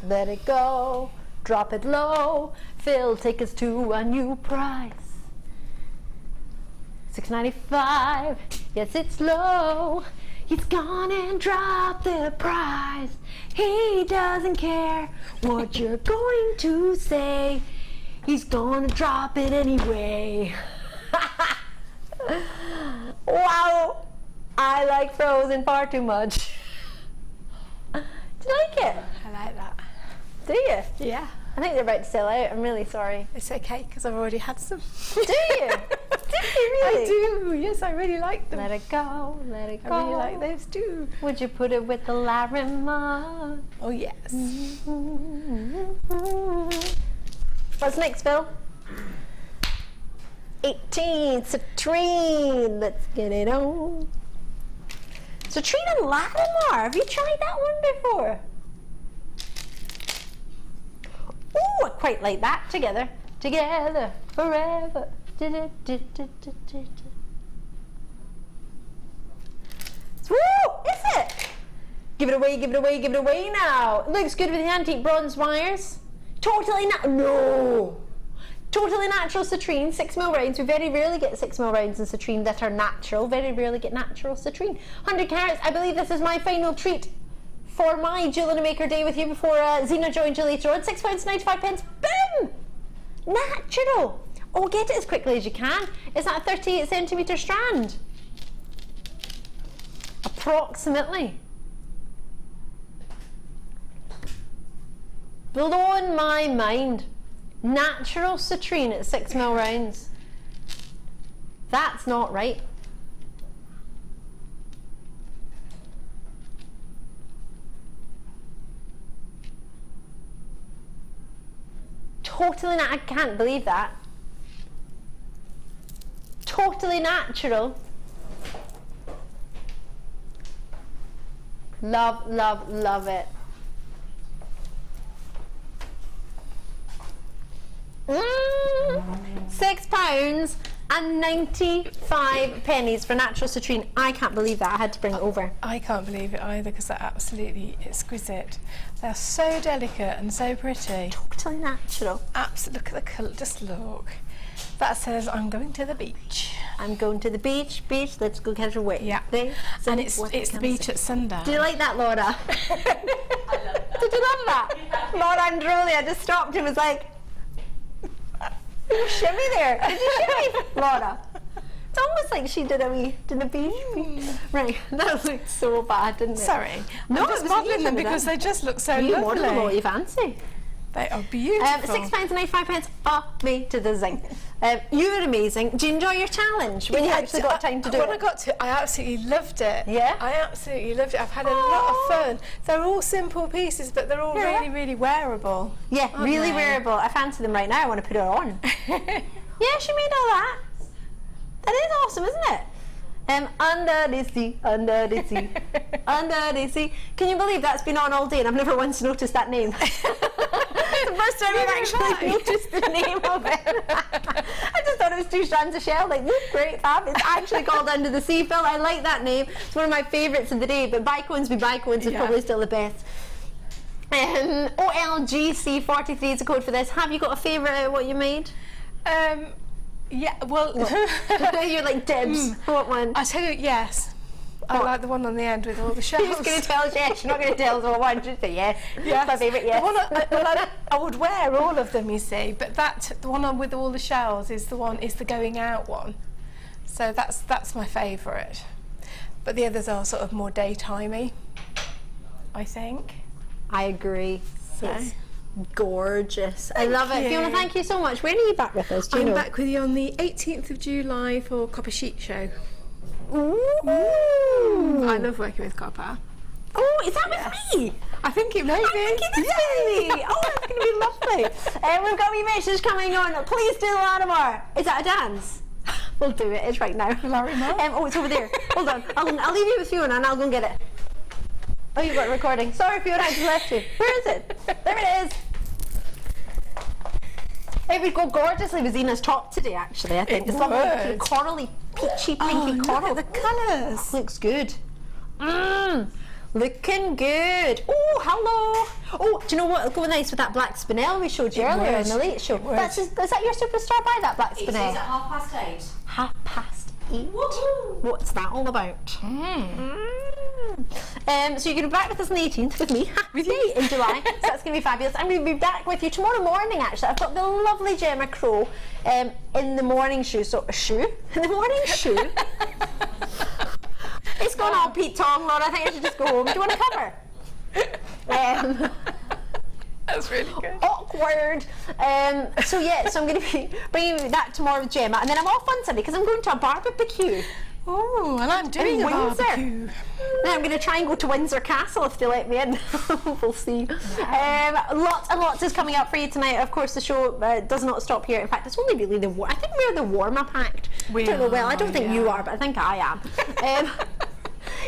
let it go, drop it low, Phil, take us to a new price. $6.95, yes it's low. He's gone and dropped the price. He doesn't care what you're going to say. He's gonna drop it anyway. Wow, I like Frozen far too much. Do you like it? I like that. Do you? Yeah. I think they're about to sell out. I'm really sorry. It's okay because I've already had some. Do you? Do you really? I do. Yes, I really like them. Let it go, let it go. I really like those too. Would you put it with the Larimar? Oh yes. What's next, Phil? 18, citrine. Let's get it on. Citrine and Larimar. Have you tried that one before? Ooh, I quite like that. Together, together, forever. Woo! Is it? Give it away, give it away, give it away now. It looks good with the antique bronze wires. Totally no. Totally natural citrine, 6mm rounds. We very rarely get 6mm rounds in citrine that are natural. Very rarely get natural citrine. 100 carats. I believe this is my final treat for my Jewellery Maker day with you before Zena joins you later on. £6.95. Boom! Natural. Oh, get it as quickly as you can. Is that a 38cm strand? Approximately. Blown my mind. Natural citrine at 6mm rounds. That's not right. Totally I can't believe that. Totally natural. Love, love, love it. £6.95 for natural citrine. I can't believe that. I had to bring it over. I can't believe it either because they're absolutely exquisite. They're so delicate and so pretty. Totally natural. Absolutely. Look at the colour. Just look. That says, I'm going to the beach. I'm going to the beach. Beach, let's go catch a wave. Yeah. And it's the beach at sundown. Do you like that, Laura? I love that. Did you love that? Yeah. Laura and Rolly, I just stopped and was like, you shimmy there. Did you shimmy, Laura? It's almost like she did a beach. Right, that looked so bad, didn't it? Sorry. No, I'm just modelling them because they just look so you lovely. model them what you fancy. They are beautiful. £6.95. Oh, me to the zing. You're amazing. Do you enjoy your challenge when you actually got time to do it? When I got to, I absolutely loved it. Yeah? I absolutely loved it. I've had a lot of fun. They're all simple pieces, but they're all really, really wearable. Yeah, really wearable. I fancy them right now. I want to put it on. Yeah, she made all that. That is awesome, isn't it? Under the sea, under the sea, under the sea. Can you believe that's been on all day and I've never once noticed that name? It's the first time I've actually noticed the name of it. I just thought it was 2 strands of shell, like, whoop, great, fab. It's actually called Under the Sea, Phil. I like that name. It's one of my favourites of the day, but Bicones be Bicones is probably still the best. OLGC43 is the code for this. Have you got a favourite what you made? Yeah, well... You're like, Debs. What one? I tell you, yes. I like the one on the end with all the shells. You're just going to tell us yes. You're not going to tell us what one. Just say yes. Yes. My favourite, yes. The one I would wear all of them, you see, but the one with all the shells is the going out one. So that's my favourite. But the others are sort of more daytimey, I think. I agree. So. It's gorgeous. I love it. Fiona, thank you so much. When are you back with us? Do you know? I'm back with you on the 18th of July for Copper Sheet Show. Ooh. I love working with copper. Oh, is that with me? I think it may be. I think it is with me. Oh, that's going to be lovely. We've got a wee message coming on. Please do Larimar. Is that a dance? We'll do it. It's right now. Larimar? Oh, it's over there. Hold on. I'll leave you with Fiona and I'll go and get it. Oh, you've got recording. Sorry, Fiona, I just left you. Where is it? There it is. It would go gorgeously with Zena's top today, actually, I think. It's lovely, corally, peachy, pinky coral. Look at the colours. Looks good. Looking good. Oh, hello. Oh, do you know what will go nice with that black Spinel we showed you earlier in the late show? Is that your superstar buy, that black Spinel? It is at 8:30. 8:30. What's that all about? So you're going to be back with us on the 18th with me, with you in July. So that's going to be fabulous. I'm going to be back with you tomorrow morning. Actually, I've got the lovely Gemma Crow in the morning shoe. So in the morning shoe. It's gone all Pete Tong, Laura. I think I should just go home. Do you want to cover? That's really good. Awkward. So I'm going to be bringing that tomorrow with Gemma, and then I'm off on Sunday because I'm going to a barbecue. Oh, and I'm doing a Windsor. barbecue. Then I'm going to try and go to Windsor Castle if they let me in. We'll see. Lots and lots is coming up for you tonight. Of course, the show does not stop here. In fact, it's only really I think we're the warm-up act. I don't think you are, but I think I am.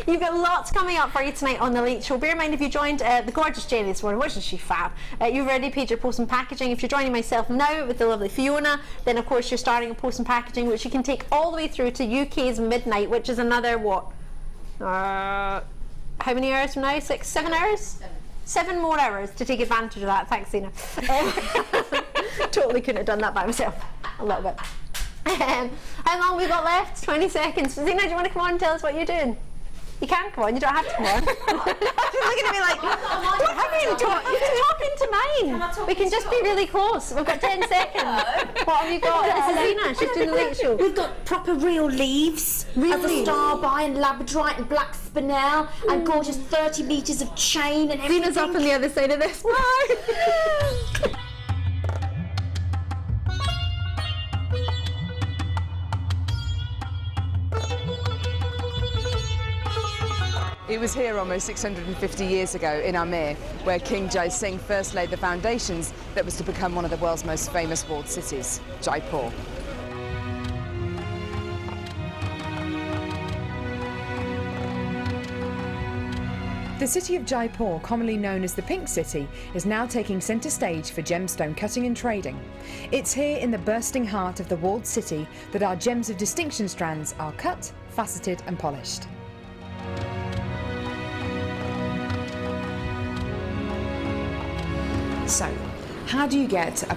You've got lots coming up for you tonight on The Late Show. Bear in mind, if you joined the gorgeous Jenny this morning, wasn't she fab? You've already paid your post and packaging. If you're joining myself now with the lovely Fiona, then of course you're starting a post and packaging, which you can take all the way through to UK's midnight, which is another, what? How many hours from now? 7 hours? 7 more hours to take advantage of that. Thanks, Zena. Totally couldn't have done that by myself. A little bit. How long we got left? 20 seconds. Zena, do you want to come on and tell us what you're doing? You can come on, you don't have to come on. She's looking at me like, what have you talking? You can talk into mine. We can just be really close. We've got 10 seconds. What have you got? This is Zena, she's doing the Late Show. We've got proper real leaves of the Starby and Labradorite and black Spinel and gorgeous 30 metres of chain and everything. Zena's up on the other side of this. Bye. It was here almost 650 years ago in Amir, where King Jai Singh first laid the foundations that was to become one of the world's most famous walled cities, Jaipur. The city of Jaipur, commonly known as the Pink City, is now taking centre stage for gemstone cutting and trading. It's here in the bursting heart of the walled city that our gems of distinction strands are cut, faceted and polished. So, how do you get a